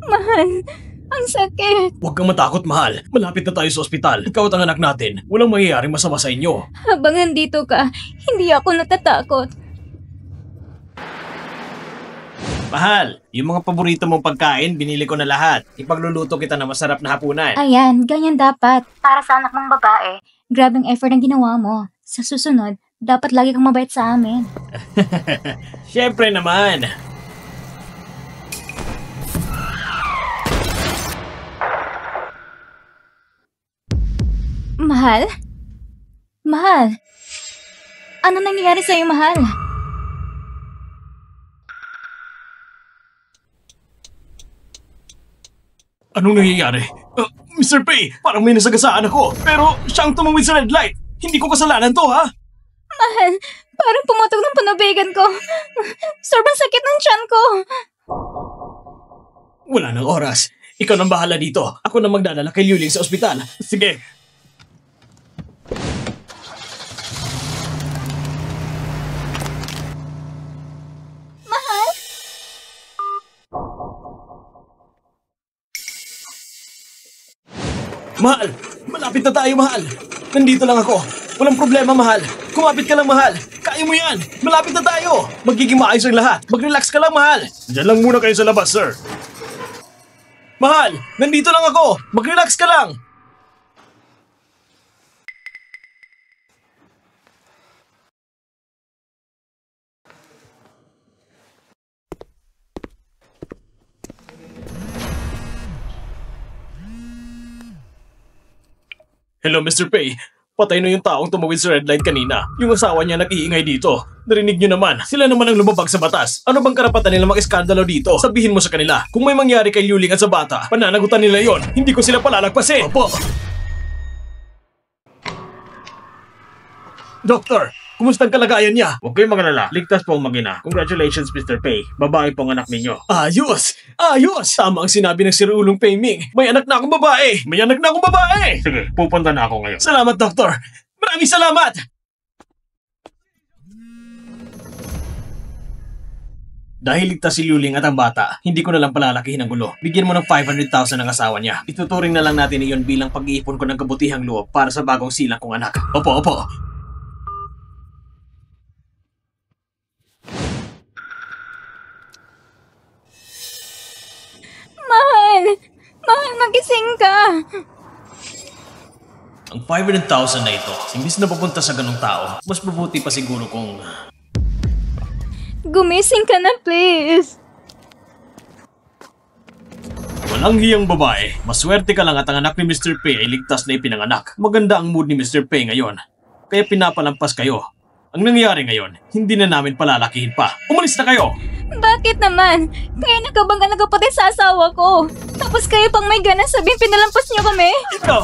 Mahal, ang sakit. Huwag kang matakot, mahal. Malapit na tayo sa ospital. Ikaw at ang anak natin. Walang mangyayaring masama sa inyo. Habang nandito ka, hindi ako natatakot. Mahal, yung mga paborito mong pagkain, binili ko na lahat. Ipagluluto kita na masarap na hapunan. Ayan, ganyan dapat. Para sa anak mong babae, grabing effort ang ginawa mo. Sa susunod, dapat lagi kang mabait sa amin. Siyempre naman. Mahal? Mahal? Ano nangyayari sa'yo, mahal? Anong nangyayari? Mr. Pei, parang may nasagasaan ako. Pero siya ang tumawid sa red light. Hindi ko kasalanan to, ha? Mahal, parang pumutok ng panubigan ko. Sobrang sakit ng tiyan ko. Wala nang oras. Ikaw nang bahala dito. Ako na magdadala kay Liuling sa ospital. Sige. Mahal? Mahal! Malapit na tayo, mahal! Nandito lang ako. Walang problema, mahal. Kumapit ka lang, mahal. Kaya mo yan. Malapit na tayo. Magiging maayos ang lahat. Mag-relax ka lang, mahal. Diyan lang muna kayo sa labas, sir. Mahal! Nandito lang ako. Mag-relax ka lang. Hello, Mr. Pei. Patay na yung taong tumawid sa red light kanina. Yung asawa niya nag-iingay dito. Narinig niyo naman, sila naman ang lumabag sa batas. Ano bang karapatan nila mag-eskandalo dito? Sabihin mo sa kanila, kung may mangyari kay Liuling at sa bata, pananagutan nila yon. Hindi ko sila palalagpasin. Opo. Doktor, kumusta ang kalagayan niya? Huwag kayong magalala. Ligtas po ang mag-ina. Congratulations, Mr. Pei. Babae po ang anak ninyo. Ayos! Ayos! Tama ang sinabi ng Sir Ulong Pei Ming. May anak na akong babae! May anak na akong babae! Sige, pupunta na ako ngayon. Salamat, Doktor! Maraming salamat! Dahil ligtas si Liuling at ang bata, hindi ko na lang palalakihin ang gulo. Bigyan mo ng 500,000 ang asawa niya. Ituturing na lang natin iyon bilang pag-iipon ko ng kabutihang loob para sa bagong silang kong anak. Opo, opo. Mahal! Mahal, magising ka! Ang 500,000 na ito, imbis na papunta sa ganong tao, mas mabuti pa siguro kung... Gumising ka na, please! Walang hiyang babae. Maswerte ka lang at ang anak ni Mr. Pei ay ligtas na ipinanganak. Maganda ang mood ni Mr. Pei ngayon. Kaya pinapalampas kayo. Ang nangyayari ngayon, hindi na namin palalakihin pa. Umalis na kayo! Bakit naman? Kaya nakabangga nagkapatid sa asawa ko. Tapos kayo pang may ganas sabihin pinalampas niyo kami? Ikaw,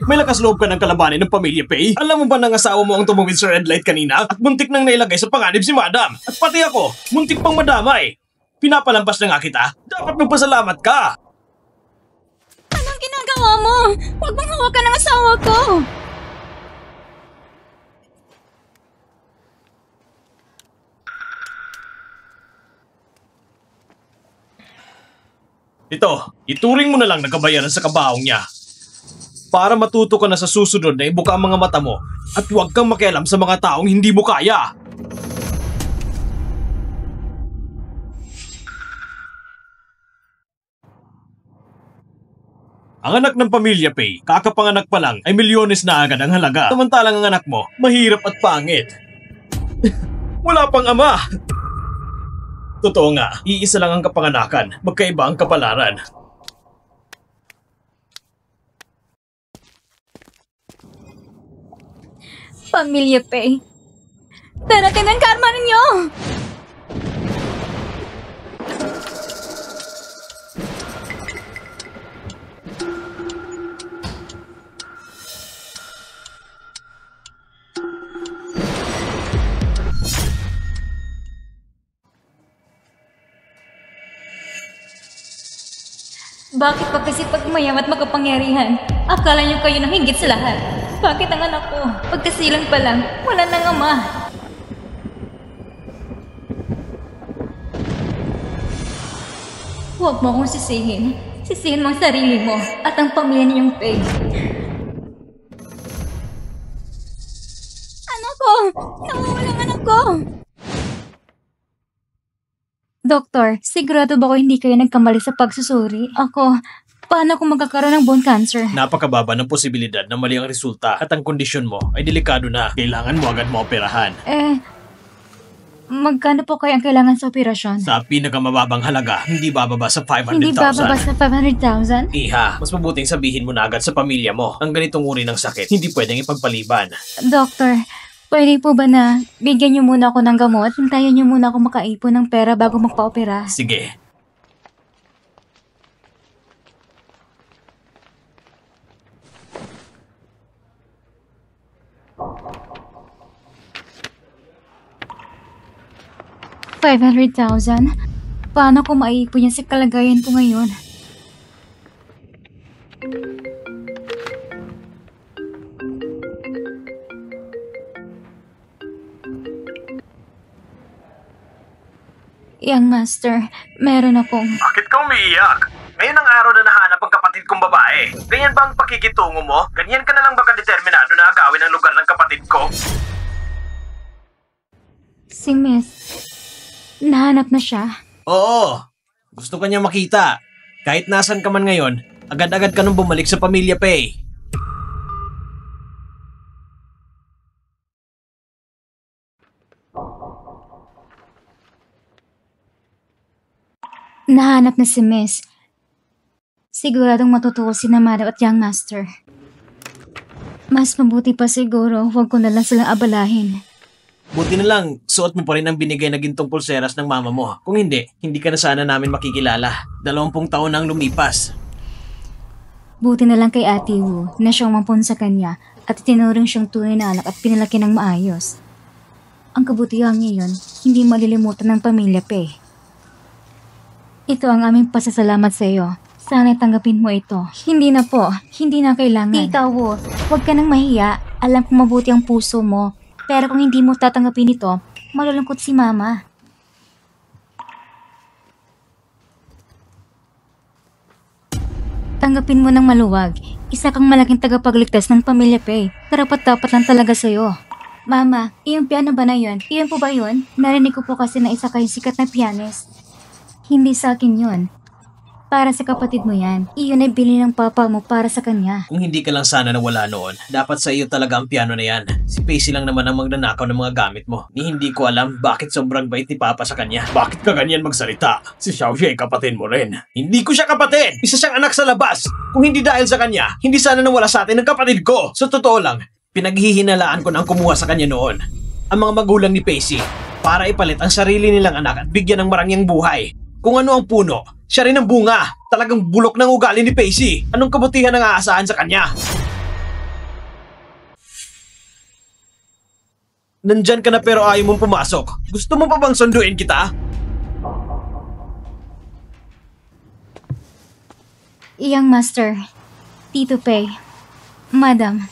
may lakas loob ka ng kalabanin ng pamilya Pei? Alam mo ba ng asawa mo ang tumawid sa red light kanina? At muntik nang nailagay sa panganib si Madam. At pati ako, muntik pang madamay. Pinapalampas na nga kita. Dapat magpasalamat ka. Anong ginagawa mo? Huwag mong hawakan ng asawa ko! Ito, ituring mo na lang na kabayaran sa kabaong niya. Para matuto ka na sa susunod na ibuka ang mga mata mo at huwag kang makialam sa mga taong hindi mo kaya. Ang anak ng pamilya Pei, kakapanganak pa lang ay milyones na agad ang halaga. Samantalang ang anak mo, mahirap at pangit. Wala pang ama. Totoo nga, iisa lang ang kapanganakan, magkaiba ang kapalaran. Pamilya Pei, darating ang karma ninyo! Bakit pa kasi pag mayam at makapangyarihan, akala niyo kayo nang higit sa lahat? Bakit ang anak ko, pagkasilang pa lang, wala nang ama? Huwag mo akong sisihin. Sisihin mo ang sarili mo at ang pamilya niyong Faye. Anak ko! Nawawala ang anak ko! Doktor, sigurado ba ko hindi kayo nagkamali sa pagsusuri? Ako, paano kung magkakaroon ng bone cancer? Napakababa ng posibilidad na mali ang resulta at ang kondisyon mo ay delikado na. Kailangan mo agad maoperahan. Magkano po kaya ang kailangan sa operasyon? Sa pinakamababang halaga, hindi bababa sa 500,000. Hindi bababa sa 500,000? Iha, mas mabuting sabihin mo na agad sa pamilya mo. Ang ganitong uri ng sakit, hindi pwedeng ipagpaliban. Doktor, pwede po ba na bigyan niyo muna ako ng gamot? Hintayin niyo muna ako makaipon ng pera bago magpa-opera. Sige. $500,000? Paano ko maiipon yan sa kalagayan ko ngayon? Young Master, meron akong... Bakit ka umiiyak? Ngayon ang araw na nahanap ang kapatid kong babae. Ganyan ba ang pakikitungo mo? Ganyan ka na lang baka determinado na agawin ang lugar ng kapatid ko? Si Miss, nahanap na siya. Oo. Gusto ka niya makita. Kahit nasan ka man ngayon, agad-agad ka nung bumalik sa pamilya Pei. Nahanap na si Miss. Siguradong matutuwa si Namada at Young Master. Mas mabuti pa siguro, huwag ko na lang silang abalahin. Buti na lang, suot mo pa rin ang binigay na gintong pulseras ng mama mo. Kung hindi, hindi ka na sana namin makikilala. 20 taon na ang lumipas. Buti na lang kay Ate Wu na siyang mampun sa kanya at itinuring siyang tunay na anak at pinalaki ng maayos. Ang kabutihan niya yun, hindi malilimutan ng pamilya Pei. Ito ang aming pasasalamat sa iyo. Sana tanggapin mo ito. Hindi na po. Hindi na kailangan. Tita Wu, huwag ka nang mahiya. Alam kong mabuti ang puso mo. Pero kung hindi mo tatanggapin ito, malulungkot si Mama. Tanggapin mo ng maluwag. Isa kang malaking tagapagligtas ng pamilya Pei. Karapat-dapat lang talaga sa'yo. Mama, iyong piano ba na yun? Iyon po ba yun? Narinig ko po kasi na isa kayong sikat na pianist. Hindi sa akin yun. Para sa kapatid mo yan. Iyon ay bili ng papa mo para sa kanya. Kung hindi ka lang sana nawala noon, dapat sa iyo talaga ang piano na yan. Si Pacey lang naman ang magnanakaw ng mga gamit mo. Ni hindi ko alam bakit sobrang bait ni Papa sa kanya. Bakit ka ganyan magsalita? Si Xiaoxi ay kapatid mo rin. Hindi ko siya kapatid! Isa siyang anak sa labas! Kung hindi dahil sa kanya, hindi sana nawala sa atin ang kapatid ko! Sa totoo lang, pinaghihinalaan ko na ang kumuha sa kanya noon. Ang mga magulang ni Pacey, para ipalit ang sarili nilang anak at bigyan ng marangyang buhay. Kung ano ang puno, siya rin ang bunga. Talagang bulok ng ugali ni Pacey. Anong kabutihan ang aasahan sa kanya? Nandyan ka na pero ayaw mong pumasok. Gusto mo pa bang sunduin kita? Young Master, Tito Pei, Madam.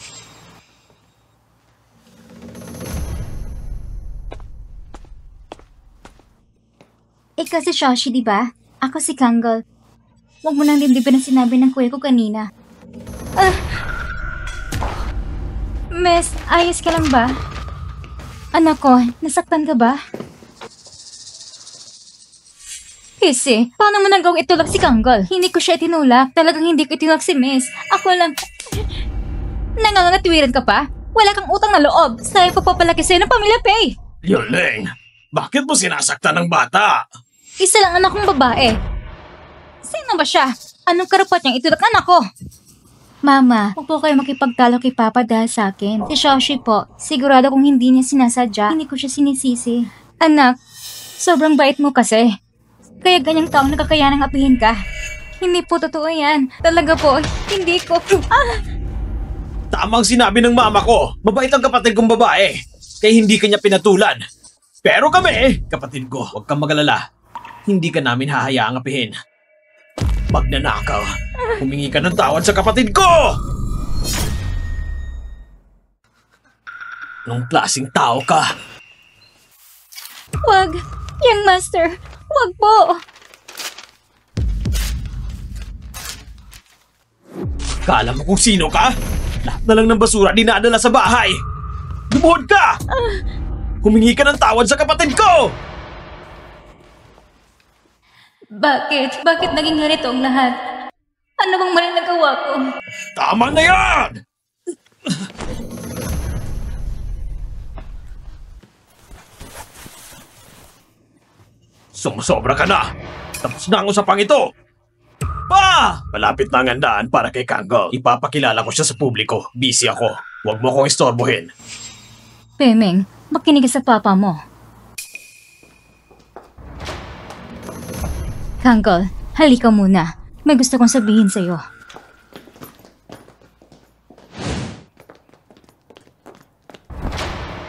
Ikaw si Xiaoxi, di ba? Ako si Kangol. Huwag mo nang dibdibin ang sinabi ng kuya ko kanina. Miss, ayos ka lang ba? Anak ko, nasaktan ka ba? Kasi, paano mo nang gawang itulak si Kangol? Hindi ko siya itinulak. Talagang hindi ko itinulak si Miss. Ako lang... Nangangatwiran ka pa? Wala kang utang na loob. Sa'yo pagpapalaki sa'yo ng pamilya Pei. Yoleng, bakit mo sinasaktan ng bata? Isa lang anak kong babae. Sino ba siya? Anong karapat niyang itulak anak ko? Mama, huwag po kayo makipagtalo kay Papa dahil sa akin. Si Xiaoxi po, sigurado kung hindi niya sinasadya, hindi ko siya sinisisi. Anak, sobrang bait mo kasi. Kaya ganyang taong nakakayanang apihin ka. Hindi po totoo yan. Talaga po, hindi ko... Tamang sinabi ng mama ko, mabait ang kapatid kong babae. Kaya hindi kanya pinatulan. Pero kami, kapatid ko, huwag kang magalala. Hindi ka namin hahayaang apihin. Magnanakaw, humingi ka ng tawad sa kapatid ko! Anong klaseng tao ka? Wag, Young Master, wag po. Kala mo kung sino ka? Lahat na lang ng basura dinadala sa bahay. Lumuhod ka! Humingi ka ng tawad sa kapatid ko! Bakit? Bakit naging ganito ang lahat? Ano bang mali nagawa ko? Tama na yan! Sumusobra ka na! Tapos na ang usapang ito! Pa! Malapit na ang handaan para kay Kangol. Ipapakilala ko siya sa publiko. Busy ako. Huwag mo akong istorbohin. Pemeng, makinig ka sa papa mo. Kangol, halika muna. May gusto kong sabihin sa'yo.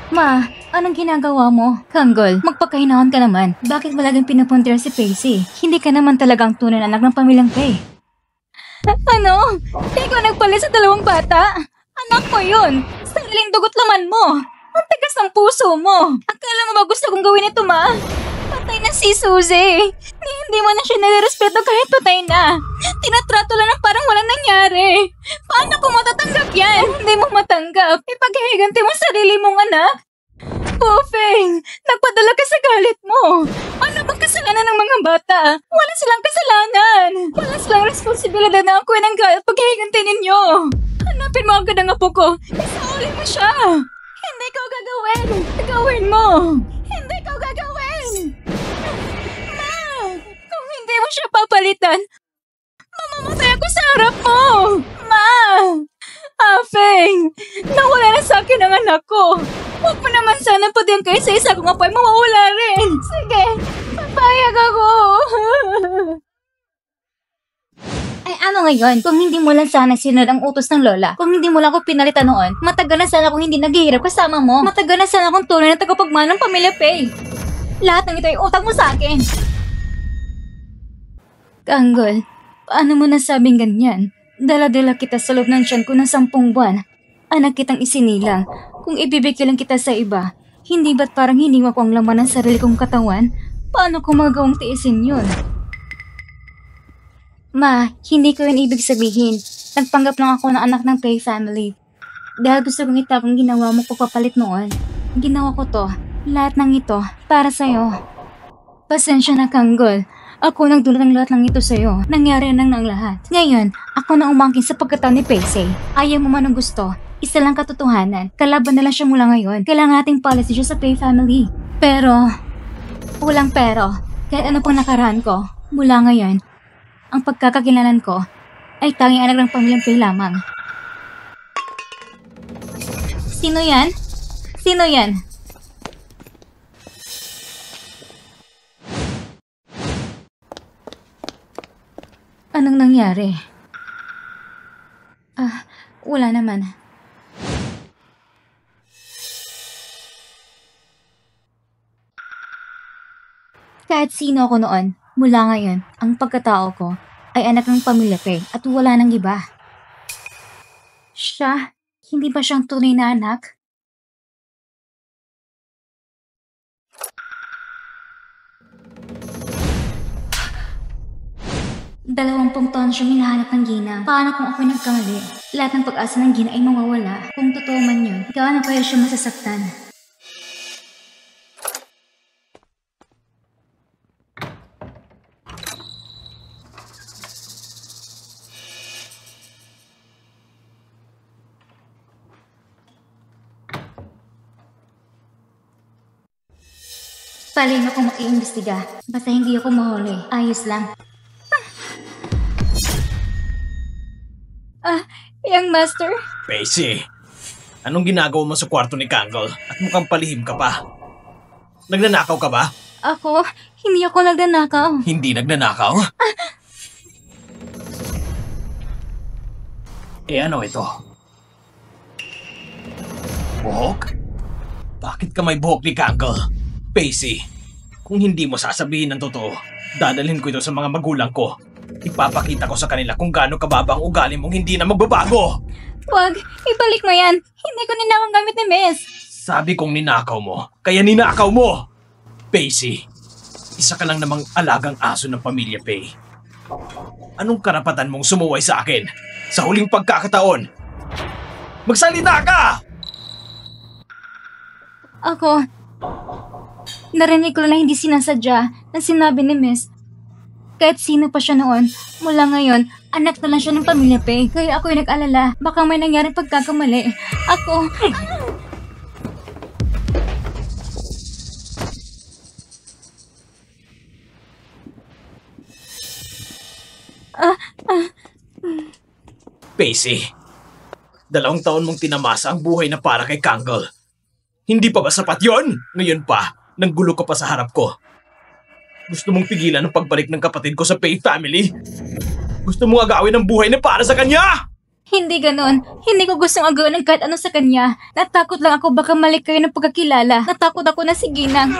Ma, anong ginagawa mo? Kangol, magpakahinahon ka naman. Bakit mo laging pinupuntir si Pacey? Hindi ka naman talagang tunay na anak ng pamilyang Pay. Ano? Ikaw nagpalit sa dalawang bata? Anak ko yun! Sariling dugot laman mo! Ang tigas ng puso mo! Akala mo ba gusto kong gawin ito, ma? Patay na si Suzy! Hindi mo na siya nare-respeto kahit patay na! Tinatrato lang na parang walang nangyari! Paano ko matatanggap yan? Hindi mo matanggap! Ipaghihiganti mo sarili mong anak! Pofeng! Nagpadala ka sa galit mo! Ano bang kasalanan ng mga bata? Wala silang kasalanan! Wala silang responsibilidad na ako ng galit paghihiganti ninyo! Hanapin mo agad ang apo ko! Isauli mo siya! Hindi ko gagawin! Gawin mo! Hindi ko gagawin! Ma! Kung hindi mo siya papalitan, mamamatay ako sa harap mo! Ma! Afeng! Nawala na sa akin ang anak ko! Huwag mo naman sana pati ang kaisa-isa kong apoy mawawala rin! Sige! Papayag ako! Ay ano ngayon? Kung hindi mo lang sana sinunod ang utos ng lola, kung hindi mo lang ako pinalitan noon, matagal na sana akong hindi naghihirap kasama mo. Matagal na sana akong tunay na tagapagmana ng pamilya Pay. Lahat ng ito ay utang mo sa akin. Kanggol, paano mo nasabing ganyan? Dala-dala kita sa loob ng tiyan ko ng 10 buwan. Anak kitang isinilang. Kung ibibigay lang kita sa iba, hindi ba't parang hiniwa ko ang laman ng sarili kong katawan? Paano ko magawang tiisin yun? Ma, hindi ko yun ibig sabihin. Nagpanggap lang ako ng anak ng Pay family. Dahil gusto kong itapang ginawa mo pagpapalit noon. Ginawa ko to. Lahat ng ito, para sa'yo. Pasensya na, Kanggol. Ako nang dulot ng lahat ng ito sa'yo. Nangyari nang lahat. Ngayon, ako na umangkin sa pagkatao ni Pacey. Ayaw mo man ang gusto. Isa lang katotohanan. Kalaban na lang siya mula ngayon. Kailangan nating policy siya sa Pay family. Pero, walang pero. Kahit ano pang nakaraan ko, mula ngayon, ang pagkakakilalan ko ay tanging anak ng pamilyang Pay lamang. Sino yan? Sino yan? Anong nangyari? Wala naman. Kahit sino ako noon, mula ngayon, ang pagkatao ko ay anak ng pamilya Pay at wala nang iba. Siya, hindi ba siyang tunay na anak? Dalawampung taon siyang hinahanap ng ginang. Paano kung ako'y nagkamali? Lahat ng pag-asa ng gina ay mawawala. Kung totoo man yun, gaano kaya siya masasaktan? Palay mo kung mag-iimbestiga. Basta hindi ako mahuli. Ayos lang. Young Master? Pacey, anong ginagawa mo sa kwarto ni Kangol at mukhang palihim ka pa? Nagnanakaw ka ba? Ako? Hindi ako nagnanakaw. Hindi nagnanakaw? Ano ito? Buhok? Bakit ka may buhok ni Kangol? Pacey, kung hindi mo sasabihin ng totoo, dadalhin ko ito sa mga magulang ko. Ipapakita ko sa kanila kung gaano kababa ang ugali mong hindi na magbabago. Wag, ibalik mo yan. Hindi ko ninakang gamit ni Miss. Sabi kong ninakaw mo, kaya ninakaw mo. Pacey, isa ka lang namang alagang aso ng pamilya Pay. Anong karapatan mong sumuway sa akin? Sa huling pagkakataon? Magsalita ka! Ako, narinig ko lang na hindi sinasadya na sinabi ni Miss. Kahit sino pa siya noon, mula ngayon, anak na lang siya ng pamilya Pei. Kaya ako'y nag-alala, baka may nangyaring pagkakamali. Ako... Pacey, 2 taon mong tinamasa ang buhay na para kay Kangol. Hindi pa ba sapat yon? Ngayon pa, nanggulo ka pa sa harap ko. Gusto mong pigilan ang pagbalik ng kapatid ko sa Pei family? Gusto mong agawin ang buhay na para sa kanya? Hindi ganon. Hindi ko gustong agawin ng kahit ano sa kanya. Natakot lang ako baka mali kayo ng pagkakilala. Natakot ako na si Ginang.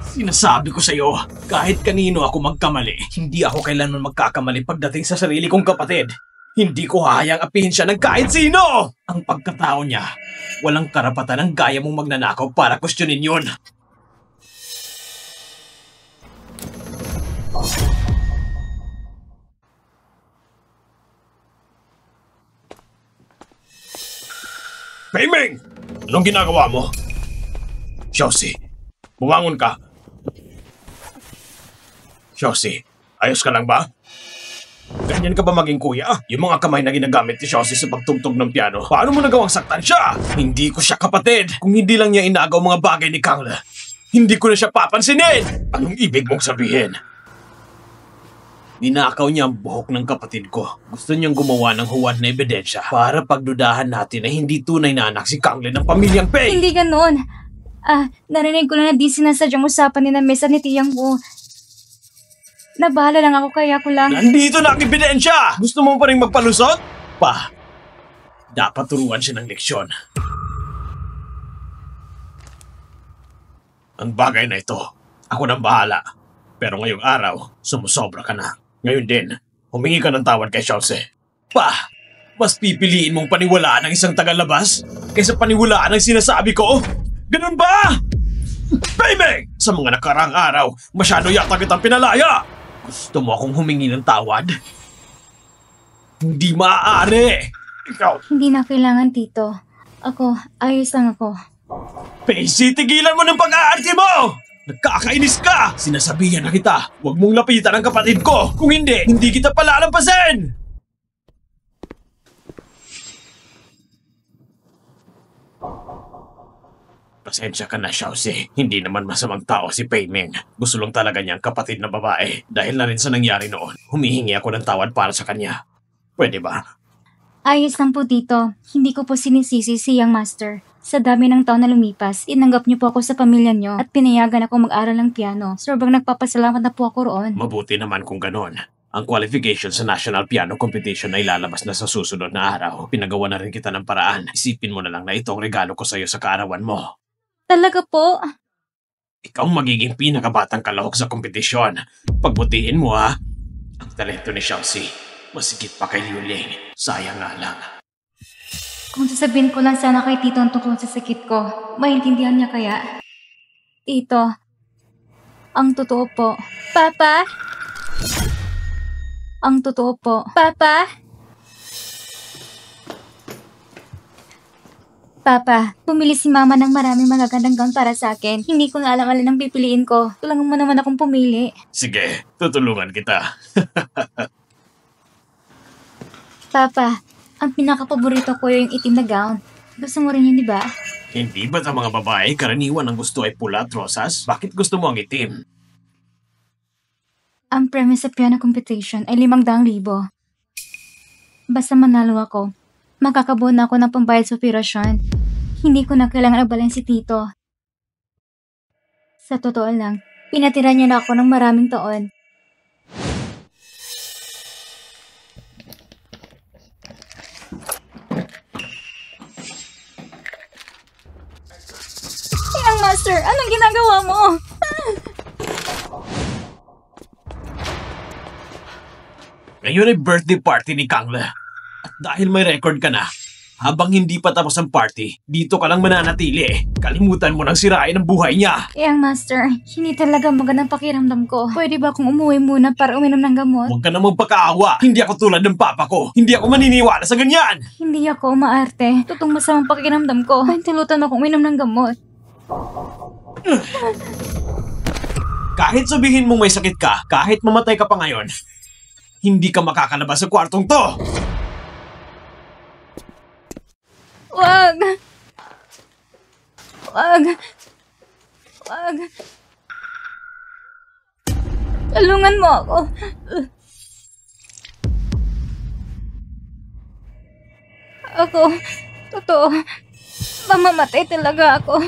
Sinasabi ko sa'yo, kahit kanino ako magkamali, hindi ako kailanman magkakamali pagdating sa sarili kong kapatid. Hindi ko hahayang apihin siya ng kahit sino! Ang pagkatao niya, walang karapatan ang gaya mong magnanakaw para kwestiyonin yun. Peiming! Anong ginagawa mo? Xiaoxi, bumangon ka. Xiaoxi, ayos ka lang ba? Ganyan ka ba maging kuya? Yung mga kamay na ginagamit ni Xiaoxi sa pagtugtog ng piano, paano mo nagawang saktan siya? Hindi ko siya kapatid. Kung hindi lang niya inagaw mga bagay ni Kangla, hindi ko na siya papansinin. Anong ibig mong sabihin? Ninakaw niya ang buhok ng kapatid ko. Gusto niyang gumawa ng huwad na ebidensya para pagdudahan natin na hindi tunay na anak si Kangla ng pamilyang Pei. Hindi ganon. Narinig ko lang na di sinasadyang usapan ni na Miss at ni Tiyang Wu. Nabahala lang ako kaya ko lang... Nandito na ang ebidensya! Gusto mo pa rin magpalusot? Dapat turuan siya ng leksyon. Ang bagay na ito, ako nang bahala. Pero ngayong araw, sumusobra ka na. Ngayon din, humingi ka ng tawad kay Xiaoxi. Mas pipiliin mong paniwalaan ang isang tagalabas kaysa paniwalaan ang sinasabi ko? Ganun ba? Peiming! Sa mga nakaraang araw, masyado yata kitang pinalaya! Gusto mo akong humingi ng tawad? Hindi maaari! Ikaw! Hindi na kailangan, Tito. Ako, ayos lang ako. Pacey, tigilan mo ng pag-aarte mo! Nagkakainis ka! Sinasabihan na kita, huwag mong lapitan ang kapatid ko! Kung hindi, hindi kita palalampasin! Pasensya ka na, Xiaoxi. Hindi naman masamang tao si Pei Ming. Gusto lang talaga niyang kapatid na babae. Dahil na rin sa nangyari noon, humihingi ako ng tawad para sa kanya. Pwede ba? Ayos lang po, Tito. Hindi ko po sinisisi si Young Master. Sa dami ng taon na lumipas, inanggap niyo po ako sa pamilya niyo at pinayagan ako mag-aral ng piano. Sobrang nagpapasalamat na po ako roon. Mabuti naman kung ganon. Ang qualification sa National Piano Competition ay lalabas na sa susunod na araw. Pinagawa na rin kita ng paraan. Isipin mo na lang na itong regalo ko sa'yo sa kaarawan mo. Talaga po? Ikaw magiging pinakabatang kalahok sa kompetisyon. Pagbutiin mo ha. Ang talento ni Xiaoxi, masigit pa kay Liu Ling. Sayang nga lang. Kung sasabihin ko lang sana kay Tito ang tungkol sa sakit ko, maintindihan niya kaya? Tito, ang totoo po. Papa? Ang totoo po. Papa? Papa, pumili si Mama ng maraming magagandang gown para sa akin. Hindi ko nga alam alin ang pipiliin ko. Tulungan mo naman akong pumili. Sige, tutulungan kita. Papa, ang pinaka-paborito ko yung itim na gown. Gusto mo rin yun, di ba? Hindi ba sa mga babae karaniwan ang gusto ay pula at rosas? Bakit gusto mo ang itim? Ang premise sa piano competition ay 500,000. Basta manalo ako, makakabuo na ako ng pambayad sa operasyon. Hindi ko na kailangan abalin si Tito. Sa totoo lang, pinatira niya na ako ng maraming taon. Young Master, anong ginagawa mo? Ngayon ay birthday party ni Kangla. At dahil may record ka na, Habang hindi pa tapos ang party, dito ka lang mananatili. Kalimutan mo nang sirain ang buhay niya. Yang master, hindi talaga magandang pakiramdam ko. Pwede ba akong umuwi muna para uminom ng gamot? Huwag ka na magpakaawa. Hindi ako tulad ng papa ko. Hindi ako maniniwala sa ganyan. Hindi ako umaarte. Totoong masamang pakiramdam ko. Pahintilutan akong uminom ng gamot. Kahit sabihin mong may sakit ka, kahit mamatay ka pa ngayon, hindi ka makakalabas sa kwartong to. Wag! Wag! Wag! Tulungan mo ako. Ako, totoo, mamamatay talaga ako.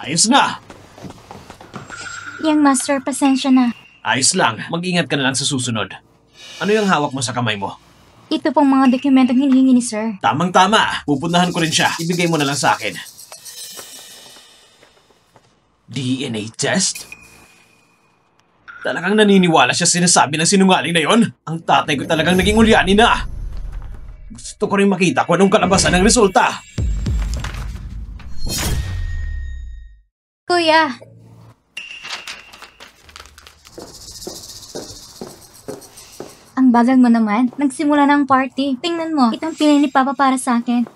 Ayos na. Yang master, pasensya na. Ayos lang. Mag-ingat ka na lang sa susunod. Ano yung hawak mo sa kamay mo? Ito pong mga dokumentong hinihingi ni sir. Tamang-tama. Pupuntahan ko rin siya. Ibigay mo na lang sa akin. DNA test? Talagang naniniwala siya sinasabi ng sinungaling na yon? Ang tatay ko talagang naging ulyanin na. Gusto ko rin makita kung anong kalabasan ng resulta. Kuya, ang bagal mo naman. Nagsimula na ang party. Tingnan mo, itong pinili ni Papa para sa akin.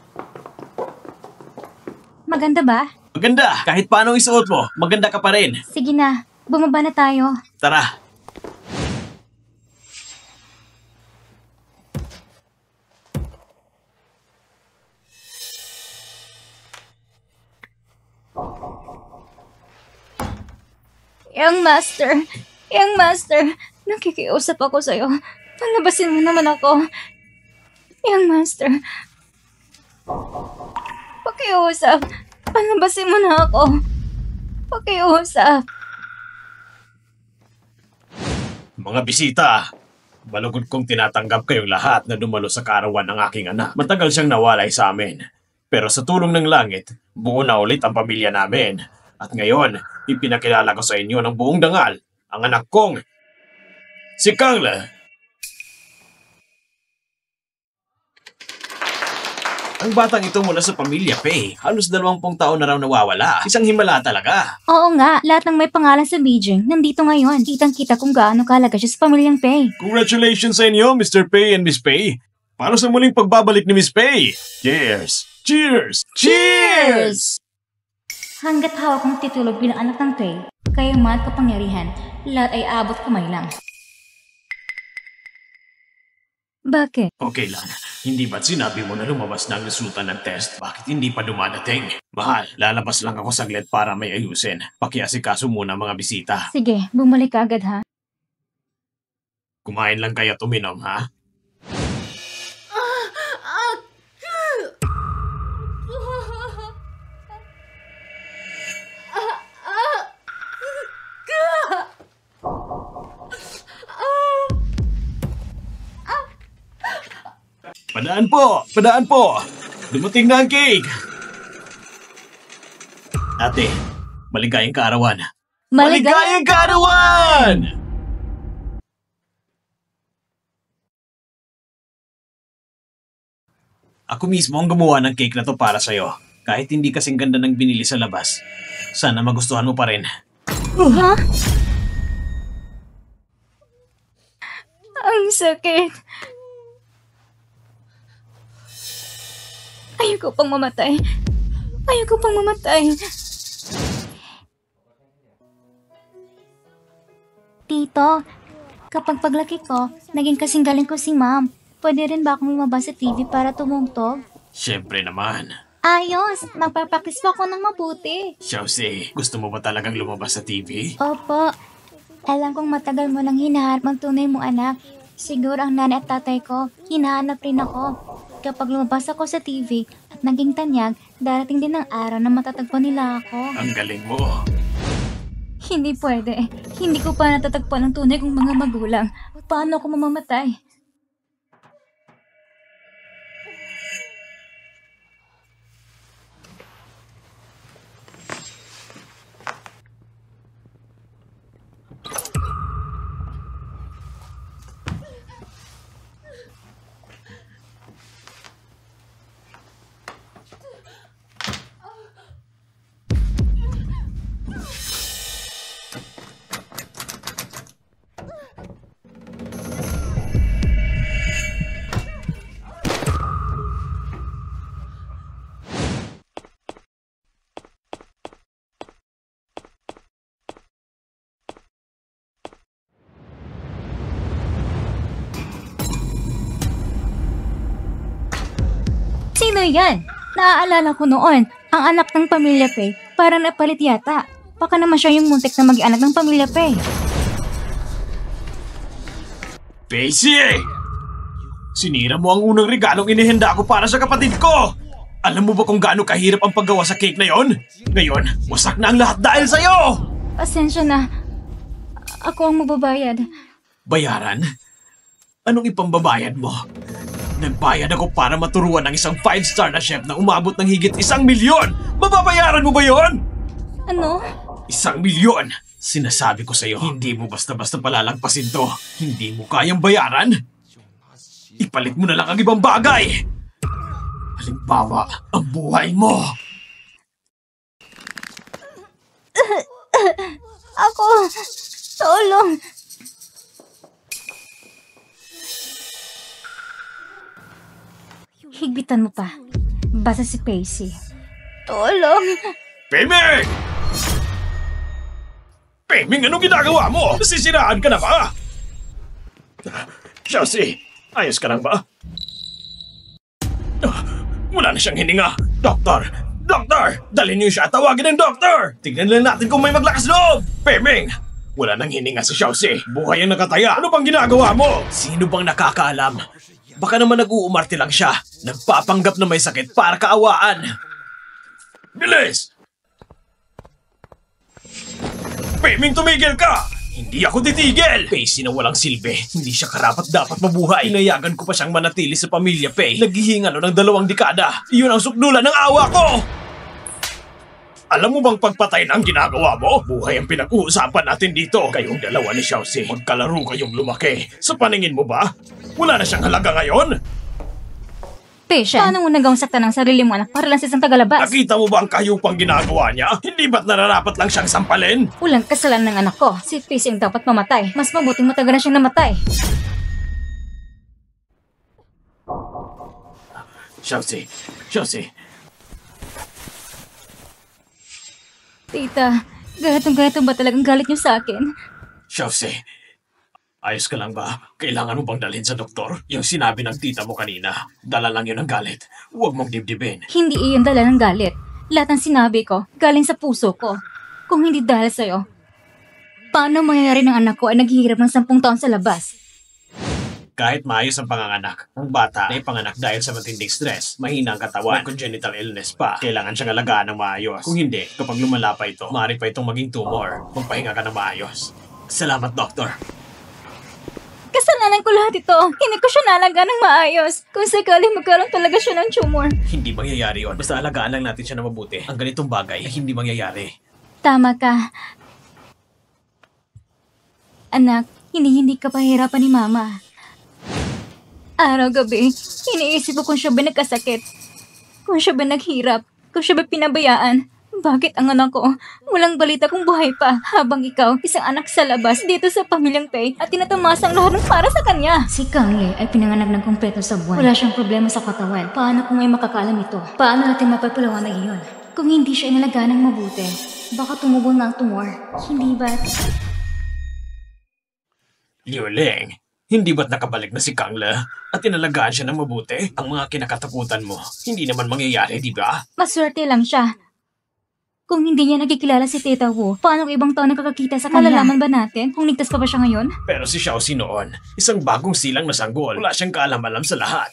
Maganda ba? Maganda. Kahit paano isuot mo, maganda ka pa rin. Sige na, bumaba na tayo. Tara. Young master, nakikiusap ako sa'yo. Palabasin mo naman ako. Young master, pakiusap. Palabasin mo na ako. Pakiusap. Mga bisita, malugod kong tinatanggap kayong lahat na dumalo sa kaarawan ng aking anak. Matagal siyang nawalay sa amin. Pero sa tulong ng langit, buo na ulit ang pamilya namin. At ngayon, ipinakilala ko sa inyo ng buong dangal ang anak kong si Kangla. Ang batang ito mula sa pamilya Pei. Halos 20 taon na raw nawawala. Isang himala talaga. Oo nga, lahat ng may pangalan sa Beijing nandito ngayon. Kitang-kita kung gaano kahalaga siya sa pamilyang Pei. Congratulations sa inyo, Mr. Pei and Miss Pei. Para sa muling pagbabalik ni Miss Pei. Cheers! Cheers! Cheers! Hanggat hawak mong titulo bilang anak ng Pei, kayo man at kapangyarihan, lahat ay abot kamay lang. Bakit? Okay lang. Hindi ba't sinabi mo na lumabas na ang resulta ng test? Bakit hindi pa dumadating? Mahal, lalabas lang ako saglit para may ayusin. Pakiasikaso muna mga bisita. Sige, bumalik ka agad ha. Kumain lang kayo at uminom, ha? Padaan po! Padaan po! Dumating na ang cake! Ate, maligayang kaarawan. Maligayang kaarawan! Ako mismo ang gumawa ng cake na to para sa'yo. Kahit hindi kasing ganda ng binili sa labas. Sana magustuhan mo pa rin. Ha? Ang sakit. Ayoko pang mamatay. Ayoko pang mamatay. Tito, kapag paglaki ko, naging kasing galing ko si Ma'am. Pwede rin ba akong lumabas sa TV para tumungtog? Siyempre naman. Ayos! Magpapraktis pa ako ng mabuti. Xiaozi, gusto mo ba talagang lumabas sa TV? Opo. Alam kong matagal mo nang hinahanap ang tunay mong anak. Siguro ang nanay at tatay ko, hinahanap rin ako. Kapag lumabas ako sa TV at naging tanyag, darating din ang araw na matatagpuan nila ako. Ang galing mo. Hindi pwede. Hindi ko pa natatagpuan ang tunay kong mga magulang. Paano ako mamamatay? Ano yan? Naaalala ko noon, ang anak ng Pamilya Pei, parang napalit yata. Baka naman siya yung muntik na maging anak ng Pamilya Pei. Pacey! Sinira mo ang unang regalong inihanda ko para sa kapatid ko! Alam mo ba kung gaano kahirap ang paggawa sa cake na yon? Ngayon, wasak na ang lahat dahil sa'yo! Pasensya na. Ako ang magbabayad. Bayaran? Anong ipambabayad mo? Nagbayad ako para maturuan ng isang 5-star na chef na umabot ng higit 1,000,000! Mababayaran mo ba yon? Ano? 1,000,000! Sinasabi ko sa'yo, hindi mo basta-basta palalagpasin to. Hindi mo kayang bayaran? Ipalit mo na lang ang ibang bagay! Halimbawa, ang buhay mo! Ako! Tulong! Higpitan mo pa. Basta si Pacey. Tulong! Peming! Peming, anong ginagawa mo? Nasisiraan ka na ba? Chelsea, ayos ka lang ba? Wala na siyang hininga. Doktor! Doktor! Dalhin niyo siya at tawagin ng doktor! Tignan lang natin kung may maglakas loob! Peming! Wala nang hininga si Chelsea. Buhay ang nakataya. Ano bang ginagawa mo? Sino bang nakakaalam? Baka naman nag-uumarte lang siya. Nagpapanggap na may sakit para kaawaan. Bilis! Peming, tumigil ka! Hindi ako titigil! Pacey na walang silbi. Hindi siya karapat-dapat mabuhay. Inayagan ko pa siyang manatili sa Pamilya Pei. Naghihingalo ng 2 dekada. Iyon ang sukdulan ng awa ko! Alam mo bang pagpatay na ang ginagawa mo? Buhay ang pinag-uusapan natin dito. Kayong dalawa ni Chelsea, magkalaro kayong lumaki. Sa paningin mo ba? Wala na siyang halaga ngayon? Patient, paano mo nagawang saktan ng sarili mo anak para lang sa isang tagalabas? Nakita mo ba ang kayupang ginagawa niya? Hindi ba't nararapat lang siyang sampalin? Walang kasalanan ng anak ko. Si Pacey ang dapat mamatay. Mas mabuting matagal na siyang namatay. Chelsea. Tita, ganitong ba talagang galit niyo sa akin? Chelsea, ayos ka lang ba? Kailangan mo bang dalhin sa doktor? Yung sinabi ng tita mo kanina, dala lang yun ng galit. Huwag mong dibdibin. Hindi iyon dala ng galit. Lahat ng sinabi ko, galing sa puso ko. Kung hindi dahil sa'yo, paano mangyayari ng anak ko ay naghihirap ng 10 taon sa labas? Kahit maayos ang panganganak, ang bata ay panganak dahil sa matinding stress, mahina ang katawan, may congenital illness pa. Kailangan siyang alagaan ng maayos. Kung hindi, kapag lumala pa ito, maaari pa itong maging tumor. Magpahinga ka ng maayos. Salamat, Doktor. Kasalanan ko lahat ito. Hindi ko siya nalagaan ng maayos. Kung sakaling magkaroon talaga siya ng tumor. Hindi mangyayari yun. Basta alagaan lang natin siya na mabuti. Ang ganitong bagay ay hindi mangyayari. Tama ka. Anak, hindi ka pahirapan ni Mama. Araw-gabi, iniisip ko kung siya ba nagkasakit. Kung siya ba naghirap. Kung siya ba pinabayaan. Bakit ang anak ko walang balita kung buhay pa habang ikaw, isang anak sa labas dito sa Pamilyang Pei at tinatamasang lahat ng para sa kanya? Si Kang Le ay pinanganak ng kumpleto sa buwan. Wala siyang problema sa katawan. Paano kung may makakaalam ito? Paano natin mapapalawanag iyon? Kung hindi siya inalagaan ng mabuti, baka tumubo na ang tumor. Hindi ba? Liu Ling, hindi ba't nakabalik na si Kang Le at inalagaan siya ng mabuti? Ang mga kinakatakutan mo, hindi naman mangyayari, di ba? Maswerte lang siya. Kung hindi niya nakikilala si Tita Wu, paano kung ibang tao nakakakita sa kanya? Malalaman ba natin kung ligtas pa ba siya ngayon? Pero si Xiaoxi noon, isang bagong silang na sanggol. Wala siyang kaalam-alam sa lahat.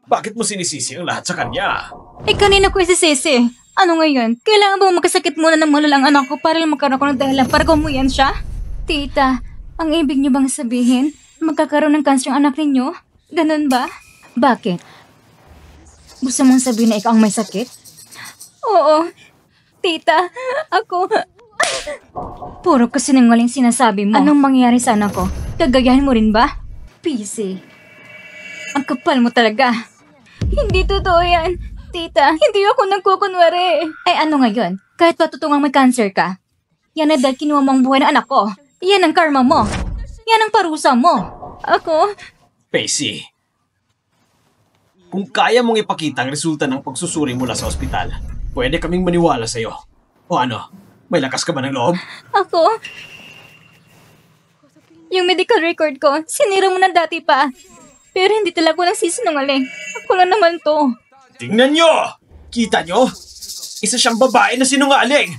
Bakit mo sinisisi ang lahat sa kanya? Eh kanina ko isisisi. Ano ngayon? Kailangan ba magkasakit muna ng malalang anak ko para lang magkaroon ko ng dahilan para gumuyan siya? Tita, ang ibig niyo bang sabihin, magkakaroon ng cancer ang anak ninyo? Ganun ba? Bakit? Gusto mong sabihin na ikaw ang may sakit? Oo. Tita, ako... Puro kasinungaling sinasabi mo. Anong mangyayari sa anak ko? Gagayahin mo rin ba? PC. Ang kapal mo talaga. Hindi totoo yan. Tita, hindi ako nagkukunwari. Ay ano ngayon? Kahit patutungang may cancer ka, yan na dahil kinuha mo ang buhay ng anak ko. Yan ang karma mo. Yan ang parusa mo. Ako... Pacey, kung kaya mong ipakita ang resulta ng pagsusuri mula sa ospital, pwede kaming maniwala sa'yo. O ano, may lakas ka ba ng loob? Ako? Yung medical record ko, sinira mo na dati pa. Pero hindi talaga ako nagsisinungaling. Ako lang naman to. Tingnan nyo! Kita nyo? Isa siyang babae na sinungaling.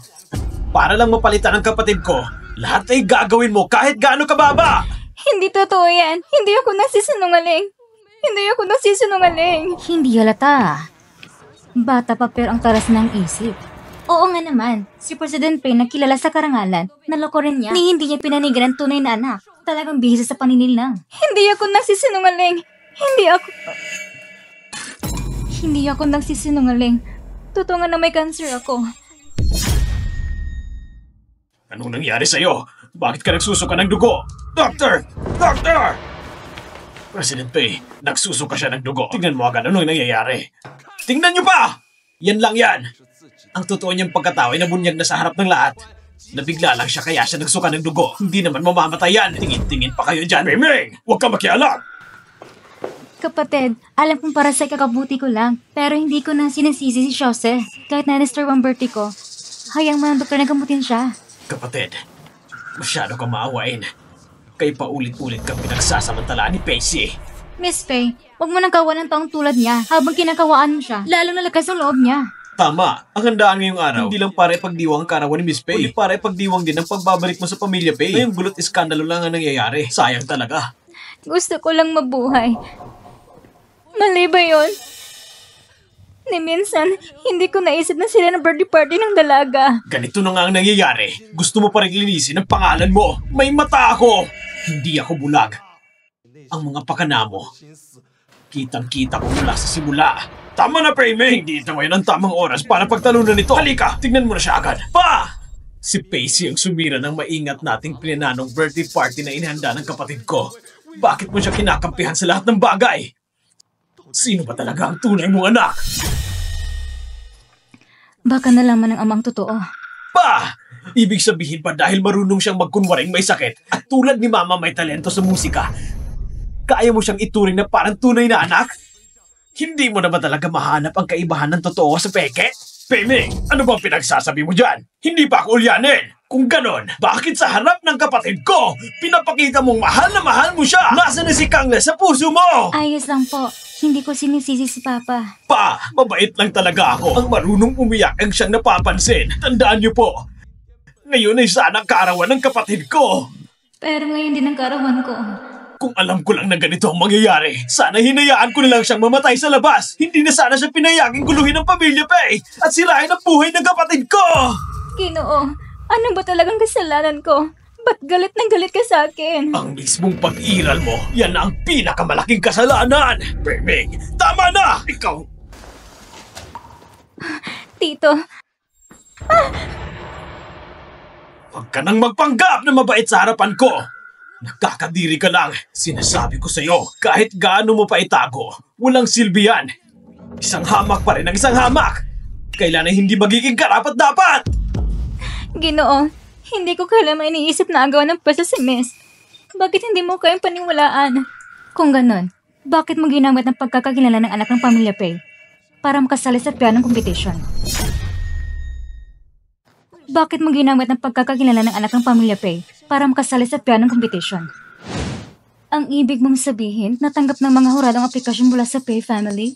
Para lang mapalitan ng kapatid ko, lahat ay gagawin mo kahit gaano kababa. Hindi totoo yan. Hindi ako nagsisinungaling. Hindi halata. Bata pa pero ang taras ng isip. Oo nga naman, si President Payne na kilala sa karangalan, naloko rin niya ni hindi niya pinanigan ang tunay na anak. Talagang bihisa sa paninilang. Hindi ako nagsisinungaling. Hindi ako nagsisinungaling. Totoo nga na may cancer ako. Anong nangyari sa'yo? Bakit ka nagsusuka ng dugo? Doctor! Doctor! President Pay, nagsusuka siya ng dugo. Tingnan mo agad anong nangyayari. Tingnan niyo pa! Yan lang yan. Ang totoo niyang pagkatao ay nabunyag na sa harap ng lahat. Nabigla lang siya kaya siya nagsuka ng dugo. Hindi naman mamamatay yan. Tingin-tingin pa kayo dyan. Miming! Huwag ka makialam! Kapatid, alam kong para sa kakabuti ko lang, pero hindi ko na sinisisi si Jose. Kahit na-disturb ang birthday ko, hayang mo ng doktor na gamutin siya. Kapatid, masyado kang maawain. Kaya paulit-ulit kang pinagsasamantalaan ni Pacey. Miss Faye, huwag mo nang kawan ng taong tulad niya habang kinakawaan mo siya, lalo na lakas ang loob niya. Tama, ang handaan ngayong araw, hindi lang para ipagdiwang ang karawan ni Miss Pay, kundi para ipagdiwang din ang pagbabalik mo sa pamilya Pay. Ngayong gulot iskandalo lang ang nangyayari. Sayang talaga. Gusto ko lang mabuhay. Mali ba yun? Ni minsan, hindi ko naisip na sila ng birthday party ng dalaga. Ganito na nga ang nangyayari. Gusto mo pa rin linisin ang pangalan mo. May mata ako! Hindi ako bulag. Ang mga pakana mo, kitang-kita ko mula sa simula. Tama na, Paymay! Hindi ito ngayon ang tamang oras para pagtalunan nito. Halika, tignan mo na siya agad. Pa! Si Pacey ang sumira ng maingat nating pinananong birthday party na inihanda ng kapatid ko. Bakit mo siya kinakampihan sa lahat ng bagay? Sino ba talaga ang tunay mong anak? Baka nalaman ng amang totoo. Pa! Ibig sabihin pa dahil marunong siyang magkunwaring may sakit at tulad ni Mama may talento sa musika, kaya mo siyang ituring na parang tunay na anak? Hindi mo na ba talaga mahanap ang kaibahan ng totoo sa peke? Peming, ano bang pinagsasabi mo dyan? Hindi pa ako ulyanin! Kung ganon, bakit sa harap ng kapatid ko, pinapakita mong mahal mo siya? Nasaan na si Kangle sa puso mo? Ayos lang po. Hindi ko sinisisi si Papa. Pa, mabait lang talaga ako. Ang marunong umiyak ang siyang napapansin. Tandaan niyo po, ngayon ay sana kaarawan ng kapatid ko. Pero ngayon din ang karawan ko. Kung alam ko lang na ganito ang mangyayari, sana hinayaan ko na lang siyang mamatay sa labas. Hindi na sana siya pinayaging guluhin ng pamilya Pay at sirain ang buhay ng kapatid ko. Ginoo, ano ba talagang kasalanan ko? Ba't galit na galit ka sa akin? Ang mismong pag-iral mo, yan na ang pinakamalaking kasalanan. Peming, tama na! Ikaw... Tito, Huwag ka nang magpanggap na mabait sa harapan ko. Nakakadiri ka lang. Sinasabi ko sa'yo, kahit gaano mo pa itago, walang silbi yan. Isang hamak pa rin ang isang hamak. Kailan ay hindi magiging karapat-dapat. Ginoo, hindi ko kailanman iniisip na agawan ng pwesto si Miss. Bakit hindi mo kayang paniwalaan? Kung ganon, bakit mo ginamit ng pagkakakilala ng anak ng pamilya Pay para makasali sa pianong competition? Bakit mo ginamit ng pagkakakilala ng anak ng pamilya Pay para makasali sa pianong competition? Ang ibig mong sabihin, natanggap ng mga huradong aplikasyon mula sa Pay family?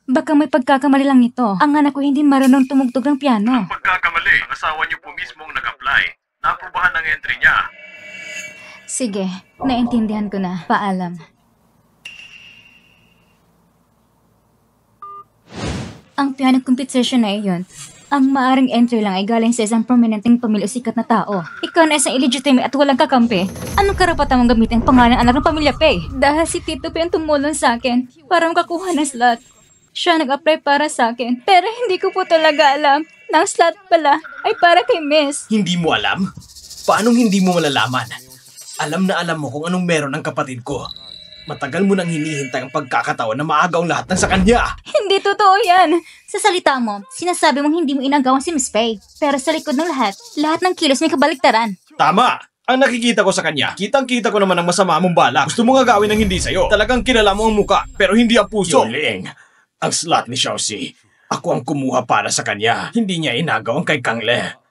Baka may pagkakamali lang nito. Ang anak ko hindi marunong tumugtog ng piano. Pagkakamali, ang asawa niyo po mismong nag-apply. Naaprubahan ang entry niya. Sige, naintindihan ko na. Paalam. Ang piano competition na iyon, ang maaring entry lang ay galing sa isang prominenteng pamilya o sikat na tao. Ikaw na isang illegitimate at walang kakampi. Anong karapatan mong gamitin ang pangalan ng anak ng pamilya Pay? Dahil si Tito Pay ang tumulong sa akin para makakuha ng slot. Siya nag-apply para sa akin. Pero hindi ko po talaga alam na ang slot pala ay para kay Miss. Hindi mo alam? Paanong hindi mo malalaman? Alam na alam mo kung anong meron ng kapatid ko. Matagal mo nang hinihintay ang pagkakataon na maagaw lahat ng sa kanya. Hindi totoo yan. Sa salita mo, sinasabi mong hindi mo inagawan si Miss Pay. Pero sa likod ng lahat ng kilos may kabaliktaran. Tama! Ang nakikita ko sa kanya, kitang-kita ko naman ang masama mong balak. Gusto mo nga gawin ng hindi sa'yo. Talagang kilala mo ang muka, pero hindi ang puso. Yuling, ang slot ni Xiaoxi, ako ang kumuha para sa kanya. Hindi niya inagaw ang kay Kangle.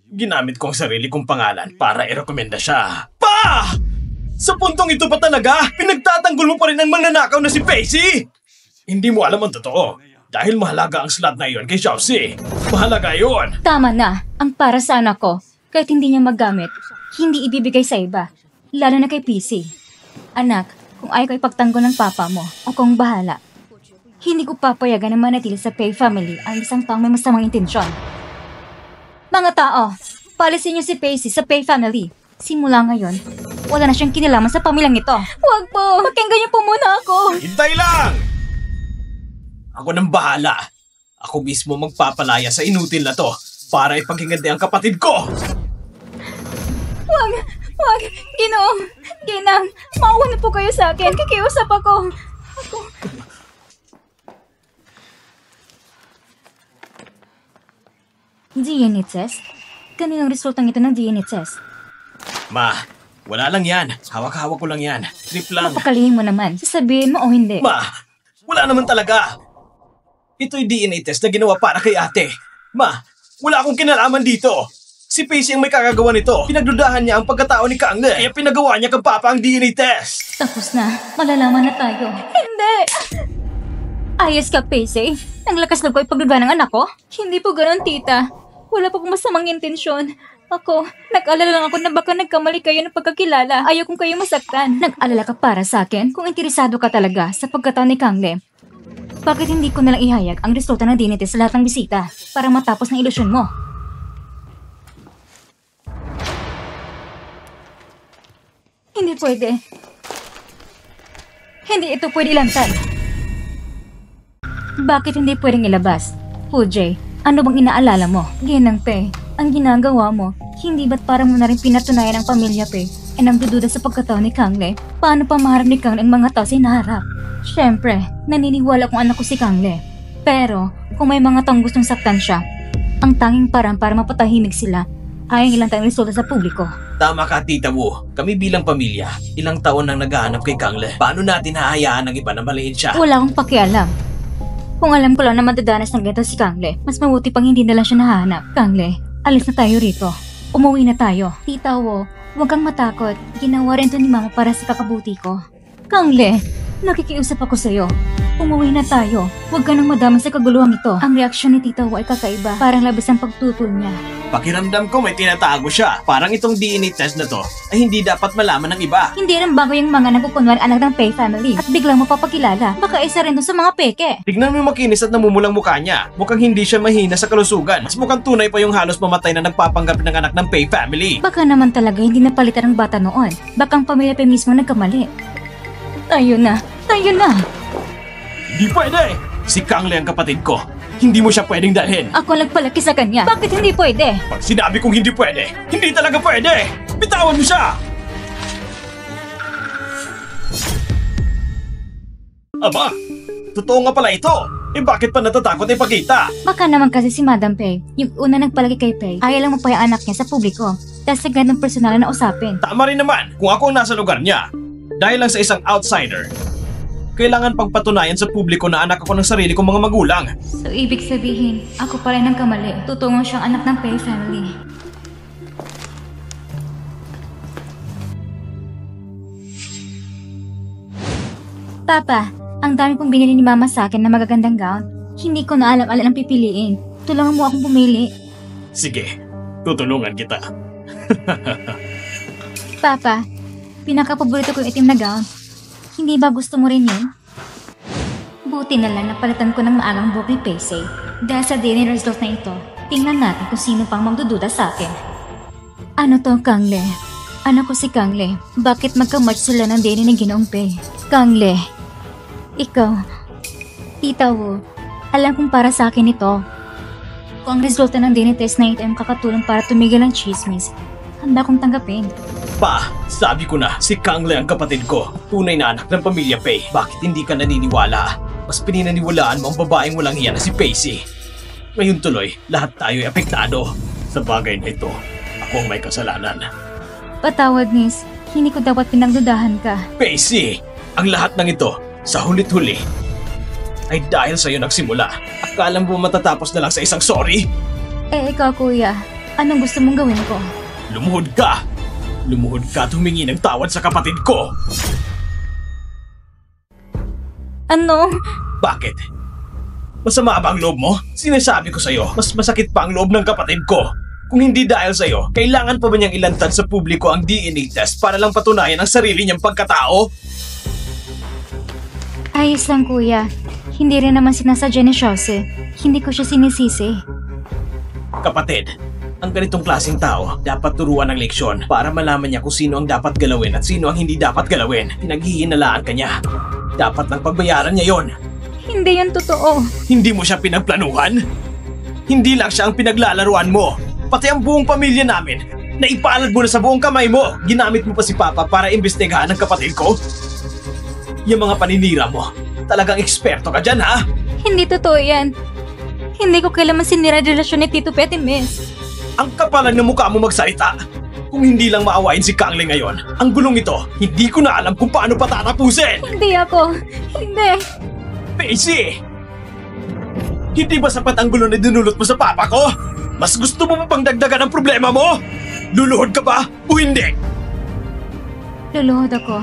Ginamit ko ang sarili kong pangalan para irekomenda siya. Pa! Sa puntong ito pa talaga, pinagtatanggol mo pa rin ang mananakaw na si Pacey? Hindi mo alam ang totoo. Dahil mahalaga ang slot na iyon kay Xiaoxi. Mahalaga iyon. Tama na, ang para sa anak ko, kahit hindi niya magamit, hindi ibibigay sa iba, lalo na kay PC. Anak, kung ayaw ko ipagtanggol ng papa mo, akong bahala. Hindi ko papayagan na manatili sa Pei family ang isang taong may masamang intensyon. Mga tao, palisin niyo si Pacey sa Pei family. Simula ngayon, wala na siyang kinalaman sa pamilyang ito. Huwag po! Pakinggan niyo po muna ako! Hintay lang! Ako nang bahala. Ako mismo magpapalaya sa inutil na to para ipaghiganti ang kapatid ko. Huwag! Huwag! Ginoong! Ginang! Maawa na po kayo sa akin. Kikiusap ako. DNA test? Kaninong resultang ito ng DNA test? Ma, wala lang yan. Hawak-hawak ko lang yan. Trip lang. Papakalihin mo naman. Sasabihin mo o hindi. Ma, wala naman talaga. Ito'y DNA test na ginawa para kay ate. Ma, wala akong kinalaman dito. Si Pacey ang may kakagawa nito. Pinagdudahan niya ang pagkatao ni Kang Le. Kaya pinagawa niya kang papa ang DNA test. Tapos na. Malalaman na tayo. Hindi! Ayos ka, Pacey. Ang lakas loob ko ipagduda ng anak ko? Hindi po ganun, tita. Wala po kong masamang intensyon. Ako, nag-alala lang ako na baka nagkamali kayo ng pagkakilala. Ayaw kong kayo masaktan. Nag-alala ka para sa akin kung interesado ka talaga sa pagkatao ni Kang Le. Bakit hindi ko nalang ihayag ang resulta ng DNA test sa lahat ng bisita para matapos ng ilusyon mo? Hindi pwede. Hindi ito pwede ilantad. Bakit hindi pwedeng ilabas? Pujay, ano bang inaalala mo? Ginang Pe, ang ginagawa mo, hindi ba't parang mo na rin pinatunayan ang pamilya Pe ay nagdududa sa pagkatao ni Kang Le? Paano pa maharap ni Kang Le ang mga tao sa hinaharap? Siyempre, naniniwala kung anak ko si Kang Le. Pero, kung may mga taong gustong saktan siya, ang tanging parang para mapatahimik sila ay ang ilang taong resulta sa publiko. Tama ka, Tita Wu. Kami bilang pamilya, ilang taon nang naghahanap kay Kang Le. Paano natin hahayaan ng iba na maliin siya? Wala akong pakialam. Kung alam ko lang na madadanas ng ganito si Kang Le, mas mabuti pang hindi na lang siya nahanap. Kang Le, alis na tayo rito. Umuwi na tayo. Tita Wu, huwag kang matakot. Ginawa rin to ni Mama para sa kakabuti ko. Kang Le, nakikiusap ako sa'yo. Umuwi na tayo. Huwag ka nang madamay sa kaguluhang ito. Ang reaksyon ni Tita Wu ay kakaiba. Parang labis ang pagtutol niya. Pakiramdam ko may tinatago siya. Parang itong DNA test na to ay hindi dapat malaman ng iba. Hindi nang bago yung mga nagkukunwari anak ng Pei family at biglang mapapakilala. Baka isa rin doon sa mga peke. Tignan mo yung makinis at namumulang mukha niya. Mukhang hindi siya mahina sa kalusugan. Mas mukhang tunay pa yung halos mamatay na nagpapanggap ng anak ng Pei family. Baka naman talaga hindi napalitan ng bata noon. Baka ang pamilya Pei mismo nagkamali. Tayo na! Tayo na! Hindi pwede! Si Kang Le ang kapatid ko. Hindi mo siya pwedeng dalhin. Ako nagpalaki sa kanya. Bakit hindi pwede? Pag sinabi kong hindi pwede, hindi talaga pwede! Bitawan mo siya! Aba, totoo nga pala ito. Eh bakit pa natatakot ipakita? Baka naman kasi si Madam Pei, yung una nagpalaki kay Pei, ayaw lang mapaya anak niya sa publiko. Dahil sa ganong personal na usapin. Tama rin naman kung ako ang nasa lugar niya. Dahil lang sa isang outsider, kailangan pagpatunayan sa publiko na anak ako ng sarili kong mga magulang. So ibig sabihin, ako pa rin ang kamali. Tutungo siyang anak ng Pei family. Papa, ang dami pong binili ni Mama sa akin na magagandang gown. Hindi ko na alam-alam ang pipiliin. Tulungan mo akong pumili. Sige, tutulungan kita. Papa, pinakapaborito ko yung itim na gown. Hindi ba gusto mo rin yun? Buti na lang napalitan ko ng maagang buhok ni Pacey. Dahil sa DNA result na ito, tingnan natin kung sino pang magdududa sa akin. Ano to, Kang Le? Anak ko si Kang Le. Bakit magka-match sila ng DNA ni Ginoong Pei? Kang Le, ikaw, Tita Wu, alam kong para sa akin ito. Kung ang resulta ng DNA test na ito ay makakatulong para tumigil ang chismis, handa kong tanggapin. Pa, sabi ko na, si Kang Le ang kapatid ko. Tunay na anak ng pamilya Pei. Bakit hindi ka naniniwala? Mas pinaniniwalaan mo ang babaeng walang hiya na si Pacey. Ngayon tuloy, lahat tayo ay apektado. Sa bagay na ito, ako ang may kasalanan. Patawad, Miss. Hindi ko dapat pinagdudahan ka. Pacey, ang lahat ng ito, sa hulit-huli, ay dahil sa'yo nagsimula. Akala mo matatapos na lang sa isang sorry? Eh, ikaw, kuya. Anong gusto mong gawin ko? Lumuhod ka! Lumuhod ka at humingi ng tawad sa kapatid ko! Ano? Bakit? Masama ba ang loob mo? Sinasabi ko sa'yo, mas masakit pa ang loob ng kapatid ko. Kung hindi dahil sa'yo, kailangan pa ba niyang ilantad sa publiko ang DNA test para lang patunayan ang sarili niyang pagkatao? Ayos lang kuya. Hindi rin naman sinasadya ni Jose. Hindi ko siya sinisisi. Kapatid, ang ganitong klaseng tao dapat turuan ng leksyon para malaman niya kung sino ang dapat galawin at sino ang hindi dapat galawin. Pinaghihinalaan ka niya. Dapat lang pagbayaran niya yon. Hindi yan totoo. Hindi mo siya pinagplanuhan? Hindi lang siya ang pinaglalaruan mo. Pati ang buong pamilya namin, naipalad mo na sa buong kamay mo. Ginamit mo pa si Papa para imbestigahan ang kapatid ko? Yung mga paninira mo, talagang eksperto ka dyan, ha? Hindi totoo yan. Hindi ko kailanman sinira ang relasyon ni Tito Petty, miss. Ang kapalan ng mukha mo magsalita. Kung hindi lang maawain si Kanglay ngayon, ang gulong ito, hindi ko na alam kung paano patatapusin. Hindi ako. Hindi. Pacey! Hindi ba sapat ang gulo na dinulot mo sa papa ko? Mas gusto mo pa pang dagdagan ang problema mo? Luluhod ka ba o hindi? Luluhod ako.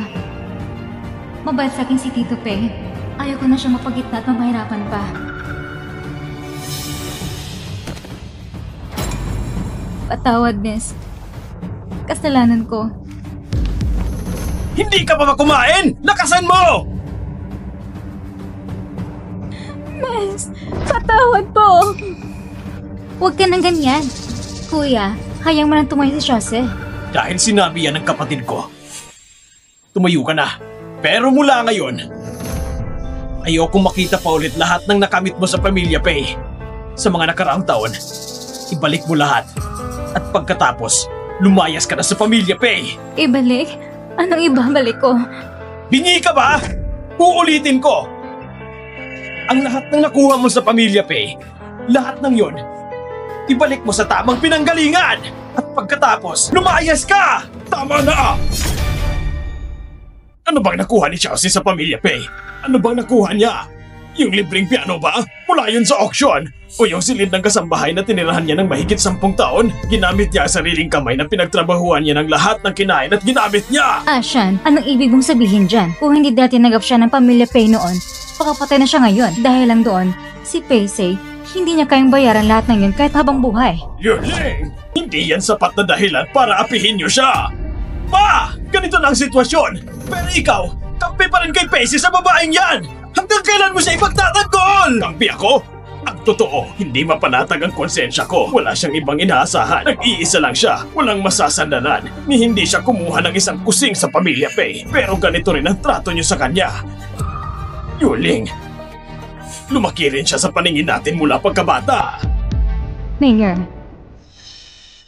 Mabait sa akin si Tito Pe. Ayaw ko na siya mapagitna at mamahirapan pa. Patawad, miss. Kasalanan ko. Hindi ka pa ba kumain? Lakasan mo! Miss, patawad po. Huwag ka nang ganyan. Kuya, hayang mo nang tumayo si Jose. Dahil sinabi yan ng kapatid ko. Tumayo ka na. Pero mula ngayon, ayokong makita pa ulit lahat ng nakamit mo sa Pamilya Pay. Sa mga nakaraang taon, ibalik mo lahat. At pagkatapos, lumayas ka na sa Pamilya Pay. Ibalik? Anong ibabalik ko? Bingi ka ba? Uulitin ko. Ang lahat ng nakuha mo sa Pamilya Pay, lahat ng yon, ibalik mo sa tamang pinanggalingan. At pagkatapos, lumayas ka! Tama na! Ano bang nakuha ni Chelsea sa Pamilya Pay? Ano bang nakuha niya? Yung libreng piano ba? Mula yun sa auction? O yung silid ng kasambahay na tinirahan niya ng mahigit 10 taon? Ginamit niya ang sariling kamay na pinagtrabahuan niya ng lahat ng kinain at ginamit niya! Ashan, anong ibig mong sabihin dyan? Kung hindi dati tinagap siya ng Pamilya Pay noon, pakapatay na siya ngayon. Dahil lang doon, si Pacey, hindi niya kayang bayaran lahat ng yun kahit habang buhay. Yuling! Hindi yan sapat na dahilan para apihin niyo siya! Pa! Ganito na ang sitwasyon! Pero ikaw, kampi pa rin kay Pacey sa babaeng yan! Hanggang kailan mo siya ipagtatanggol? Kampi ako? Ang totoo, hindi mapanatag ang konsensya ko. Wala siyang ibang inaasahan. Nag-iisa lang siya. Walang masasandalan. Ni hindi siya kumuha ng isang kusing sa Pamilya Pay. Pero ganito rin ang trato niyo sa kanya. Yuling, lumaki rin siya sa paningin natin mula pagkabata. Mayor,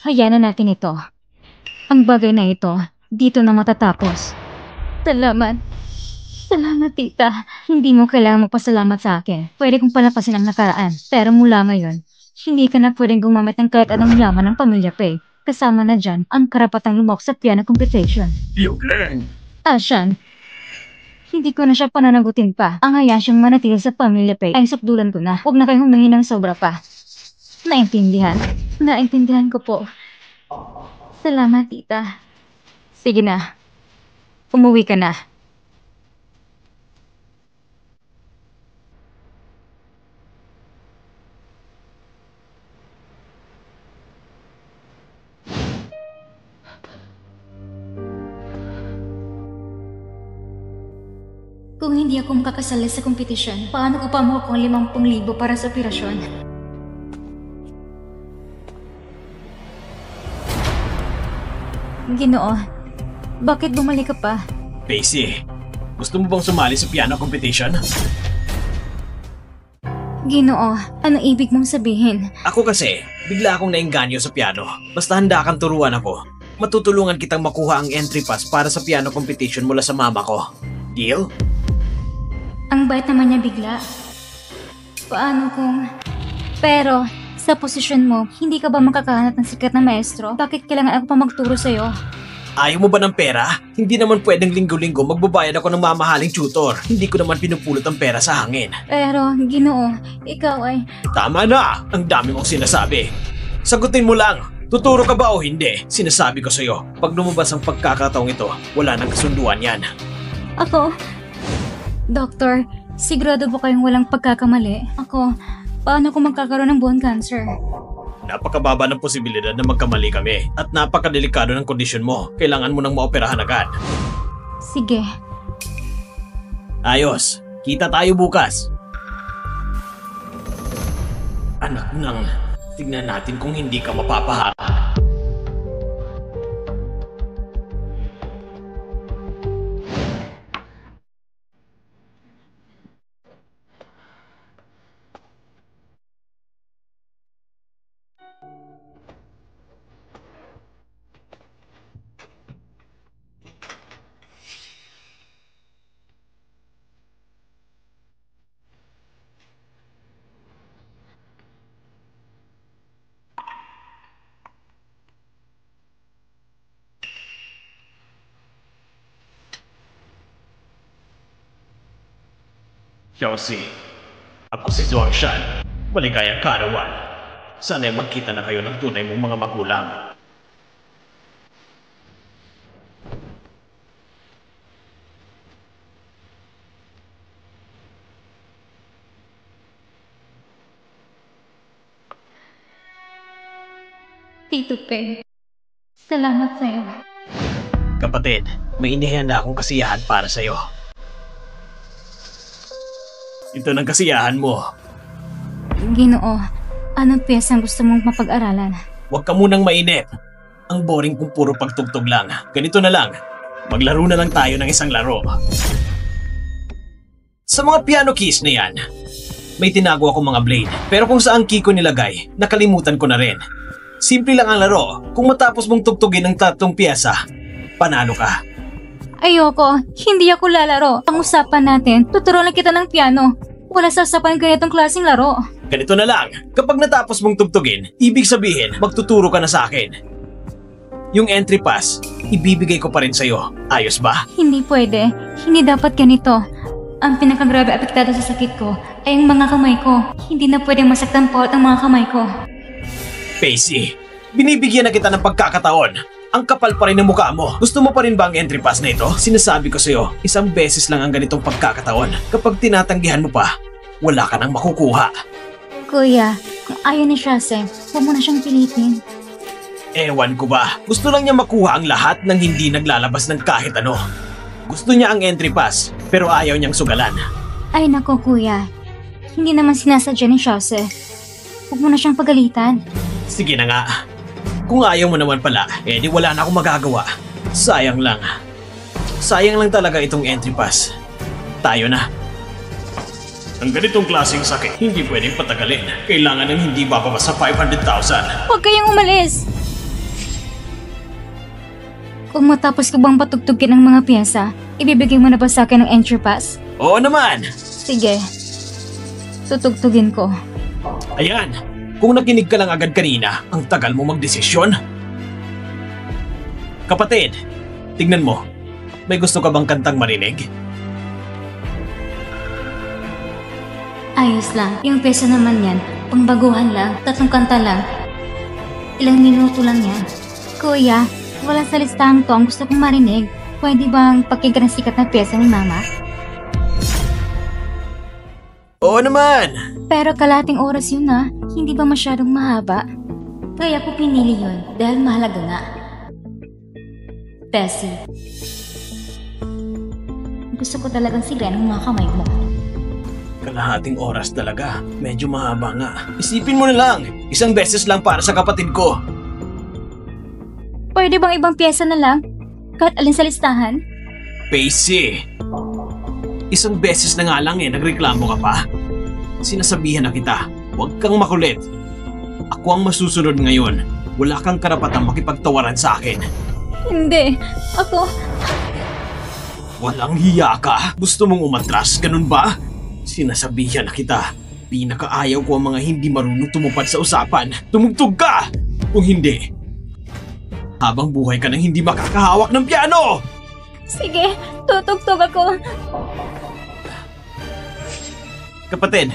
hayaan na natin ito. Ang bagay na ito, dito na matatapos. Salamat. Salamat, tita. Hindi mo kailangan magpasalamat sa akin. Pwede kong palapasin ang nakaraan. Pero mula ngayon, hindi ka na pwedeng gumamit ng kahit anong yaman ng Pamilya Pay. Kasama na dyan ang karapatang lumok sa piano competition. Yuling! Ashan, hindi ko na siya pananagutin pa. Ang hayaan siyang manatili sa Pamilya Pay ay sukdulan ko na. Huwag na kayong humingi ng sobra pa. Naintindihan? Naintindihan ko po. Salamat, tita. Sige na. Umuwi ka na. Kung hindi ako makakasali sa kompetisyon, paano ko pa makuha ang 50,000 para sa operasyon? Ginoo, bakit bumalik ka pa? Pacey, gusto mo bang sumali sa piano competition? Ginoo, anong ibig mong sabihin? Ako kasi, bigla akong naengganyo sa piano. Basta handa kang turuan ako. Matutulungan kitang makuha ang entry pass para sa piano competition mula sa mama ko. Deal? Ang bait naman niya bigla. Paano kung... Pero, sa posisyon mo, hindi ka ba makakahanap ng sikat na maestro? Bakit kailangan ako pa magturo sa'yo? Ayaw mo ba ng pera? Hindi naman pwedeng linggo-linggo magbabayad ako ng mamahaling tutor. Hindi ko naman pinupulot ang pera sa hangin. Pero, Ginoo, ikaw ay... Tama na! Ang dami mong sinasabi. Sagutin mo lang. Tuturo ka ba o hindi? Sinasabi ko sa'yo, pag lumabas ang pagkakataong ito, wala nang kasunduan yan. Ako... Doktor, Sigurado ba kayong walang pagkakamali? Ako, paano kung magkakaroon ng bone cancer? Napakababa ng posibilidad na magkamali kami at napakadelikado ng kondisyon mo. Kailangan mo nang maoperahan agad. Sige. Ayos, kita tayo bukas. Anak nang, tignan natin kung hindi ka mapapahamak. Chelsea, ako si Zwangshan. Maligayang karawan. Sana'y magkita na kayo ng tunay mong mga magulang. Tito Pe, salamat sa'yo. Kapatid, may inihanda akong kasiyahan para sa'yo. Ito ng kasiyahan mo. Ginoo, anong piyesang gusto mong mapag-aralan? Huwag ka munang mainip. Ang boring kung puro pagtugtog lang. Ganito na lang. Maglaro na lang tayo ng isang laro. Sa mga piano keys na yan, may tinago akong mga blade. Pero kung saan key ko nilagay, nakalimutan ko na rin. Simple lang ang laro. Kung matapos mong tugtugin ng 3 piyesa, panalo ka. Ayoko, hindi ako lalaro. Ang usapan natin, tuturuan kita ng piano. Wala sasapan ganitong klaseng laro. Ganito na lang. Kapag natapos mong tugtugin, ibig sabihin, magtuturo ka na sa akin. Yung entry pass, ibibigay ko pa rin sa'yo. Ayos ba? Hindi pwede. Hindi dapat ganito. Ang pinakagrabe apektado sa sakit ko ay ang mga kamay ko. Hindi na pwedeng masaktan po ang mga kamay ko. Pacey, binibigyan na kita ng pagkakataon. Ang kapal pa rin ng mukha mo. Gusto mo pa rin ba ang entry pass na ito? Sinasabi ko sa'yo, isang beses lang ang ganitong pagkakataon. Kapag tinatanggihan mo pa, wala ka nang makukuha. Kuya, kung ayaw ni Shase, huwag mo na siyang pilitin. Ewan ko ba, gusto lang niya makuha ang lahat ng hindi naglalabas ng kahit ano. Gusto niya ang entry pass, pero ayaw niyang sugalan. Ay nako kuya, hindi naman sinasadya ni Shase. Huwag mo na siyang pagalitan. Sige na nga. Kung ayaw mo naman pala, di wala na akong magagawa. Sayang lang. Sayang lang talaga itong entry pass. Tayo na. Ang ganitong klaseng sakit, hindi pwedeng patagalin. Kailangan ng hindi bababa sa 500,000. Huwag kayong umalis! Kung matapos ka bang patugtugin ang mga piyesa, ibibigay mo na ba sa akin ang entry pass? Oo naman! Sige. Tutugtugin ko. Ayan! Kung nakinig ka lang agad kanina, ang tagal mo magdesisyon. Kapatid, tignan mo. May gusto ka bang kantang marinig? Ayos lang. Yung piyesa naman yan, pangbaguhan lang, 3 kanta lang. Ilang minuto lang yan. Kuya, wala sa listahan to ang gusto kong marinig. Pwede bang pakinggan ang sikat na piyesa ni Mama? Oo naman! Pero kalating oras yun na, hindi ba masyadong mahaba? Kaya ko pinili yun dahil mahalaga nga. Bessie, gusto ko talagang sigayan ang mga kamay mo. Kalahating oras talaga. Medyo mahaba nga. Isipin mo na lang, isang beses lang para sa kapatid ko. Pwede bang ibang piyesa na lang? Kahit alin sa listahan? Pacey! Isang beses na nga lang nagreklamo ka pa. Sinasabihan na kita, huwag kang makulit. Ako ang masusunod ngayon. Wala kang karapatang makipagtawaran sa akin. Hindi, ako... Walang hiya ka? Gusto mong umatras, ganun ba? Sinasabihan na kita, pinakaayaw ko ang mga hindi marunong tumupad sa usapan. Tumugtog ka! Kung hindi, habang buhay ka nang hindi makakahawak ng piano! Sige, tutugtog ako. Kapatid,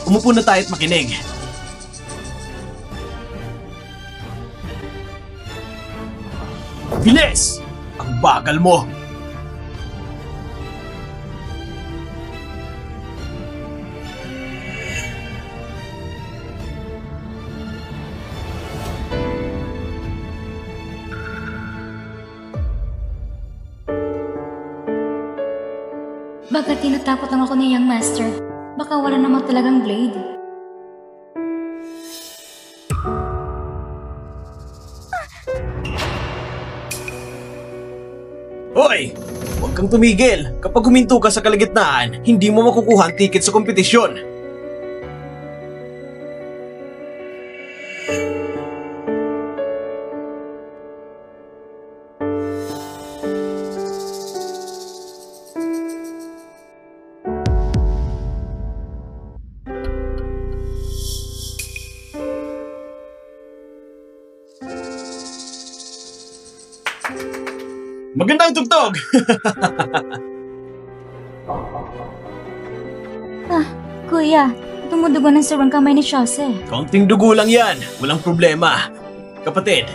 umupo na tayo at makinig. Bilis! Ang bagal mo! Baka tinatakot lang ako ni Young Master. Baka wala naman talagang blade. Hoy! Huwag kang tumigil. Kapag huminto ka sa kalagitnaan, hindi mo makukuha ang ticket sa kompetisyon. Magandang tugtog! Kuya, tumudugo ng sarang kamay ni Chose. Konting dugo lang yan. Walang problema. Kapatid,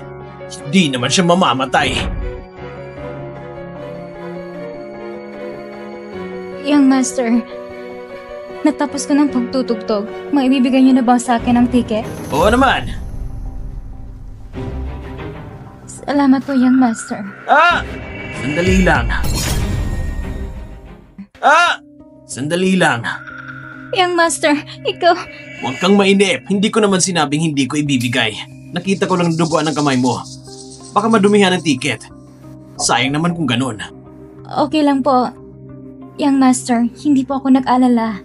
hindi naman siya mamamatay. Young Master, natapos ko ng pagtutugtog. Maibibigay niyo na ba sa akin ang ticket? Oo naman. Salamat po, Young Master. Sandali lang. Sandali lang. Young Master, ikaw... Huwag kang mainip. Hindi ko naman sinabing hindi ko ibibigay. Nakita ko lang duguan ng kamay mo. Baka madumihan ang ticket. Sayang naman kung ganun. Okay lang po. Young Master, hindi po ako nag-alala.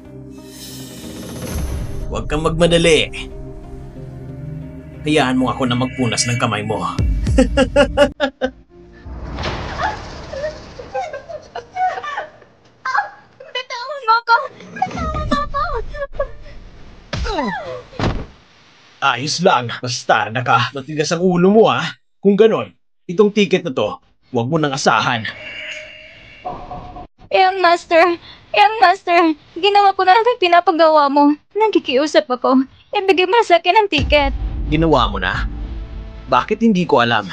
Huwag kang magmadali. Hayaan mo ako na magpunas ng kamay mo. Bitawan mo ako! Bitawan mo ako! Ayos lang. Basta matigas ang ulo mo Kung ganon, itong ticket na to, huwag mo nang asahan. Young Master, ginawa ko na lang ang pinapagawa mo. Nagkikiusap ako. Ibigay mo sa akin ang ticket. Ginawa mo na? Bakit hindi ko alam?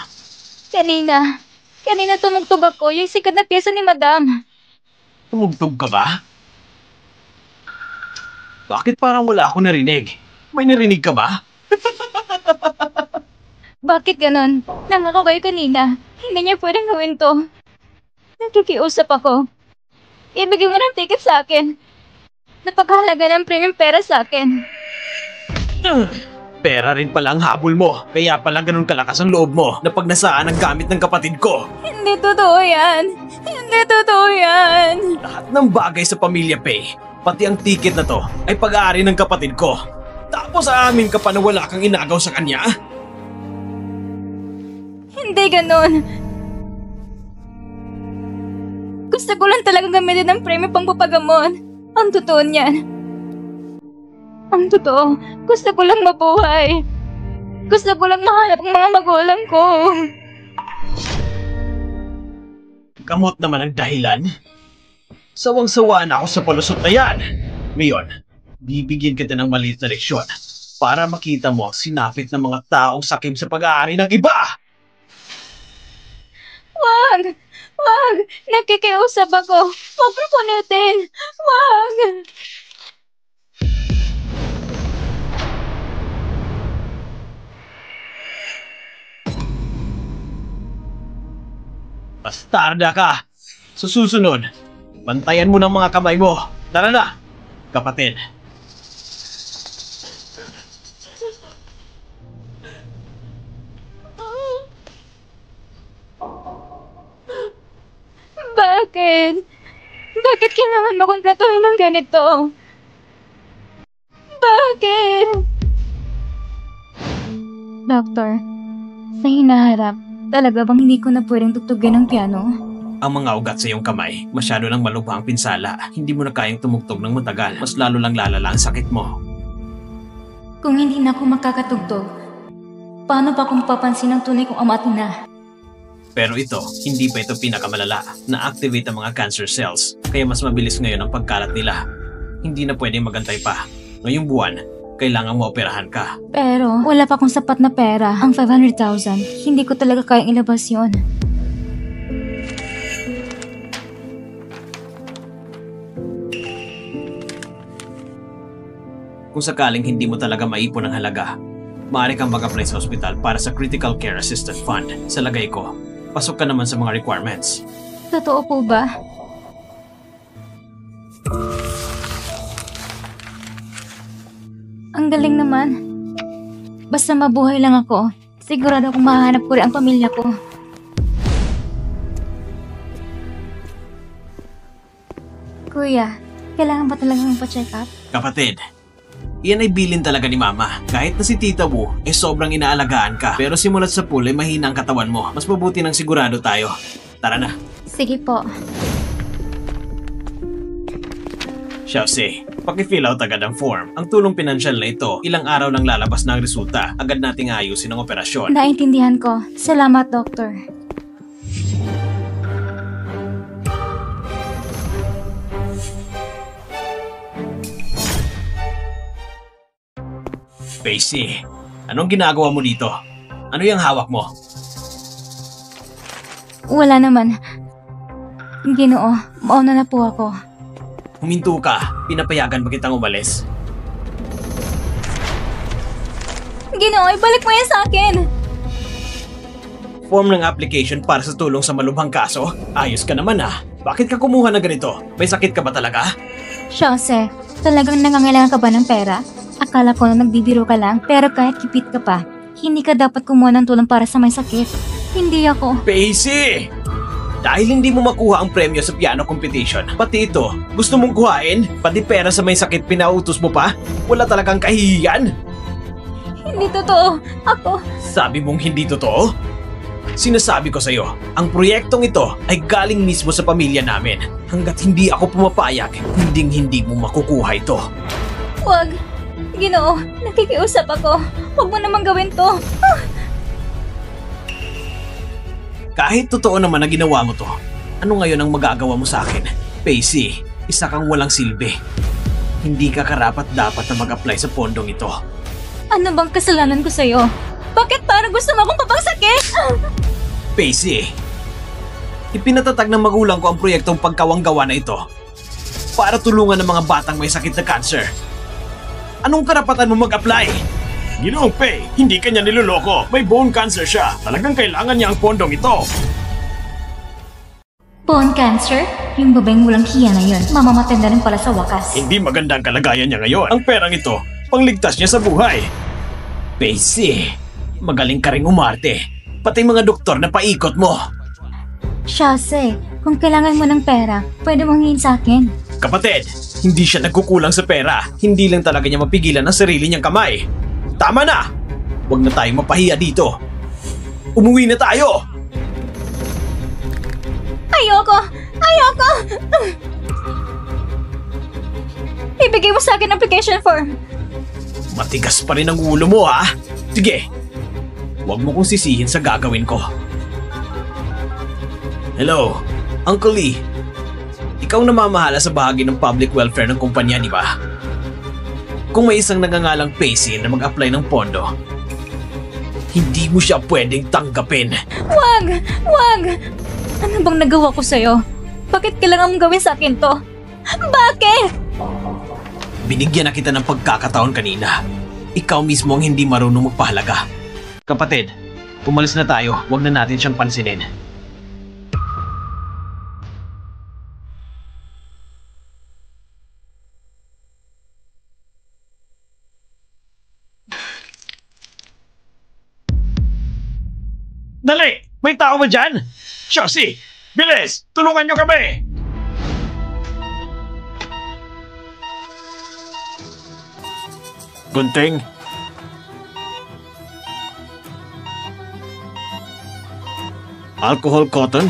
Kanina tumugtog ako yung sikat na pyesa ni Madam. Tumugtog ka ba? Bakit parang wala ako narinig? May narinig ka ba? Bakit ganon? Nangako kayo kanina. Hindi niya pwedeng gawin to. Nagkikiusap ako. Ibigay mo ng ticket sa akin. Napakahalaga ng premium pera sa akin. Pera rin pala ang habol mo. Kaya pala ganun kalakas ang loob mo na pag nasaan ang gamit ng kapatid ko. Hindi totoo yan. Hindi totoo yan. Lahat ng bagay sa Pamilya Pay, pati ang ticket na to, ay pag-aari ng kapatid ko. Tapos aamin ka pa na wala kang inagaw sa kanya? Hindi ganon. Gusto ko lang talagang gamitin ng premium pang papagamot. Ang totoo niyan. Ang totoo, gusto ko lang mabuhay. Gusto ko lang mahanap ang mga magulang ko. Gamot naman ang dahilan. Sawang-sawa na ako sa palusot na yan. Ngayon, bibigyan kita ng maliit na leksyon para makita mo ang sinapit ng mga taong sakim sa pag-aari ng iba. Wag! Wag! Nakikiusap ako. Huwag mo punitin. Wag! Bastarda ka! Sa susunod, bantayan mo ng mga kamay mo. Tara na, kapatid. Bakit? Bakit kailangan mo kong tratuhin ng ganito? Bakit? Doctor, sa hinaharap, talaga bang hindi ko na pwedeng tugtugin ng piano? Ang mga ugat sa iyong kamay, masyado nang malubha ang pinsala. Hindi mo na kayang tumugtog ng matagal. Mas lalo lang lalala ang sakit mo. Kung hindi na ako makakatugtog, paano pa kung papansin ng tunay kong ama at ina? Pero ito, hindi pa ito pinakamalala. Na-activate ang mga cancer cells, kaya mas mabilis ngayon ang pagkalat nila. Hindi na pwedeng magantay pa. Ngayong buwan, kailangan mo operahan ka. Pero wala pa akong sapat na pera. Ang 500,000, hindi ko talaga kayang ilabas yon. Kung sakaling hindi mo talaga maipon ang halaga, maaari kang mag-apply sa hospital para sa Critical Care Assistance Fund. Sa lagay ko, pasok ka naman sa mga requirements. Totoo po ba? Ang galing naman. Basta mabuhay lang ako, sigurado akong mahanap ko rin ang pamilya ko. Kuya, kailangan ba talagang pa-check up? Kapatid, iyan ay bilin talaga ni Mama. Kahit na si Tita Wu ay sobrang inaalagaan ka. Pero simulat sa pool ay mahina ang katawan mo. Mas mabuti nang sigurado tayo. Tara na. Sige po. Xiaoxi, paki-fill out agad ang form. Ang tulong pinansyal na ito, ilang araw lang lalabas na ang resulta. Agad nating ayusin ang operasyon. Naintindihan ko. Salamat, Doktor. Pacey, anong ginagawa mo dito? Ano yung hawak mo? Wala naman. Ginoo, mauna na po ako. Huminto ka, pinapayagan ba kitang umalis? Ginoo, ibalik mo yan sa akin! Form ng application para sa tulong sa malubhang kaso? Ayos ka naman ah. Bakit ka kumuha na ganito? May sakit ka ba talaga? Jose, talagang nangangailangan ka ba ng pera? Akala ko na nagbibiro ka lang, pero kahit kipit ka pa, hindi ka dapat kumuha ng tulong para sa may sakit. Hindi ako. Pacey! Dahil hindi mo makuha ang premyo sa piano competition, pati ito, gusto mong kuhain? Pati pera sa may sakit pinautos mo pa? Wala talagang kahihiyan? Hindi totoo. Ako. Sabi mong hindi totoo? Sinasabi ko sa'yo, ang proyektong ito ay galing mismo sa pamilya namin. Hanggat hindi ako pumapayag, hindi mo makukuha ito. Wag. Ginoo, nakikiusap ako. Huwag mo namang gawin to. Kahit totoo naman na ginawa mo to, ano ngayon ang magagawa mo sa akin? Pacey, isa kang walang silbi. Hindi ka karapat-dapat na mag-apply sa pondong ito. Ano bang kasalanan ko sa'yo? Bakit parang gusto mo akong papagsakit? Pacey, ipinatatag ng magulang ko ang proyektong pagkawanggawa na ito para tulungan ng mga batang may sakit na cancer. Anong karapatan mo mag-apply? Ginoong Pei, hindi kanya niloloko. May bone cancer siya. Talagang kailangan niya ang pondong ito. Bone cancer? Yung babaeng walang hiya na yun, mamamatay na rin pala sa wakas. Hindi maganda ang kalagayan niya ngayon. Ang perang ito, pangligtas niya sa buhay. Pacey, magaling ka ring umarte. Pati mga doktor na paikot mo. Jose, kung kailangan mo ng pera, pwede mong hingin sa akin. Kapatid, hindi siya nagkukulang sa pera. Hindi lang talaga niya mapigilan ang sarili niyang kamay. Tama na! Huwag na tayong mapahiya dito. Umuwi na tayo! Ayoko! Ayoko! Ibigay mo sa akin ang application form. Matigas pa rin ang ulo mo ha? Sige, huwag mo kong sisihin sa gagawin ko. Hello, Uncle Lee. Ikaw namamahala sa bahagi ng public welfare ng kumpanya, di ba? Kung may isang nagangalang Pacey na mag-apply ng pondo, hindi mo siya pwedeng tanggapin. Wag! Wag! Ano bang nagawa ko sa'yo? Bakit kailangan mong gawin sa akin to? Bakit? Binigyan na kita ng pagkakataon kanina. Ikaw mismo ang hindi marunong magpahalaga. Kapatid, umalis na tayo. Huwag na natin siyang pansinin. Dali! May tao ba dyan? Xiaoxi! Bilis! Tulungan niyo kami! Gunting? Alcohol cotton?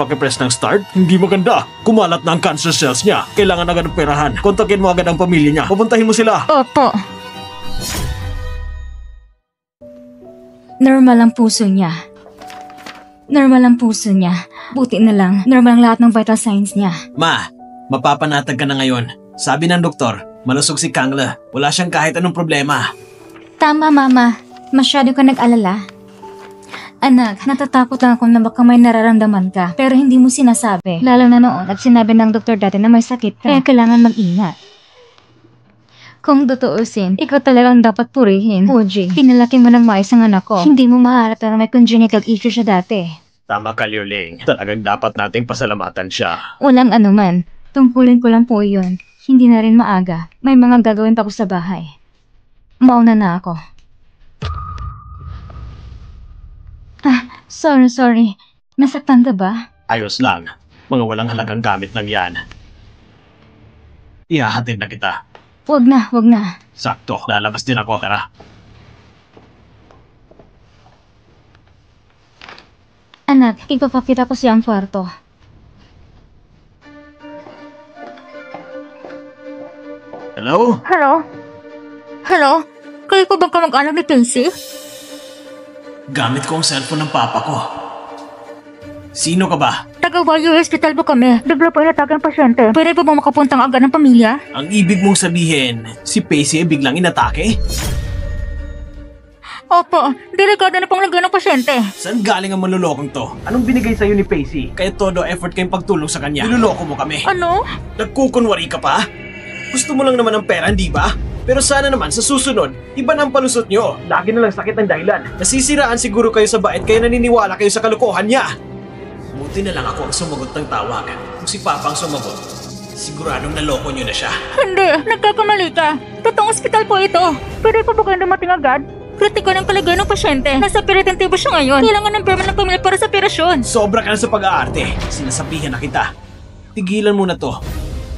Pakipress ng start? Hindi maganda. Kumalat na ang cancer cells niya. Kailangan agad ng perahan. Kontakin mo agad ang pamilya niya. Papuntahin mo sila. Opo. Normal ang puso niya. Normal ang puso niya. Buti na lang, normal ang lahat ng vital signs niya. Ma, mapapanatag ka na ngayon. Sabi ng doktor, malusog si Kangla. Wala siyang kahit anong problema. Tama, Mama. Masyado ka nag-alala. Anak, natatakot lang ako na baka may nararamdaman ka, pero hindi mo sinasabi. Lalo na noon at sinabi ng doktor dati na may sakit ka, kaya kailangan mag-ingat. Kung tutuusin, ikaw talagang dapat purihin. Oji, pinalaki mo ng maayos ang anak ko. Hindi mo mahalata na may congenital issue siya dati. Tama ka, Liuling. Talagang dapat nating pasalamatan siya. Walang anuman. Tungkulin ko lang po yun. Hindi na rin maaga. May mga gagawin pa ko sa bahay. Mauna na ako. Sorry. Nasaktan ka ba? Ayos lang. Mga walang halagang gamit lang yan. Ihahatid na kita. Wag na. Sakto, lalabas din ako. Tara. Anak, ipapakita ko siyang kwarto. Hello? Hello? Kayo ko bang kamag-anak ni Casey? Gamit ko ang cellphone ng papa ko. Sino ka ba? Taga-Wayo Hospital po kami. Bigla po inatake ang pasyente. Pwede po bang makapuntang agad ng pamilya? Ang ibig mong sabihin, si Pacey ay biglang inatake? Opo, delikado na pong lagyan ng pasyente. Saan galing ang manlulokong to? Anong binigay sa'yo ni Pacey? Kaya todo effort kayong pagtulong sa kanya. Niloloko mo kami. Ano? Nagkukunwari ka pa? Gusto mo lang naman ng pera, hindi ba? Pero sana naman sa susunod, iba na ang palusot nyo. Lagi na lang sakit ang dahilan. Nasisiraan siguro kayo sa bait kaya naniniwala kayo sa kalokohan niya. Buti na lang ako ang sumagot ng tawag. Kung si Papa ang sumagot, siguradong naloko nyo na siya. Hindi, nagkakamali ka. Totoong ospital po ito. Pwede po ba kayo dumating agad? Kritiko ng kalagayan ng pasyente. Nasa peritentibo siya ngayon. Kailangan ng perma ng pamilya para sa operasyon. Sobra ka na sa pag-aarte. Sinasabihan na kita. Tigilan mo na to.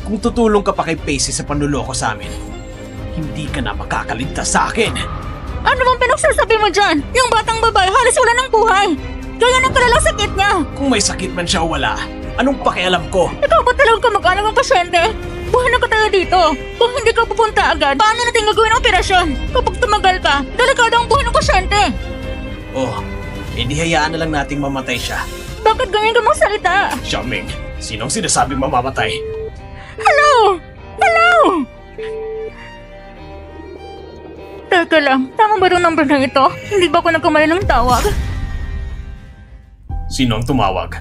Kung tutulong ka pa kay Pacey sa panluloko sa amin, hindi ka na makakaligtas sa akin. Ano bang pinagsasabi mo dyan? Yung batang babae halos wala ng buhay. Kaya ng kalalang sakit niya. Kung may sakit man siya o wala, anong pakialam ko? Ikaw ba talagang kamag-anak ng pasyente? Buhay na ka tayo dito. Kung hindi ka pupunta agad, paano natin gagawin ang operasyon? Kapag tumagal ka, delikado ang buhay ng pasyente. Oh, edi hayaan na lang nating mamatay siya. Bakit ganyan ka mong salita? Xiaoming, sinong sinasabing mamamatay? Hello! Teka lang, tama ba yung number na ito? Hindi ba ako nagkamali ng tawag? Sino ang tumawag?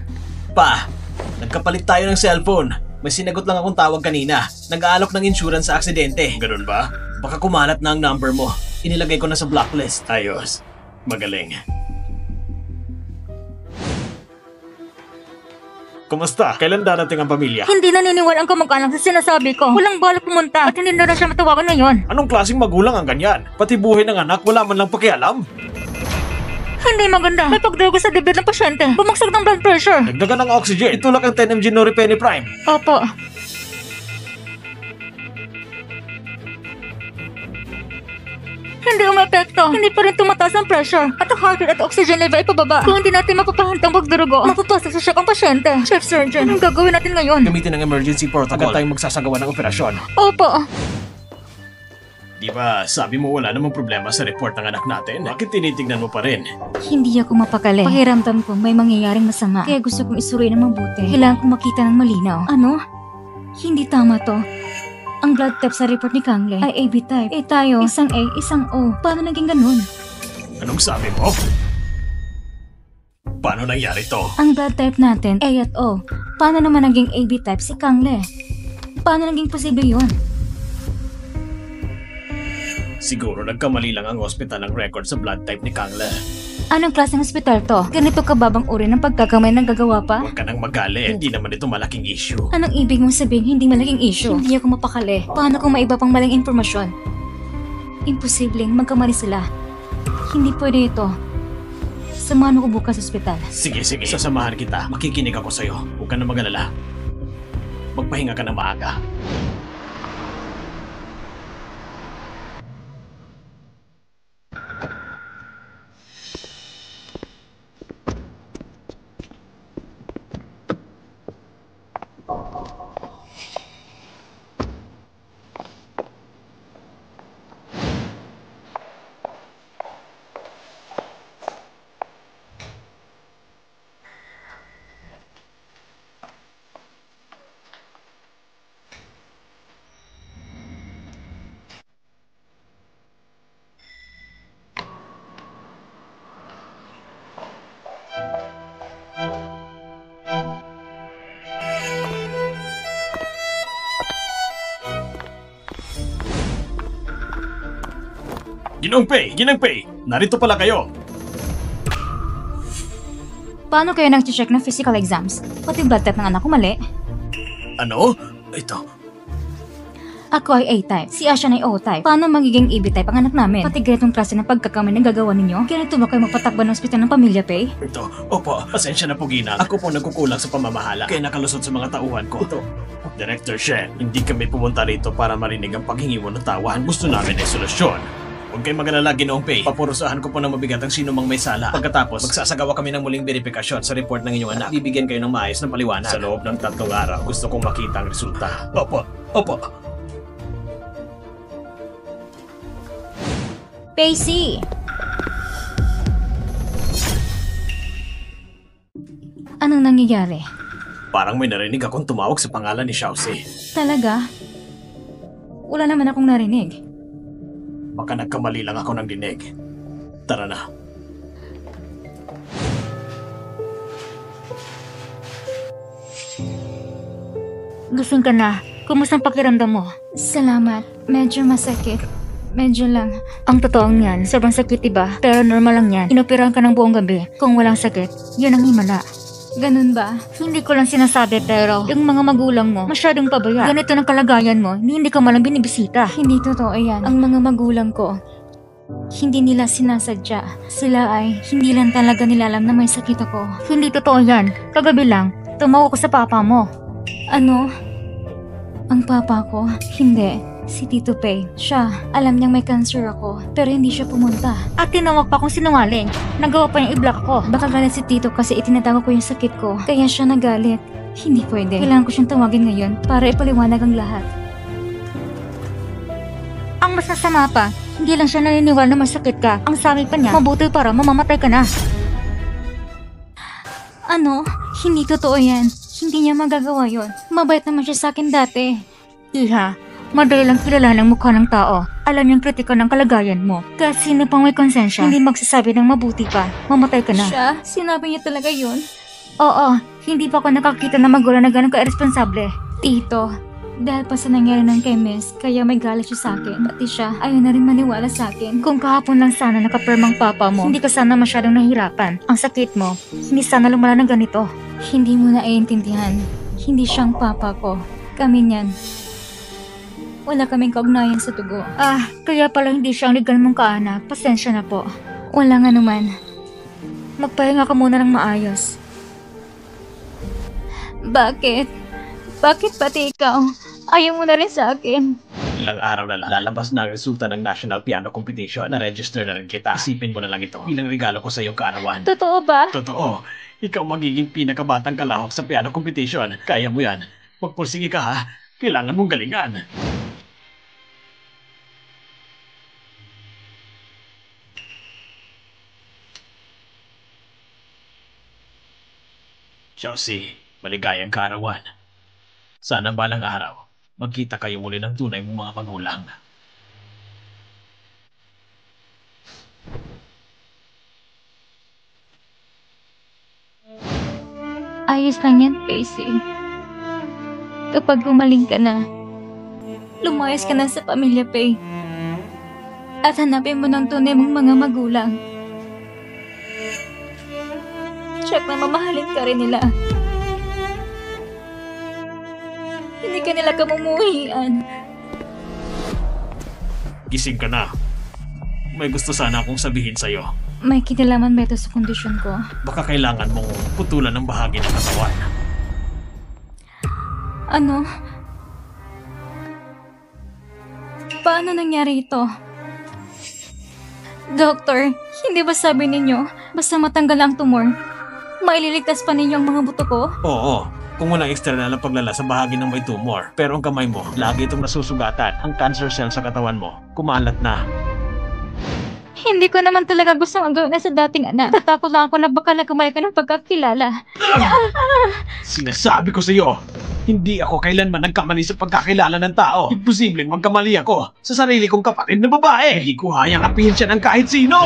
Pa, nagkapalit tayo ng cellphone. May sinagot lang akong tawag kanina. Nag-aalok ng insurance sa aksidente. Ganun ba? Baka kumalat na ang number mo. Inilagay ko na sa blacklist. Ayos. Magaling. Kumusta? Kailan darating ang pamilya? Hindi naniniwala ang kamag-anak sa sinasabi ko. Walang balak pumunta at hindi na siya matawagan ngayon. Anong klaseng magulang ang ganyan? Pati buhay ng anak wala man lang pakialam. Hindi maganda. May pagdugo sa dibdib ng pasyente. Bumagsak ng blood pressure. Dagdagan ng oxygen. Itulak ang 10 mg Noripeneprime. Opo. Hindi umepekto. Hindi pa rin tumataas ang pressure. At ang heart rate at oxygen level ay pababa. Kung hindi natin mapapahantang pagdurugo, mapapasok sa shock ang pasyente. Chief Surgeon, anong gagawin natin ngayon? Gamitin ang emergency protocol. Agad tayong magsasagawa ng operasyon. Opo. Di ba, sabi mo wala namang problema sa report ng anak natin? Bakit tinitignan mo pa rin? Hindi ako mapakali. Pakiramdam ko may mangyayaring masama. Kaya gusto kong isuri ng mabuti. Kailangan kong makita ng malinaw. Ano? Hindi tama to. Ang blood type sa report ni Kangle ay AB type. Eh tayo, isang A, isang O. Paano naging ganun? Anong sabi mo? Paano nangyari to? Ang blood type natin, A at O. Paano naman naging AB type si Kangle? Paano naging posible yun? Siguro nagkamali lang ang hospital ng record sa blood type ni Kangle. Anong klaseng hospital to? Ganito kababang uri ng pagkakamay ng gagawa pa? Huwag ka nang magalit. Hindi naman ito malaking issue. Anong ibig mong sabihin hindi malaking issue? Hindi ako mapakali. Paano kung may iba pang maling impormasyon? Imposibleng magkamali sila. Hindi pwede ito. Samahan mo ko bukas sa ospital. Sige. Sasamahan kita. Makikinig ako sa'yo. Huwag ka na mag-alala. Magpahinga ka na maaga. Ginong Pei! Narito pala kayo! Paano kayo nag-check ng physical exams? Pati blood type ng anak ko mali. Ano? Ito. Ako ay A-type, si Asha ay O-type. Paano magiging AB-type ang anak namin? Pati ganitong klase ng pagkakamay na gagawa ninyo? Ganito ba kayo magpatakbo ng ospital ng pamilya, Pay? Ito. Opo, pasensya na po Ginang. Ako po nagkukulang sa pamamahala. Kaya nakalusot sa mga tauhan ko. Ito. Director Shen, hindi kami pumunta rito para marinig ang paghingi mo ng tawan. Gusto namin ay solusyon. Huwag kayong mag-alala, Ginoong Pay. Papurusahan ko po ng mabigat ang sino mang may sala. Pagkatapos, magsasagawa kami ng muling verifikasyon sa report ng inyong anak. Bibigyan kayo ng maayos na paliwanag. Sa loob ng 3 araw, gusto kong makita ang resulta. Opo. Opo. Pacey! Anong nangyayari? Parang may narinig akong tumawag sa pangalan ni Xiaoxi. Talaga? Wala naman akong narinig. Baka nagkamali lang ako ng dinig. Tara na. Gising ka na. Kumusta ang pakiramdam mo? Salamat. Medyo masakit. Medyo lang. Ang totoo niyan, sobrang sakit diba? Pero normal lang yan. Inoperahan ka ng buong gabi. Kung walang sakit, yun ang himala. Ganun ba? Hindi ko lang sinasabi pero yung mga magulang mo masyadong pabaya. Ganito ng kalagayan mo, hindi ka malang binibisita. Hindi totoo yan. Ang mga magulang ko, hindi nila sinasadya. Sila ay hindi lang talaga nila alam na may sakit ako. Hindi totoo yan. Kagabi lang, tumawag ko sa papa mo. Ano? Ang papa ko? Hindi. Si Tito Pay. Siya, alam niyang may cancer ako, pero hindi siya pumunta. At tinawag pa akong sinungaling. Nagawa pa niyang i-block ako. Baka galit si Tito kasi itinatago ko yung sakit ko. Kaya siya nagalit. Hindi pwede. Kailangan ko siyang tawagin ngayon para ipaliwanag ang lahat. Ang mas nasama pa, hindi lang siya naniniwala na masakit ka. Ang sabi pa niya, mabuti para mamamatay ka na. Ano? Hindi totoo yan. Hindi niya magagawa yon. Mabait naman siya sa akin dati. Iha, madali lang kilala ng mukha ng tao. Alam niyang kritika ng kalagayan mo. Kaya sino pang may konsensya, hindi magsasabi ng mabuti ka, mamatay ka na. Siya? Sinabi niya talaga yun? Oo, hindi pa ako nakakita na magulang na ganun ka-irresponsable. Tito, dahil pa sa nangyari ng kay Miss, kaya may galit siya sa akin. Pati siya, ayaw na rin maniwala sa akin. Kung kahapon lang sana nakapirmang papa mo, hindi ka sana masyadong nahirapan. Ang sakit mo, hindi sana lumala ng ganito. Hindi mo naiintindihan. Hindi siyang papa ko. Kami niyan. Wala kaming kaugnayan sa dugo. Kaya pala hindi siya ang legal mong kaanak. Pasensya na po. Wala nga naman. Magpahinga ka muna ng maayos. Bakit? Bakit pati ikaw? Ayaw mo na rin sa akin. Ilang araw na lang, lalabas na ang resulta ng National Piano Competition. Na-register na rin kita. Isipin mo na lang ito. Bilang regalo ko sa iyong kaarawan. Totoo ba? Totoo. Ikaw magiging pinakabatang kalahok sa piano competition. Kaya mo yan. Magpursige ka ha. Kailangan mong galingan. Chelsea, maligayang kaarawan. Sana balang araw, magkita kayo muli ng tunay mong mga magulang. Ayos lang yan, Pacey. Kapag gumaling ka na, lumayas ka na sa pamilya, Pay. At hanapin mo ng tunay mong mga magulang. Check na mamahalin ka rin nila. Hindi ka nila kamumuhian. Gising ka na. May gusto sana akong sabihin sa'yo. May kinalaman ba ito sa kondisyon ko? Baka kailangan mong putulan ng bahagi ng katawan. Ano? Paano nangyari ito? Doktor, hindi ba sabi ninyo, basta matanggal ang tumor, maililigtas pa ninyo ang mga buto ko? Oo, kung walang external na paglala sa bahagi ng may tumor. Pero ang kamay mo, lagi itong nasusugatan. Ang cancer cell sa katawan mo, kumalat na. Hindi ko naman talaga gusto ang gawin na sa dating anak. Tatakot lang ako na baka nagkamali ka ng pagkakilala. Sinasabi ko sa iyo, hindi ako kailanman nagkamali sa pagkakilala ng tao. Imposibleng magkamali ako sa sarili kong kapatid na babae. Hindi ko hayang apihin siya ng kahit sino.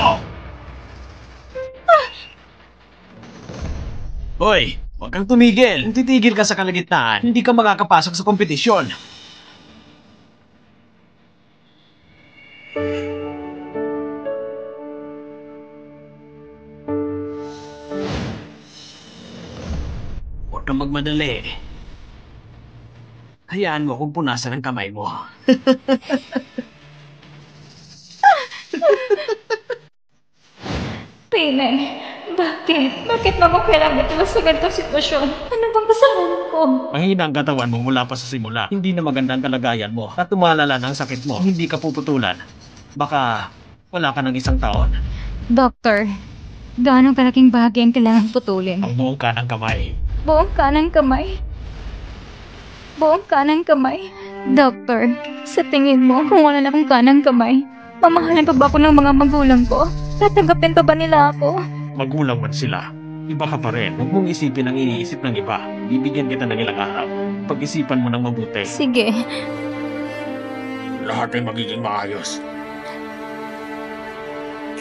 Hoy, huwag kang tumigil. Kung titigil ka sa kalagitnaan, hindi ka makakapasok sa kompetisyon. Huwag kang magmadali. Hayaan mo kung punasan ang kamay mo. Payman, bakit? Bakit mo ako kailangan ito sa ganitong sitwasyon? Ano bang kasalanan ko? Mahina ang katawan mo mula pa sa simula. Hindi na maganda ang kalagayan mo. At tumalala na ang sakit mo. Hindi ka puputulan. Baka wala ka ng 1 taon. Doktor, gaano kalaking bahagi ang kailangan putulin? Ang buong kanang kamay. Buong kanang kamay? Buong kanang kamay? Doktor, sa tingin mo, kung wala na akong kanang kamay, mamahalan pa ba ako ng mga magulang ko? Tatanggapin pa ba nila ako? Magulang man sila. Iba ka pa rin. Huwag mong isipin ang iniisip ng iba. Bibigyan kita ng ilang araw. Pag-isipan mo ng mabuti. Sige. Lahat ay magiging maayos.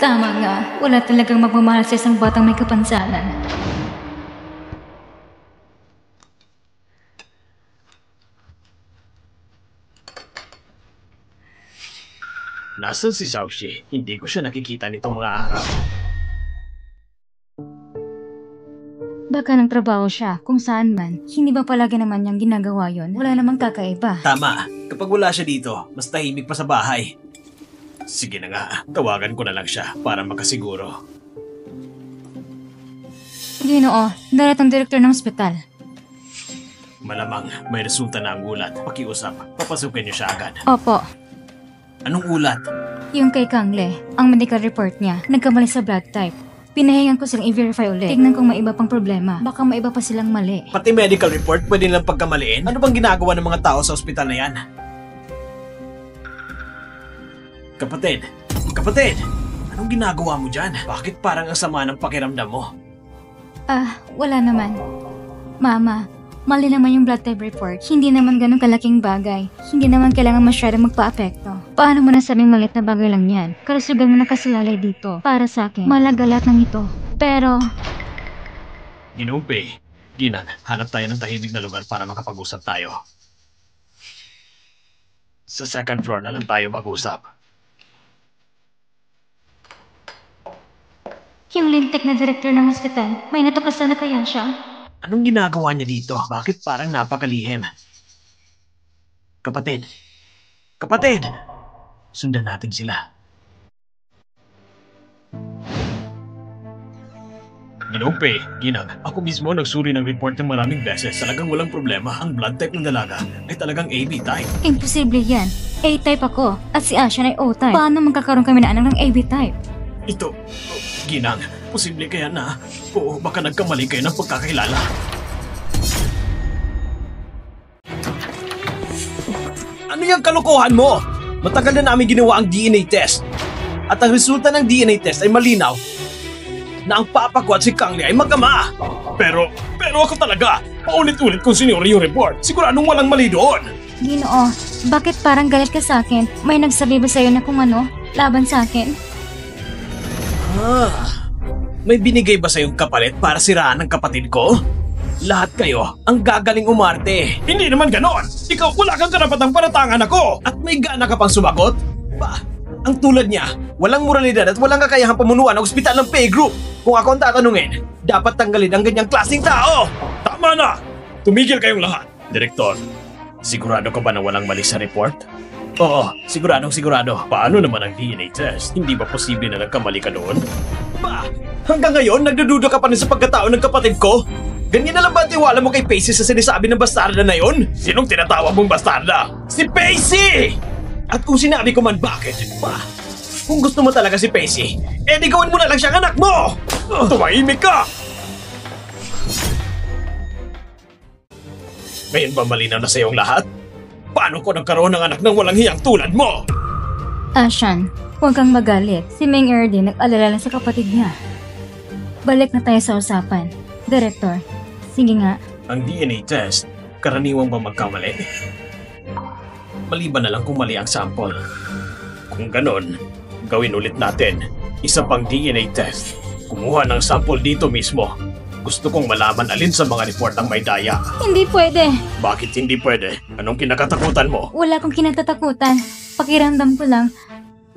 Tama nga, wala talagang magmamahal sa isang batang may kapansanan. Nasaan si Xiaoxi? Hindi ko siya nakikita nitong mga araw. Baka ng trabaho siya, kung saan man. Hindi ba palagi naman niyang ginagawa yon? Wala namang kakaiba. Tama. Kapag wala siya dito, mas tahimik pa sa bahay. Sige na nga, tawagan ko na lang siya para makasiguro. Ginoo, darat ang direktor ng ospital. Malamang may resulta na ang ulat. Pakiusap, papasukin niyo siya agad. Opo, Anong ulat? yung kay Kangle, ang medical report niya, nagkamali sa blood type. Pinahingan ko silang i-verify ulit. Tignan kung may iba pang problema. Baka may iba pa silang mali. Pati medical report pwede nilang pagkamaliin? Ano bang ginagawa ng mga tao sa ospital na yan? Kapatid! Anong ginagawa mo dyan? Bakit parang ang sama ng pakiramdam mo? Wala naman. Mama, mali naman yung blood type report. Hindi naman ganun kalaking bagay. Hindi naman kailangan masyadong magpa-apekto. Paano mo nasabing malit na bagay lang yan? Kalusugan mo nakasalalay dito. Para sa akin, malaga lahat ng ito. Pero, Ginumpi. Ginan, hanap tayo ng tahimik na lugar para makapag-usap tayo. Sa 2nd floor na lang tayo mag-usap. yung lintik na direktor ng ospital, may natuklasan na kaya siya? Anong ginagawa niya dito? Bakit parang napakalihim? Kapatid! Sundan natin sila. Ginumpi, Ginang, ako mismo nagsuri ng report ng maraming beses. Talagang walang problema. Ang blood type ng dalaga ay talagang AB type. Imposible yan. A-type ako, at si Ashan ay O-type. Paano magkakaroon kami na anak ng AB type? Ito, Ginang, posible kaya na o baka nagkamali kayo ng pagkakilala. Ano yung kalokohan mo? Matagal na namin ginawa ang DNA test. At ang resulta ng DNA test ay malinaw na ang papa ko at si Kangle ay magkama. Pero ako talaga, paulit-ulit kong sinuri yung report. Siguradong walang mali doon. Ginoo, bakit parang galit ka sa akin? May nagsabi ba sa'yo na kung ano, laban sa akin? May binigay ba sa'yong kapalit para siraan ang kapatid ko? Lahat kayo ang gagaling umarte. Hindi naman ganon. Ikaw wala kang karapatang panatangan ako. At may gana ka pang sumagot? Ang tulad niya, walang moralidad at walang kakayahang pamunuan ng ospital ng Pay Group. Kung ako ang tatanungin, dapat tanggalin ang ganyang klaseng tao. Tama na! Tumigil kayong lahat. Direktor, sigurado ka ba na walang mali sa report? Oo, sigurado. Paano naman ang DNA test? Hindi ba posible na nagkamali ka doon? Hanggang ngayon, nagdududa ka pa rin sa pagkatao ng kapatid ko? Ganyan na lang ba ang tiwala mo kay Pacey sa sinasabi ng bastarda na yon? Sinong tinatawag mong bastarda? Si Pacey! At kung sinabi ko man bakit, kung gusto mo talaga si Pacey, di gawin mo na lang siyang anak mo! Tumahimik ka! Ngayon ba malinaw na sa iyong lahat? Paano ko nagkaroon ng anak ng walang hiyang tulad mo? Ashan, huwag kang magalit. Si Meng Erdi nag-alala lang sa kapatid niya. Balik na tayo sa usapan. Direktor, sige nga. Ang DNA test, karaniwang ba magkamali? Maliban na lang kung mali ang sample. Kung ganon, gawin ulit natin. Isa pang DNA test. Kumuha ng sample dito mismo. Gusto kong malaman alin sa mga report ang may daya. Hindi pwede. Bakit hindi pwede? Anong kinakatakutan mo? Wala akong kinatatakutan. Pakiramdam ko lang,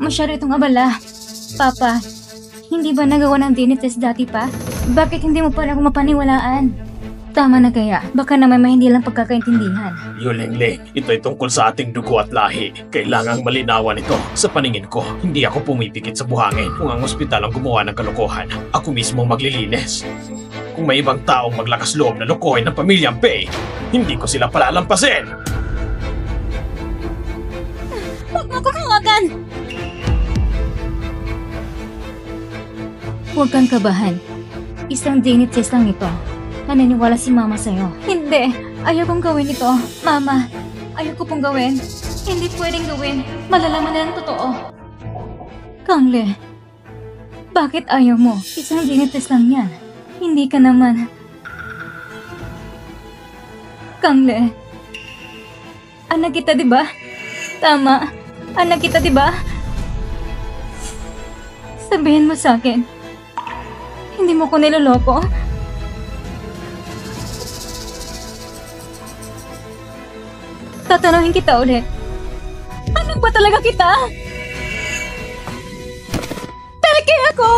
masyado itong abala. Papa, hindi ba nagawa ng DNA test dati pa? Bakit hindi mo pa ako mapaniwalaan? Tama na kaya, baka naman may hindi lang pagkakaintindihan. Yuling-ling, ito ay tungkol sa ating dugo at lahi. Kailangang malinawan ito. Sa paningin ko, hindi ako pumipikit sa buhangin. Kung ang ospital ang gumawa ng kalokohan, ako mismo ang maglilinis. Kung may ibang taong maglakas loob na lokohin ng pamilyang Pei, hindi ko sila palalampasin! Huwag mo ko hawakan! Huwag kang kabahan. Isang DNA test lang ito. Naniniwala si Mama sa'yo. Hindi. Ayaw kong gawin ito. Mama, ayaw ko pong gawin. Hindi pwedeng gawin. Malalaman na ang totoo. Kangle, bakit ayaw mo? Isang DNA test lang yan. Hindi ka naman. Kangle, anak kita, di ba? Tama. Anak kita, di ba? Sabihin mo sa akin. Hindi mo ko niloloko? Tatanungin kita ulit. Anak ba talaga kita? Peke ako!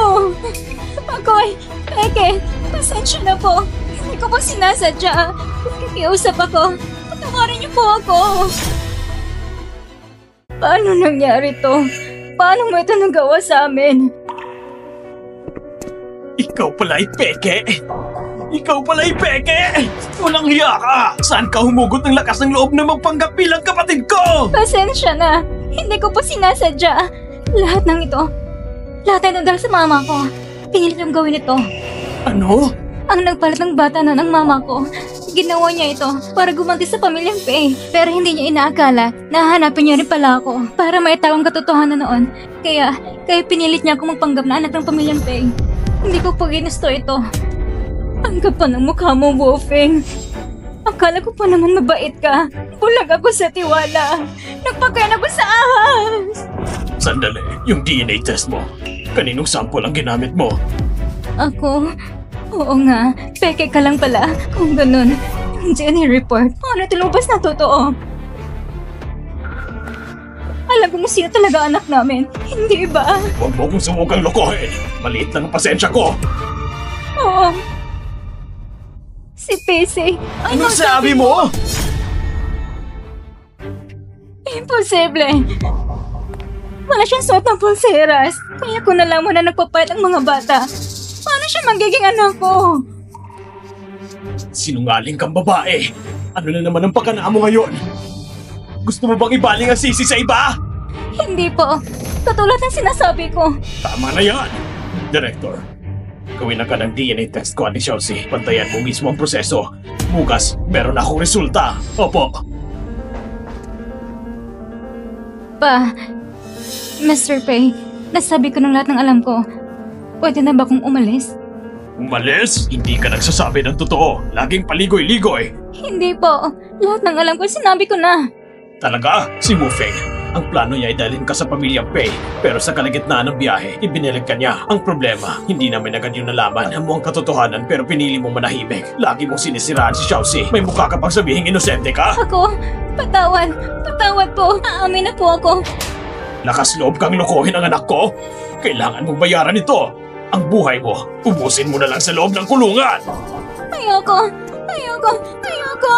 Ako'y peke. Pasensya na po. Hindi ko po sinasadya. Nakikiusap ako. Patawarin niyo po ako. Paano nangyari to? Paano mo ito nagawa sa amin? Ikaw pala ay peke! Ikaw pala ay peke! Walang hiya ka! Saan ka humugot ng lakas ng loob na magpanggap bilang kapatid ko? Pasensya na. Hindi ko po sinasadya. Lahat ng ito dahil sa mama ko. Pinilit kong gawin ito. Ano? Ang nagpalit ng bata na ng mama ko. Ginawa niya ito para gumanti sa pamilyang Pei. Pero hindi niya inaakala na hahanapin niya rin pala ako para maitaw ang katotohanan noon. Kaya pinilit niya akong magpanggap na anak ng pamilyang Pei. Hindi ko pa ginusto ito. Ang kapal ng mukha mo, Wolfing. Akala ko pa naman mabait ka. Bulag ako sa tiwala. Nagpakain ako sa ahas. Sandali, yung DNA test mo. Kaninong sample ang ginamit mo? Ako? Oo nga. Peke ka lang pala. Kung ganun, yung DNA report, paano ito lumabas na totoo? Alam ko kung sino talaga anak namin. Hindi ba? Huwag mo kong sumukang lokohin. Maliit lang ang pasensya ko. Oo. Si Pacey. Ano sabi mo? Imposible. Wala siyang suot ng pulseras. Kaya ko na lang muna nagpapalit ang mga bata. Paano siya magiging anak ko? Sinungaling kang babae. Ano na naman ang pakana mo ngayon? Gusto mo bang ibaling ang sisi sa iba? Hindi po. Katulad ng sinasabi ko. Tama na yan. Director, gawin na ka ng DNA test ko, Ate Chelsea. Pantayan mo mismo ang proseso. Bukas, meron akong resulta. Opo. Pa, Mr. Pei, nasabi ko ng lahat ng alam ko. Pwede na ba kong umalis? Umalis? Hindi ka nagsasabi ng totoo. Laging paligoy-ligoy. Hindi po. Lahat ng alam ko, sinabi ko na. Talaga? Si Wu Feng. Ang plano niya ay dalhin ka sa pamilyang Pei. Pero sa kalagitnaan ng biyahe, ibinilig ka niya. Ang problema, hindi namin agad yung nalaman. Alam mo ang katotohanan pero pinili mong manahimik. Lagi mong sinisiraan si Xiaoxi. May mukha ka pang sabihing inosente ka? Ako? Patawad. Patawad po. Aamin na po ako. Lakas loob kang lokohin ang anak ko? Kailangan mong bayaran ito. Ang buhay mo, ubusin mo na lang sa loob ng kulungan. Ayoko. Ayoko. Ayoko.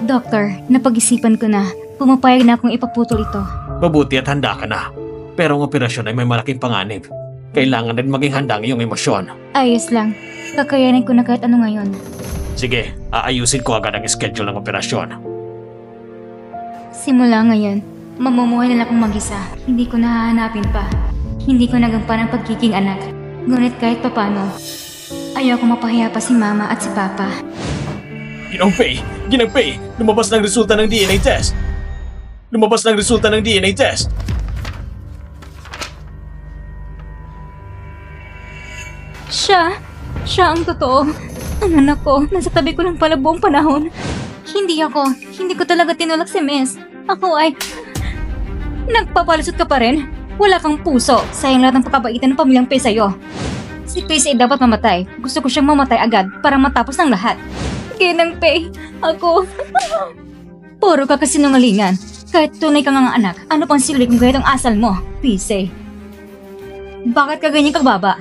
Doktor, napag-isipan ko na. Pumapayag na akong ipaputol ito. Mabuti at handa ka na. Pero ang operasyon ay may malaking panganib. Kailangan din maging handa ang iyong emosyon. Ayos lang. Kakayanin ko na kahit ano ngayon. Sige, aayusin ko agad ang schedule ng operasyon. Simula ngayon, mamumuhay na lang akong mag-isa. Hindi ko nahahanapin pa. Hindi ko nagampan ang pagiging anak. Ngunit kahit papano, ayaw ko mapahiya pa si Mama at si Papa. Ginang Pei, lumabas ng resulta ng DNA test. Lumabas ng resulta ng DNA test. Siya ang totoo. Ang anak ko, nasa tabi ko lang pala buong panahon. Hindi ko talaga tinulak si Miss. Ako ay... Nagpapalusot ka pa rin? Wala kang puso. Sayang lahat ng pagkabaitan ng pamilyang Pei sa'yo. Si Pacey ay dapat mamatay. Gusto ko siyang mamatay agad para matapos ng lahat. Ginang Pei, ako... Puro ka kasinungalingan. Kahit tunay ka nga anak, ano pang silbi kung gayet ang asal mo, Pacey? Bakit ka ganyan kababa?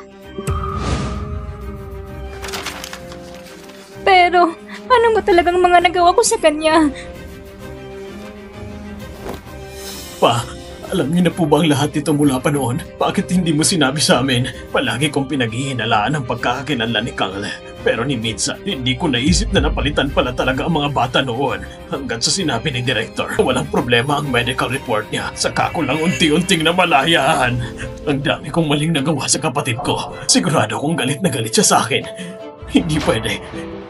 Pero, ano mo talagang mga nagawa ko sa kanya? Pa, alam niyo na po ba ang lahat ito mula pa noon? Bakit hindi mo sinabi sa amin? Palagi kong pinaghihinalaan ang pagkakakilanlan ni Kang. Pero ni minsan, hindi ko naisip na napalitan pala talaga ang mga bata noon. Hanggang sa sinabi ni Director, walang problema ang medical report niya. Saka ko lang unti-unting namalayan. Ang dami kong maling nagawa sa kapatid ko. Sigurado kong galit na galit siya sa akin. Hindi pwede.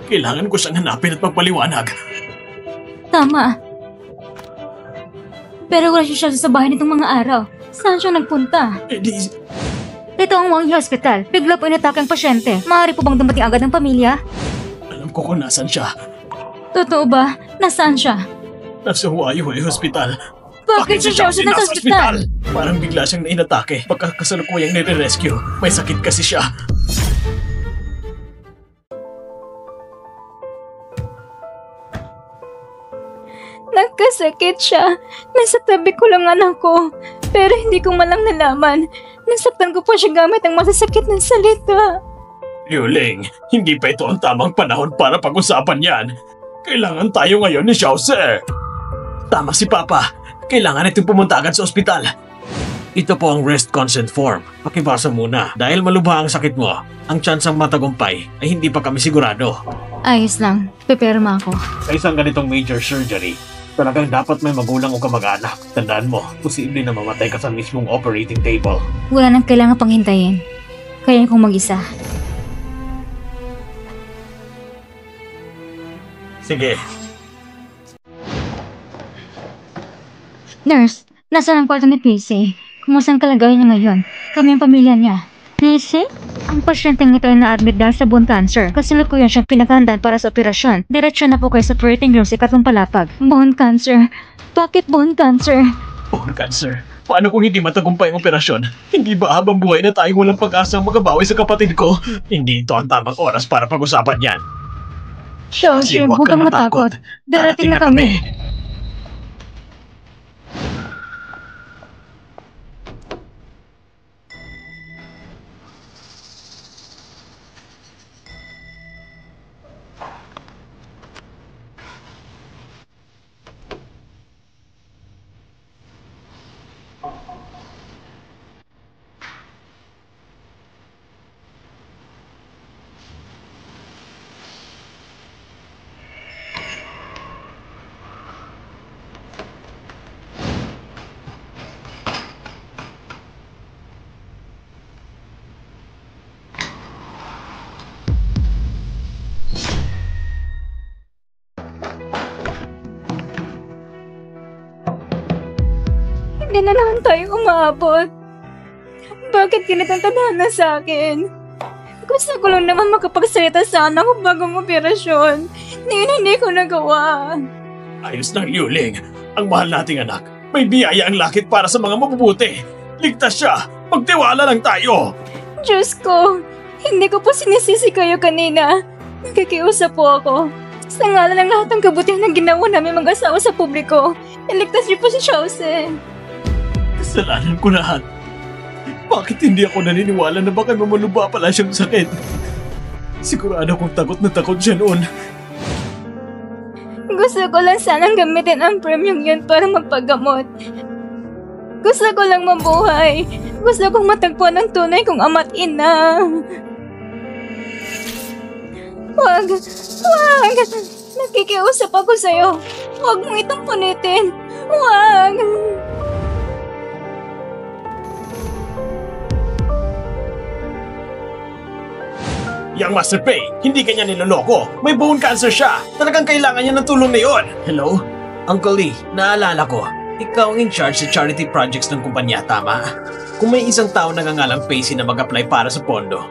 Kailangan ko siyang hanapin at magpaliwanag. Tama. Pero wala siya sa bahay nitong mga araw. Saan siya nagpunta? Eh di, Ito ang Wangi Hospital. Bigla po inatake ang pasyente. Maaari po bang dumating agad ng pamilya? alam ko kung nasan siya. Totoo ba? Nasaan siya? Nasa Huayhuay Hospital. Bakit siya nasa ospital? Parang bigla siyang nainatake. Pagkakasalukuyang nire-rescue. May sakit kasi siya. Nagkasakit siya. Nasa tabi ko lang anak ko. Pero hindi ko malang nalaman. Nasaktan ko po siya gamit ang masasakit ng salita. Yuling, hindi pa ito ang tamang panahon para pag-usapan yan. Kailangan tayo ngayon ni Xiaoze. Tama si Papa. Kailangan itong pumunta agad sa ospital. Ito po ang rest consent form. Pakibasa muna. Dahil malubha ang sakit mo, ang tsansang matagumpay ay hindi pa kami sigurado. Ayos lang. Peperma ako. Sa isang ganitong major surgery, talagang dapat may magulang o kamag-anak. Tandaan mo, posible na mamatay ka sa mismong operating table. Wala nang kailangan pang hintayin. Kaya kong mag-isa. Sige, Nurse, nasaan ang kwarto ni PC? Kumusta ang kalagayan niya ngayon? Kami ang pamilya niya. PC? Ang pasyenteng ito ay na-admit dahil sa bone cancer. Kasalukuyan siyang pinaghandaan para sa operasyon. Diretso na po kayo sa operating room sa ikatlong palapag. Bone cancer? Bakit bone cancer? Bone cancer. Paano kung hindi matagumpay ang operasyon? Hindi ba habang buhay na tayong walang pag-asang magabawi sa kapatid ko? Hindi ito ang tamang oras para pag-usapan yan. Xiaoxi, huwag kang matakot. Darating na kami. Hindi na naman tayo umabot. Bakit ganitong tadhana sa akin? Gusto ko lang naman makapagsalita sa anak ko bagong operasyon. Hindi ko nagawa. Ayos lang, Yuling. Ang mahal nating anak. May biyaya ang lakit para sa mga mabubuti. Ligtas siya. Magtiwala lang tayo. Diyos ko, hindi ko po sinisisi kayo kanina. Nakikiusap po ako. Sa ngalan ng lahat ng kabutihan na ginawa namin mag-asawa sa publiko, iligtas niyo po si Xiaoze. Kasalanan ko lahat. Bakit hindi ako naniniwala na baka mamalubha pala siyang sakit? Sigurado kong takot na takot siya noon. Gusto ko lang sanang gamitin ang premium yun para magpagamot. Gusto ko lang mabuhay. Gusto kong matagpuan ang tunay kong ama't ina. Wag! Nakikiusap ako sa'yo. Huwag mo itong punitin. Wag! Yang Master Pei, hindi kanya niloloko. May bone cancer siya. Talagang kailangan niya ng tulong na yon. Hello? Uncle Lee, naalala ko. Ikaw ang in charge sa charity projects ng kumpanya, tama? Kung may isang tao nangangalang Pacey na mag-apply para sa pondo,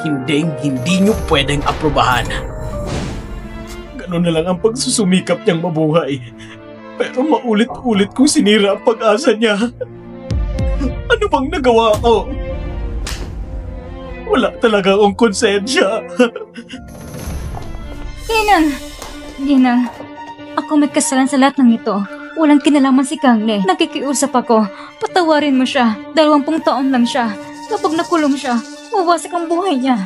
hindi niyo pwedeng aprobahan. Ganun na lang ang pagsusumikap niyang mabuhay. Pero maulit-ulit kong sinira ang pag-asa niya. Ano bang nagawa ko? Wala talaga akong konsensya. Ginang, ako may kasalan sa lahat ng ito. Walang kinalaman si Kangle. Nakikiusap ako. Patawarin mo siya. 20 taon lang siya. Kapag nakulong siya, wawasak ang buhay niya.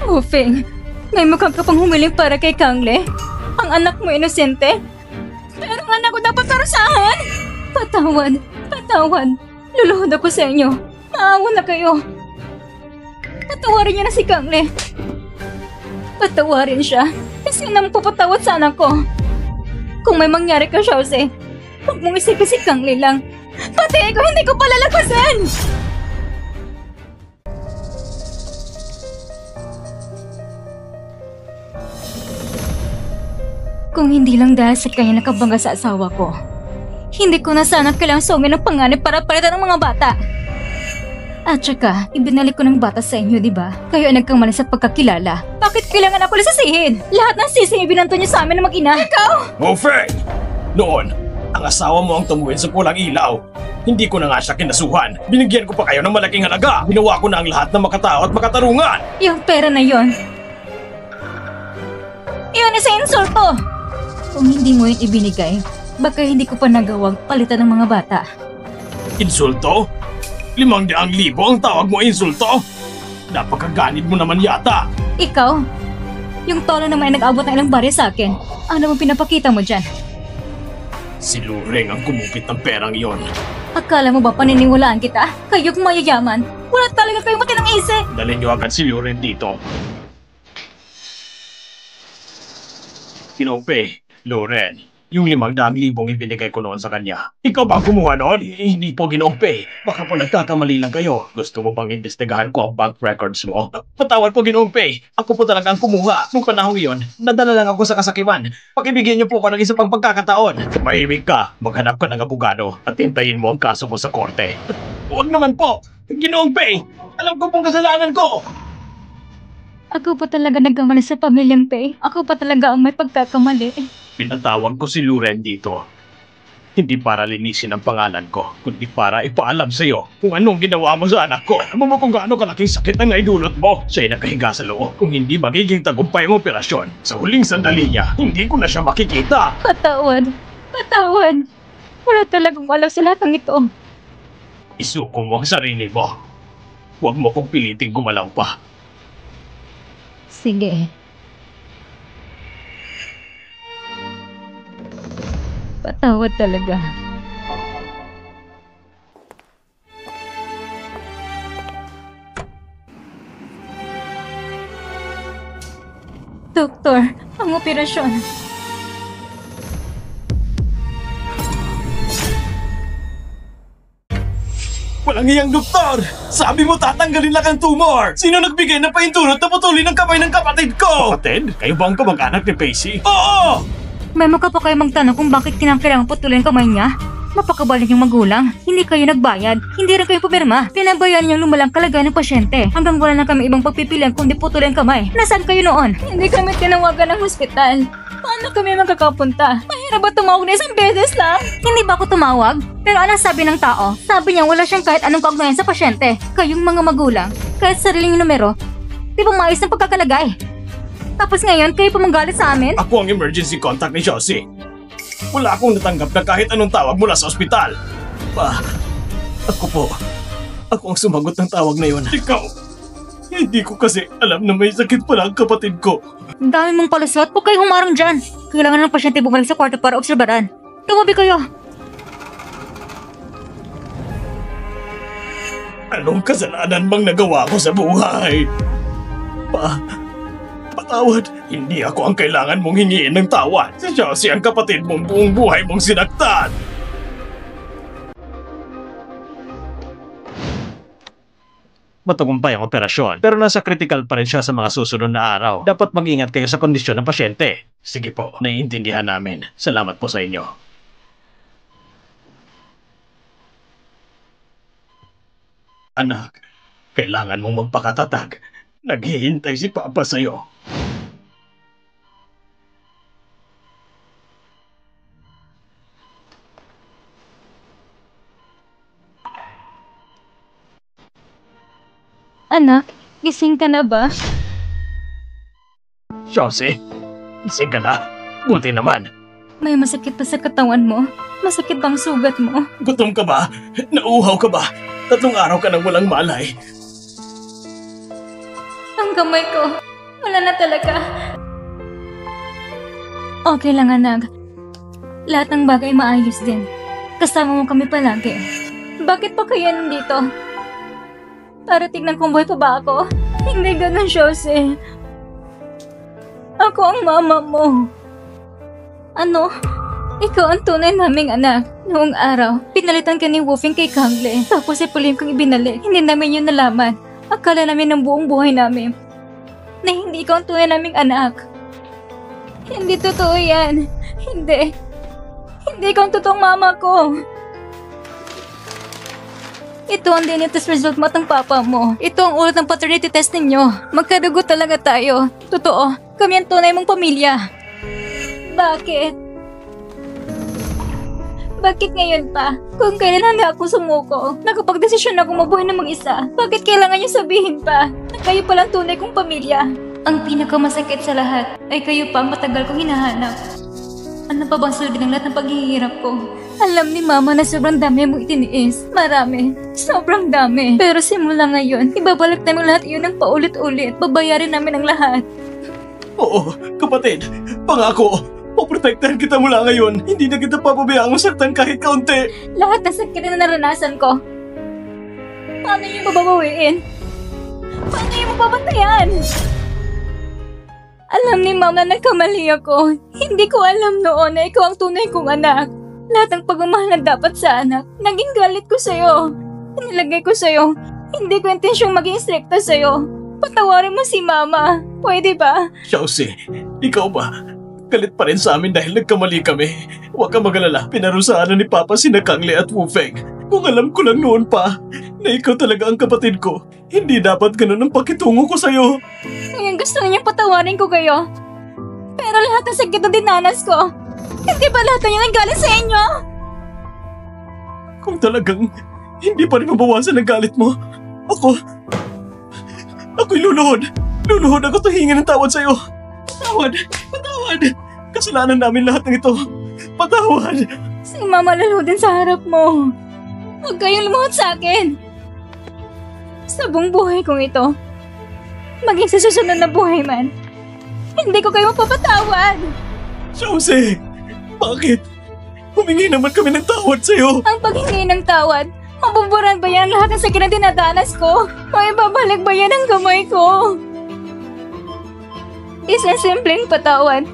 Ufeng, May mukhang ka pang humiling para kay Kangle. Ang anak mo inosente. Pero ang anak ko dapat parusahan. Patawad. Luluhod ako sa inyo. Maawa na kayo. Patawarin niyo na si Kangle. Patawarin siya. Kasi na magpapatawad sa anak ko. Kung may mangyari ka, Xiaozi, huwag mong isipin si Kangle lang. Pati ako hindi ko palalagpasan! Kung hindi lang dahil sa kanya nakabangga sa asawa ko, hindi ko na sana kailangang sungin ng panganib para palitan ng mga bata. At saka, ibinalik ko ng bata sa inyo, di ba? Kayo ay nagkamali sa pagkakilala. Bakit kailangan ako lisasihin? Lahat ng sising ibinanto niyo sa amin ng mag-ina. Ikaw! Oh, Feng! Noon, ang asawa mo ang tumuhin sa pulang ilaw. Hindi ko na nga siya kinasuhan. Binigyan ko pa kayo ng malaking halaga. Ginawa ko na ang lahat na makatao at makatarungan. Yung pera na yon. Yun isa insulto! Kung hindi mo yun ibinigay, baka hindi ko pa nagawag palitan ng mga bata. Insulto? 500,000 ang tawag mo insulto? Napakaganid mo naman yata. Ikaw? Yung tono naman ay nag-abot ng ilang barya sa akin. Ano bang pinapakita mo dyan? Si Lureng ang kumupit ng perang iyon. Akala mo ba paniniwalaan kita? Kayo'y mayayaman. Wala talaga kayong matinang isip. Dalhin niyo agad si Lureng dito. Kinopay, Loren, yung 500,000 ibinigay ko noon sa kanya. Ikaw ba ang kumuha noon? Hindi po, Ginopay. Baka po nagkakamali lang kayo. Gusto mo bang imbestigahan ko ang bank records mo? Patawad po, Ginopay. Ako po talaga ang kumuha. Nung panahon yun, nadala lang ako sa kasakiman. Pakibigyan niyo po ako ng isang pang pagkakataon. Mahimik ka, maghanap ka ng abogado at hintayin mo ang kaso mo sa korte. Huwag naman po, Ginopay. Alam ko pong kasalanan ko. Ako pa talaga nagkamali sa pamilyang Pei. Ako pa talaga ang may pagkakamali. Pinatawag ko si Luren dito. Hindi para linisin ang pangalan ko, kundi para ipaalam sa iyo kung anong ginawa mo sa anak ko. Alam mo kung gaano kalaking sakit ang naidulot mo. Siya'y nakahiga sa loob. Kung hindi magiging tagumpay ang operasyon, sa huling sandali niya, hindi ko na siya makikita. Patawad. Wala talagang alam sa lahat ng ito. Isuko mo ang sarili mo. Huwag mo kong piliting gumalaw pa. Sige. Patawad talaga. Doktor, ang operasyon. Walang iyang doktor! Sabi mo tatanggalin lang ang tumor! Sino nagbigay ng paintulot na putulin ang kamay ng kapatid ko? Kapatid? Kayo ba ang kamag-anak ni Pacey? Oo! May mukha pa kayo magtanong kung bakit kinakailangan putulin ang kamay niya? Napakabalik yung magulang. Hindi kayo nagbayad. Hindi rin kayo pumirma. Pinabayaan niyang lumalang kalagayan ng pasyente. Hanggang wala na kami ibang pagpipilian kundi putulin ang kamay. Nasaan kayo noon? Hindi kami tinawagan ng hospital. Paano kami magkakapunta? Mahirap ba tumawag na isang beses lang? Hindi ba ako tumawag? Pero anong sabi ng tao? Sabi niya wala siyang kahit anong kaugnayan sa pasyente. Kayong mga magulang, kahit sariling numero, di ba maayos ng pagkakalagay? Tapos ngayon, kayo pa manggalit sa amin? Ako ang emergency contact ni Josie. Wala akong natanggap na kahit anong tawag mula sa ospital. Ako ang sumagot ng tawag na yun. Ikaw, hindi ko kasi alam na may sakit pala ang kapatid ko. Ang dami mong palusot, huwag kayo humarang dyan. Kailangan ng pasyente bumalik sa kwarto para obserbaran. Tumabi kayo. Anong kasalanan bang nagawa ko sa buhay? Patawad. Hindi ako ang kailangan mong hingiin ng tawad. Si Josie ang kapatid mong buong buhay mong sinaktan. Matagumpay ang operasyon, pero nasa critical pa rin siya sa mga susunod na araw. Dapat mag-ingat kayo sa kondisyon ng pasyente. Sige po, naiintindihan namin. Salamat po sa inyo. Anak, kailangan mong magpakatatag. Naghihintay si Papa sa'yo. Anak, gising ka na ba? Josie, ising ka na. Buti naman. May masakit pa sa katawan mo? Masakit bang sugat mo? Gutom ka ba? Nauuhaw ka ba? 3 araw ka nang walang malay. Ang kamay ko, Wala na talaga. Okay lang, anak. Lahat ng bagay maayos din. Kasama mo kami palagi. Bakit pa kaya nandito? Para tignan kung buhay pa ba ako? Hindi ganun, Jose. Ako ang mama mo. Ano? Ikaw ang tunay naming anak. Noong araw, pinalitan ka ni Wolfing kay Kangle. Tapos si Pauline kong ibinalik. Hindi namin yun nalaman. Akala namin ng buong buhay namin na hindi ikaw ang tunay naming anak. Hindi totoo yan. Hindi. Hindi ikaw ang totoong mama ko. Ito ang DNA test result mo at ng papa mo. Ito ang ulat ng paternity test ninyo. Magkadugo talaga tayo. Totoo, kami ang tunay mong pamilya. Bakit? Bakit ngayon pa? Kung kailan handa ako sumuko, nakapagdesisyon ako mabuhay ng mag-isa, bakit kailangan niyo sabihin pa na kayo palang tunay kong pamilya? Ang pinakamasakit sa lahat ay kayo pa ang matagal kong hinahanap. Ano pa bang sulbi ng lahat ng paghihirap ko? Alam ni Mama na sobrang dami mo itiniis. Marami. Sobrang dami. Pero simula ngayon, ibabalik namin lahat iyon ng paulit-ulit. Babayarin namin ang lahat. Oo, kapatid. Pangako. Poprotektahan kita mula ngayon. Hindi na kita papabayaan masaktan kahit kaunti. Lahat ng sakit na naranasan ko. Paano niyo babawiin? Paano niyo mapabantayan? Alam ni Mama na nagkamali ako. Hindi ko alam noon na ikaw ang tunay kong anak. Lahat ng pagmamahal na dapat sa anak, naging galit ko sa'yo. Nilagay ko sa'yo. Hindi ko intensyong maging strikta sa'yo. Patawarin mo si Mama. Pwede ba? Chelsea, ikaw ba? Galit pa rin sa amin dahil nagkamali kami. Huwag kang magalala, pinarusahan na ni Papa sina Kangle at Wufeng. Kung alam ko lang noon pa na ikaw talaga ang kapatid ko, hindi dapat ganun ang pakitungo ko sa'yo. Ngayon gusto niya patawarin ko kayo. Pero lahat ng sakit na dinanas ko, hindi ba lahat na yan ang galing sa inyo? Kung talagang hindi pa rin mabawasan ang galit mo, ako'y luluhod. Luluhod ako tuhingin ng tawad sa'yo. Patawad! Patawad! Kasalanan namin lahat ng ito. Patawad! Si Mama luluhodin sa harap mo. Huwag kayong lumuhod sa akin. Sa buong buhay kong ito, maging sa susunod na buhay man, hindi ko kayo mapapatawad. Jose! Bakit? Humingi naman kami ng tawad sa'yo. Ang paghingi ng tawad, mabuburan ba yan ang lahat ng sakit na dinadanas ko? O ibabalik ba yan ang kamay ko? Isang simpleng patawad.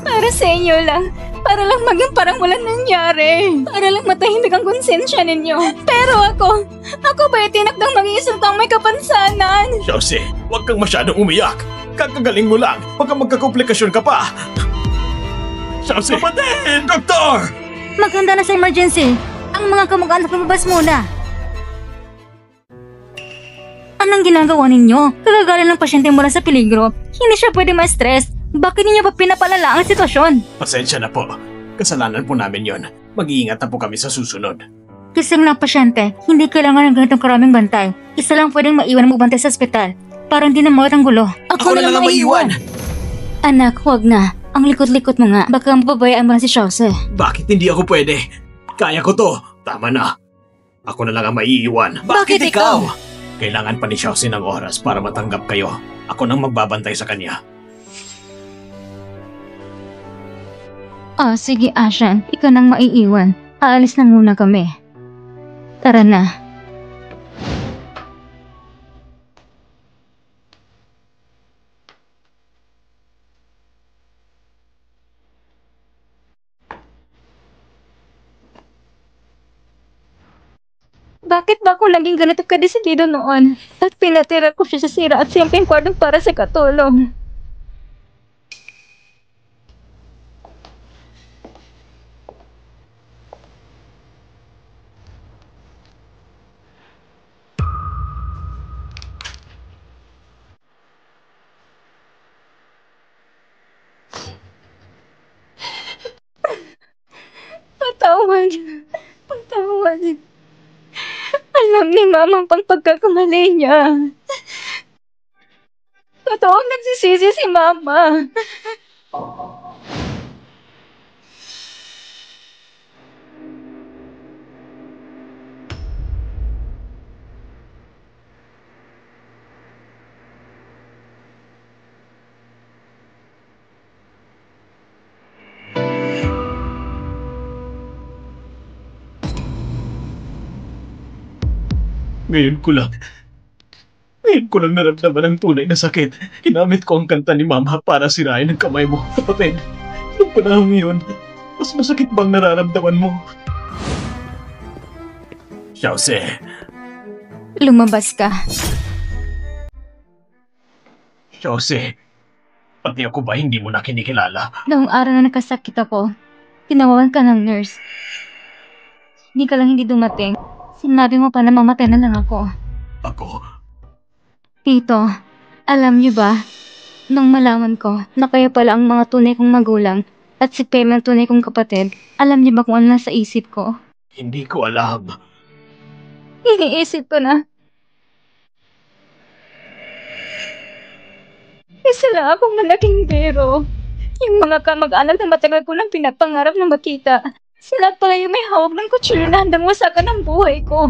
Para sa inyo lang. Para lang maging parang walang nangyari. Para lang matahimik ang konsensya ninyo. Pero ako ba itinakdang maging isang taong may kapansanan? Jose, huwag kang masyadong umiyak. Kakagaling mo lang. Baka magkakomplikasyon ka pa. Jose! Kapatid! Doktor! Maganda na sa emergency. Ang mga kamag-anak lumabas muna. Anong ginagawa ninyo? Kagagaling ng pasyente mula sa peligro. Hindi siya pwede ma-stress. Bakit ninyo pa pinapalala ang sitwasyon? Pasensya na po. Kasalanan po namin yon. Mag-iingat na po kami sa susunod. Kising ng pasyente, hindi kailangan ng ganitong karaming bantay. Isa lang pwedeng maiwan ang magbantay sa ospital. Para hindi na mawat ang gulo. Ako na lang ang maiwan! Anak, huwag na. Ang likot-likot mo nga. Baka mapabayaan mo na si Chelsea. Bakit hindi ako pwede? Kaya ko to. Tama na. Ako na lang ang maiiwan. Bakit ikaw? Kailangan pa ni Chelsea ng oras para matanggap kayo. Ako nang magbabantay sa kanya. Sige Ashan. Ikaw nang maiiwan. Aalis na muna kami. Tara na. Bakit ba ako laging ganito kadesidido noon? At pinatira ko siya sa sira at simpleng kwadong para sa katulong. Patawad. Patawad. Alam ni Mama pang pagkakamali niya. Totoong nagsisisi si Mama. Ngayon ko lang. Ngayon ko lang naramdaman ang tunay na sakit. Ginamit ko ang kanta ni Mama para sirain ang kamay mo. Kapatid, nung panahon ngayon, mas masakit bang nararamdaman mo? Xiaoze, Lumabas ka. Xiaoze, pati ako ba hindi mo na kinikilala? Noong araw na nakasakit ako, tinawagan ka ng nurse. Hindi ka lang hindi dumating. Sinabi mo pa na mamatay na lang ako. Ako, Tito, alam niyo ba, nung malaman ko na kayo pala ang mga tunay kong magulang at si Pem ang tunay kong kapatid, alam niyo ba kung ano nasa isip ko? hindi ko alam. Iniisip ko na, isa lang akong malaking biro. Yung mga kamag-anak na matagal ko nang pinapangarap na makita. Sila pala yung may hawak ng kutsilyo na handang wasakan ang buhay ko.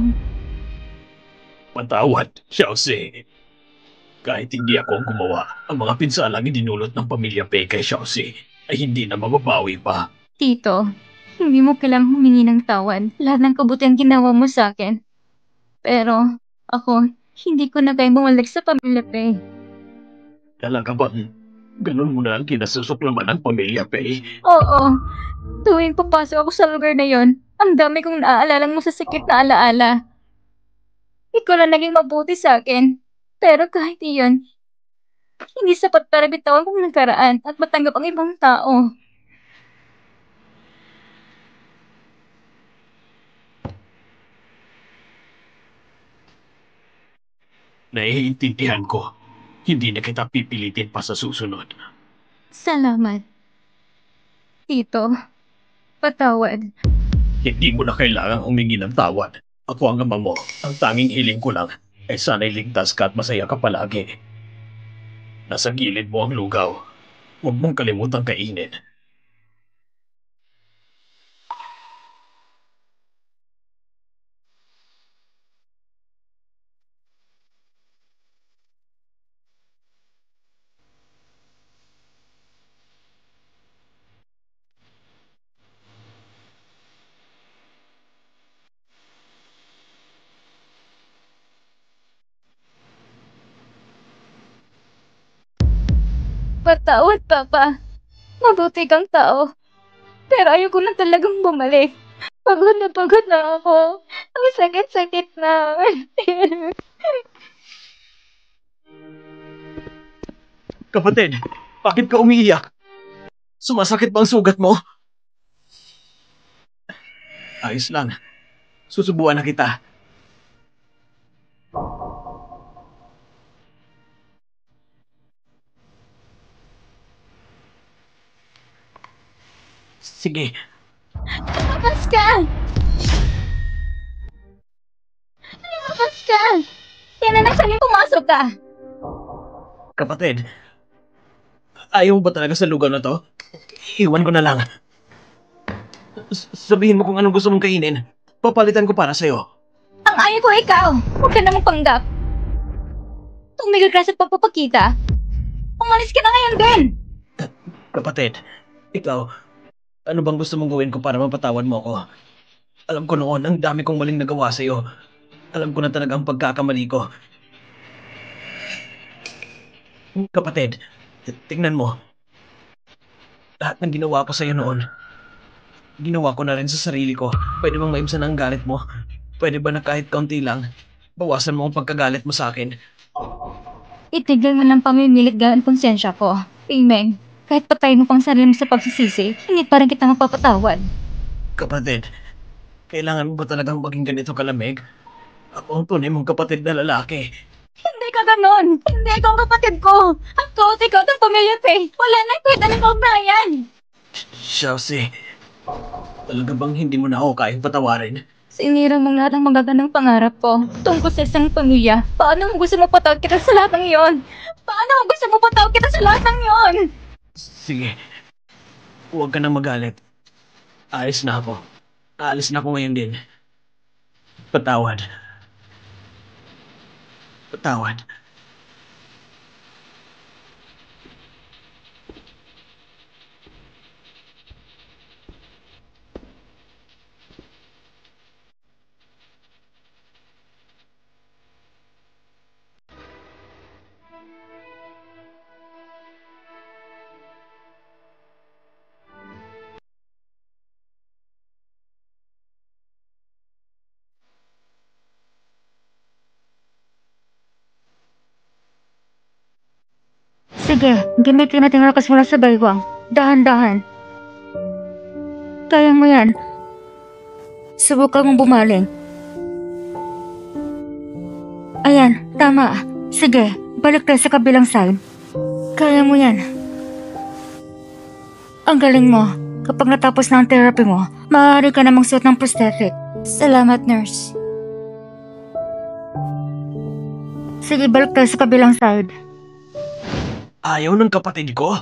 Patawad, Xiaoze. Kahit hindi ako ang gumawa, ang mga pinsalang idinulot ng pamilya Pei kay Xiaoze ay hindi na mababawi pa. Tito, hindi mo kailangang humingi ng tawad. Lahat ng kabutihan ginawa mo sa akin. Pero, ako, hindi ko na kaya bumalik sa pamilya Pei. Talaga bang ganun mo na ang kinasusuklaman ng pamilya Pei? Oo, tuwing papasok ako sa lugar na yon, ang dami kong naaalalang mo sa sikit na alaala. Ikaw lang naging mabuti sa akin. Pero kahit iyon, hindi sapat para bitawan kong nakaraan at matanggap ang ibang tao. Naiintindihan ko. Hindi na kita pipilitin pa sa susunod. Salamat. Tito, patawad. Hindi mo na kailangang humingi ng tawad. Ako ang ama mo. Ang tanging hiling ko lang ay sana'y ligtas ka at masaya ka palagi. Nasa gilid mo ang lugaw. Huwag mong kalimutang kainin. Patawad, Papa. Mabuti kang tao. Pero ayoko na talagang bumalik. Pagod na ako. Ang sakit-sakit na. Kapatid, bakit ka umiiyak? Sumasakit ba ang sugat mo? Ayos lang. Susubuan na kita. Sige, Lumabas ka! Lumabas ka! Yan na nagsaling pumasok ka! kapatid. Ayaw mo ba talaga sa lugar na to? Iwan ko na lang. Sabihin mo kung anong gusto mong kainin. Papalitan ko para sa'yo. Ang ayaw ko ikaw! Huwag ka na magpanggap! Tumigil ka sa pagpapakita. Umalis ka na ngayon din! Kapatid, ikaw, ano bang gusto mong gawin ko para mapatawad mo ako? Alam ko noon, ang dami kong maling nagawa sa'yo. Alam ko na talaga ang pagkakamali ko. Kapatid, tingnan mo. Lahat ng ginawa ko sa'yo noon, ginawa ko na rin sa sarili ko. Pwede bang maibsan ang galit mo? Pwede ba na kahit kaunti lang, bawasan mo ang pagkagalit mo sa akin? Itigil mo ng pamimilit gamit konsensya ko. Pimeng, kahit patayin mo pang sarili mo sa pagsisisi, hindi pa rin kita mapapatawad. Kapatid, kailangan mo ba talagang maging ganito kalamig? Ako ang tunay mong kapatid na lalaki. Hindi ka ganon! Hindi ikaw ang kapatid ko! Ako at ikaw ng pamilya Faye! Wala nang kwenta ng kaugnayan! Chelsea, talaga bang hindi mo na ako kayang patawarin? Sinira mo lahat ng magagandang pangarap ko tungkol sa isang pamilya. Paano mo gusto mo patawad kita sa lahat ng iyon? Paano mo gusto mo patawad kita sa lahat ng iyon? Sige, huwag ka nang magalit. Ayos na ako. Aalis na ako ngayon din. Patawad. Patawad. Sige, gamitin natin ang lakas mula sa baywang. Dahan-dahan. Kaya mo yan. Subukan mong bumaling. Ayan, tama. Sige, balik tayo sa kabilang side. Kaya mo yan. Ang galing mo. Kapag natapos na ang therapy mo, maaari ka namang suot ng prosthetic. Salamat, nurse. Sige, balik tayo sa kabilang side. Ayaw ng kapatid ko?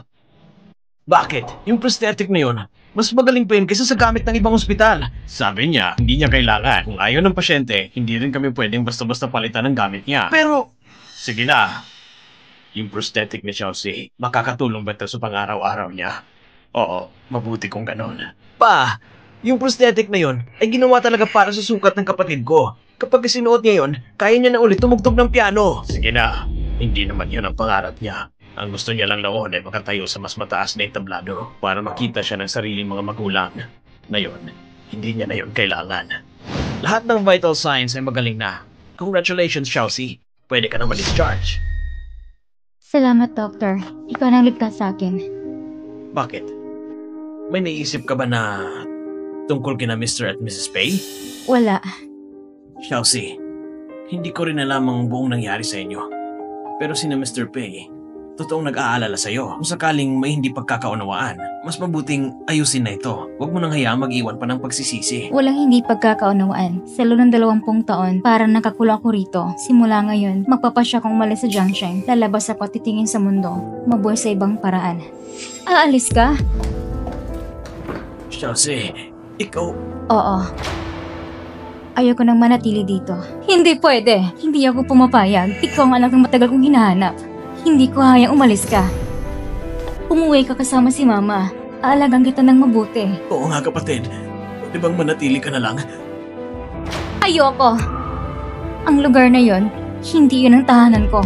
Bakit? Yung prosthetic na yun, mas magaling pa yun kaysa sa gamit ng ibang ospital. Sabi niya, hindi niya kailangan. Kung ayaw ng pasyente, hindi rin kami pwedeng basta-basta palitan ng gamit niya. Pero, Sige na. Yung prosthetic ni Chelsea, makakatulong ba ito sa pang-araw-araw niya? Oo, mabuti kung ganon. pa, yung prosthetic na yun ay ginawa talaga para sa sukat ng kapatid ko. Kapag sinuot niya yun, kaya niya na ulit tumugtog ng piano. Sige na, hindi naman yun ang pangarap niya. Ang gusto niya lang noon ay makatayo sa mas mataas na entablado para makita siya ng sariling mga magulang. Ngayon, hindi niya na yun kailangan. Lahat ng vital signs ay magaling na. Congratulations, Chelsea. Pwede ka na ma-discharge. Salamat, Doctor. Ikaw nang ligtas sa akin. Bakit? May naisip ka ba na tungkol kina Mr. at Mrs. Pay? Wala. Chelsea, hindi ko rin alam ang buong nangyari sa inyo. Pero sina Mr. Pay, totoong nag-aalala sa'yo. Kung sakaling may hindi pagkakaunawaan, mas mabuting ayusin na ito. Huwag mo nang hayaang mag-iwan pa ng pagsisisi. Walang hindi pagkakaunawaan. Sa loob ng 20 taon, parang nakakulong ako rito. Simula ngayon, magpapasya kong umalis sa Junction. Lalabas ako at titingin sa mundo. Mabuhay sa ibang paraan. Aalis ka? Chelsea, ikaw... Oo. Ayoko nang manatili dito. Hindi pwede. Hindi ako pumapayag. Ikaw ang anak ng matagal kong hinahanap. Hindi ko hayang umalis ka. Umuwi ka kasama si Mama. Aalagang kita ng mabuti. Oo nga kapatid, pwede bang manatili ka na lang? Ayoko! Ang lugar na yon, hindi yun ang tahanan ko.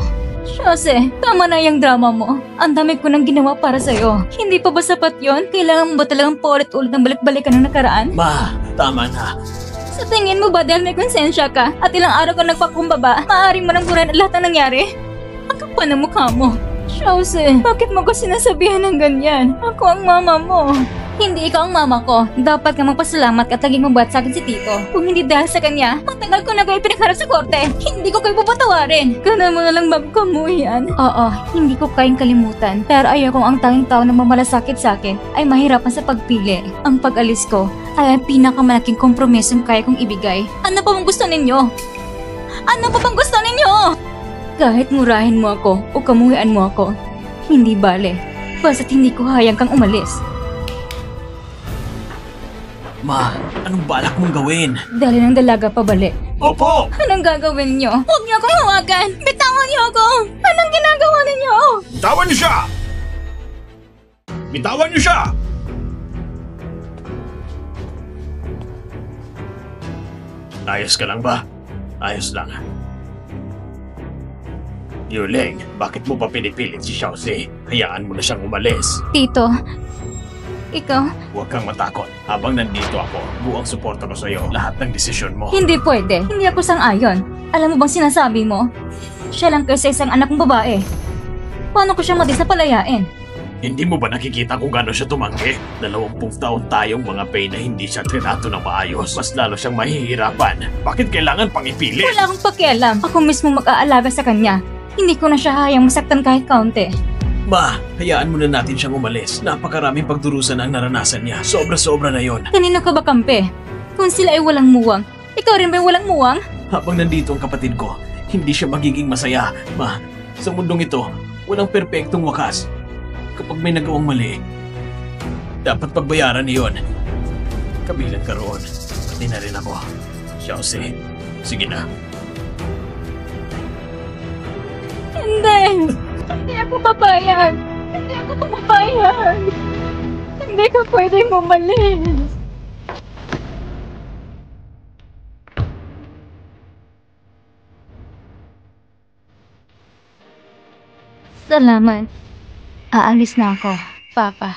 Jose, tama na yung drama mo. Ang dami ko nang ginawa para sa'yo. Hindi pa ba sapat yon? Kailangan mo ba talagang paulit-ulit ng balik-balikan ng nakaraan? Ma, tama na. Sa tingin mo ba dahil may konsensya ka at ilang araw ka nagpakumbaba, maaaring mo nang burahin ang lahat ng nangyari? Ang kapal ng mukha mo. Jose, bakit mo ko sinasabihan ng ganyan? Ako ang mama mo. Hindi ikaw ang mama ko. Dapat ka magpasalamat at laging mabuhat sa akin si Tito. Kung hindi dahil sa kanya, matagal ko na kayo pinagharap sa korte. Hindi ko kayo papatawarin. Kana mo na lang magkamuyan. Oo, hindi ko kayang kalimutan. Pero ayokong ang tanging tao na mamalasakit sa akin ay mahirapan sa pagpili. Ang pag-alis ko ay ang pinakamalaking kompromisong kaya kong ibigay. Ano pa bang gusto ninyo? Ano pa bang gusto ninyo? Kahit murahin mo ako o kamuhian mo ako, hindi bale. Basta't hindi ko hayang kang umalis. Ma, anong balak mong gawin? Dali ng dalaga pabalik. Opo! Anong gagawin nyo? Huwag niyo akong hawakan! Bitawan niyo ako! Anong ginagawa ninyo? Bitawan niyo siya! Bitawan niyo siya! Ayos ka lang ba? Ayos lang. Yuling, bakit mo pa pinipilit si Chelsea? Hayaan mo na siyang umalis. Tito, ikaw, Huwag kang matakot. Habang nandito ako, buong suporta ko sa'yo. Lahat ng desisyon mo. hindi pwede. Hindi ako sang-ayon. Alam mo bang sinasabi mo? Siya lang kasi isang anak kong babae. Paano ko siya palayain? Hindi mo ba nakikita kung gaano siya tumanggi? 20 taon tayong mga pay na hindi siya trinato ng maayos. Mas lalo siyang mahihirapan. Bakit kailangan pang ipilit? Wala akong pakialam. Ako mismo mag-aalaga sa kanya. Hindi ko na siya hayang masaktan kahit kaunti. Ma, hayaan muna natin siyang umalis. Napakaraming pagdurusan ang naranasan niya. Sobra-sobra na yon. Kanino ka ba kampe? Kung sila ay walang muwang, ikaw rin ba walang muwang? Habang nandito ang kapatid ko, hindi siya magiging masaya. Ma, sa mundong ito, walang perpektong wakas. Kapag may nagawang mali, dapat pagbayaran niyon. Kabilang ka roon. Pati na rin ako. Chelsea, sige na. Hindi! Hindi ako papayag! Hindi ako pumapayag! Hindi ka pwedeng umalis! Salamat. Aalis na ako, Papa.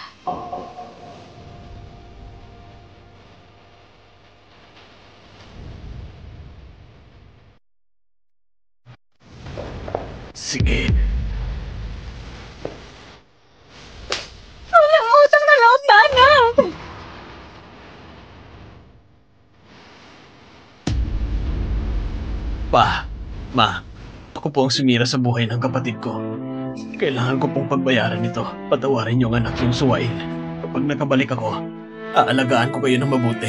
Sige. Pa, Ma, ako po ang sumira sa buhay ng kapatid ko. Kailangan ko pong pagbayaran ito. Patawarin yung anak yung suwain. Kapag nakabalik ako, aalagaan ko kayo ng mabuti.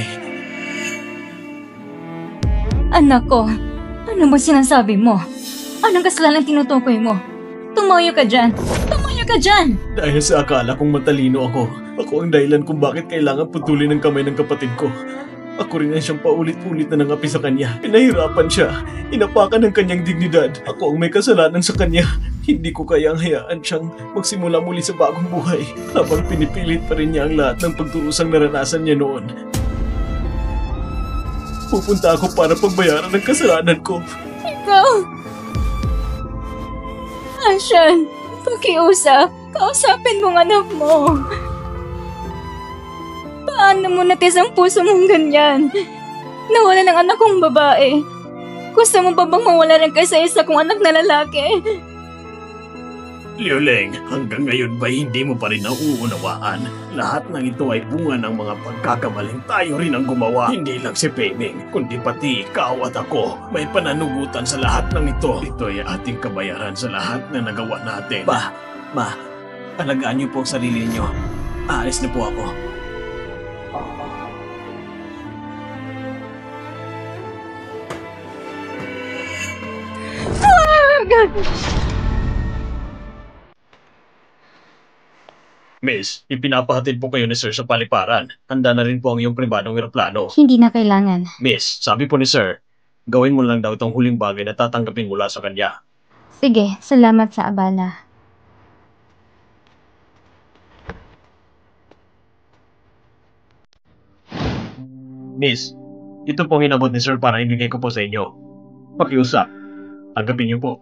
Anak ko, ano ba sinasabi mo? Anong kasalanan tinutukoy mo? Tumayo ka dyan! Tumayo ka dyan! Dahil sa akala kong matalino ako, ako ang dahilan kung bakit kailangan putulin ang kamay ng kapatid ko. Ako rin ang siyang paulit-ulit na nangapi sa kanya. Pinahirapan siya. Inapakan ang kanyang dignidad. Ako ang may kasalanan sa kanya. Hindi ko kayang hayaan siyang magsimula muli sa bagong buhay habang pinipilit pa rin niya ang lahat ng pagturusang naranasan niya noon. Pupunta ako para pagbayaran ng kasalanan ko. Ikaw! Ashan, pakiusap. Kausapin mong anak mo. Paano mo natis ang puso mong ganyan? Nawala ng anak kong babae. Gusto mo pa bang mawala ng kaysa-isa kong anak na lalaki? Liuleng, hanggang ngayon ba hindi mo pa rin nauunawaan? Lahat ng ito ay bunga ng mga pagkakamaling tayo rin ang gumawa. Hindi lang si Peming, kundi pati ikaw at ako. May pananugutan sa lahat ng ito. Ito ay ating kabayaran sa lahat na nagawa natin. Ma, alagaan niyo po ang sarili niyo. Aalis na po ako. Miss, ipinapahatid po kayo ni Sir sa paliparan. Handa na rin po ang iyong pribadong eroplano. Hindi na kailangan. Miss, sabi po ni Sir, gawin mo lang daw itong huling bagay na tatanggapin mula sa kanya. Sige, salamat sa abala. Miss, ito pong hinabot ni Sir para ibigay ko po sa inyo. Pakiusap. Tanggapin niyo po.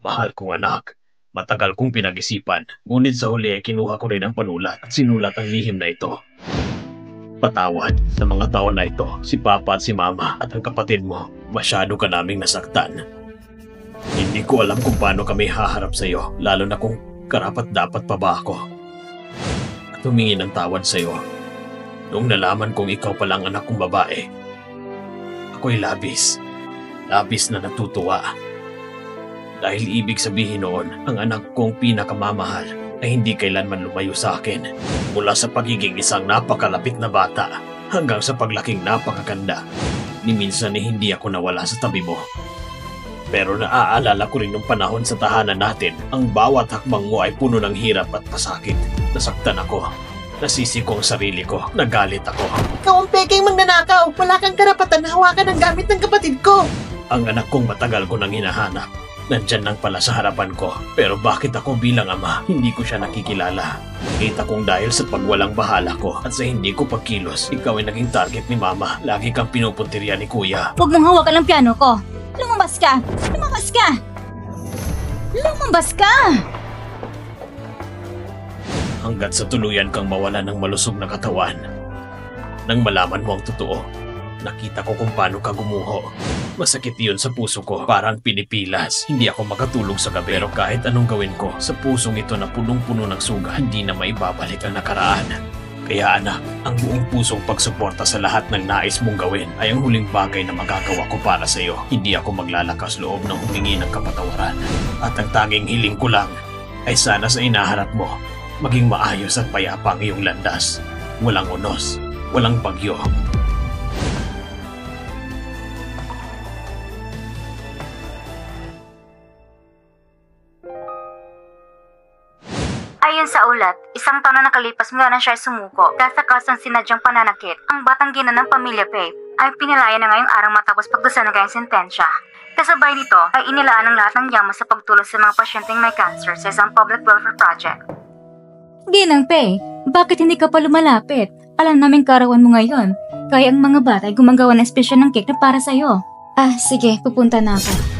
Mahal kong anak, matagal kong pinag-isipan, ngunit sa huli ay kinuha ko rin ang panulat at sinulat ang lihim na ito. Patawad sa mga taon na ito, si Papa at si Mama at ang kapatid mo, masyado ka naming nasaktan. Hindi ko alam kung paano kami haharap sa iyo, lalo na kung karapat-dapat pa ba ako. At humingi ng tawad sa iyo. Noong nalaman kong ikaw palang anak kong babae, ako'y labis na natutuwa. Dahil ibig sabihin noon, ang anak kong pinakamamahal ay hindi kailanman lumayo sa akin. Mula sa pagiging isang napakalapit na bata hanggang sa paglaking napakaganda. Ni minsan hindi ako nawala sa tabi mo. Pero naaalala ko rin nung panahon sa tahanan natin, ang bawat hakbang mo ay puno ng hirap at pasakit. Nasaktan ako. Nasisi ko ang sarili ko. Nagalit ako. Ikaw ang peking magnanakaw. Wala kang karapatan na hawakan ang gamit ng kapatid ko. Ang anak kong matagal ko nang hinahanap. Nandyan lang pala sa harapan ko. Pero bakit ako bilang ama, hindi ko siya nakikilala? Nakita kong dahil sa pagwalang bahala ko at sa hindi ko pagkilos, ikaw ay naging target ni Mama. Lagi kang pinupuntirya ni Kuya. Huwag mong hawakan ang piano ko. Lumabas ka! Lumabas ka! Lumabas ka! Hanggat sa tuluyan kang mawala ng malusog na katawan. Nang malaman mo ang totoo, nakita ko kung paano ka gumuho. Masakit yun sa puso ko, parang pinipilas. Hindi ako makatulog sa gabi. Pero kahit anong gawin ko, sa pusong ito na punong-puno ng suga, hindi na maibabalik ang nakaraan. Kaya anak, ang buong pusong pagsuporta sa lahat ng nais mong gawin ay ang huling bagay na magagawa ko para sa iyo. Hindi ako maglalakas loob ng humingi ng kapatawaran. At ang tanging hiling ko lang ay sana sa inaharap mo, maging maayos at payapa ang iyong landas. Walang unos, walang bagyo. Ayon sa ulat, isang taon na nakalipas mula na siya ay sumuko dahil sa kasang sinadyang pananakit. Ang batang gina ng pamilya Pape ay pinalaya na ngayong araw matapos pagdusa ng kanyang sentensya. Kasabay nito ay inilaan ang lahat ng yaman sa pagtulong sa mga pasyenteng may cancer sa isang public welfare project. Ginang Pei, bakit hindi ka pa lumalapit? Alam namin karawan mo ngayon. Kaya ang mga bata ay gumagawa ng espesyal ng cake na para sa'yo. Ah, sige, pupunta na ako.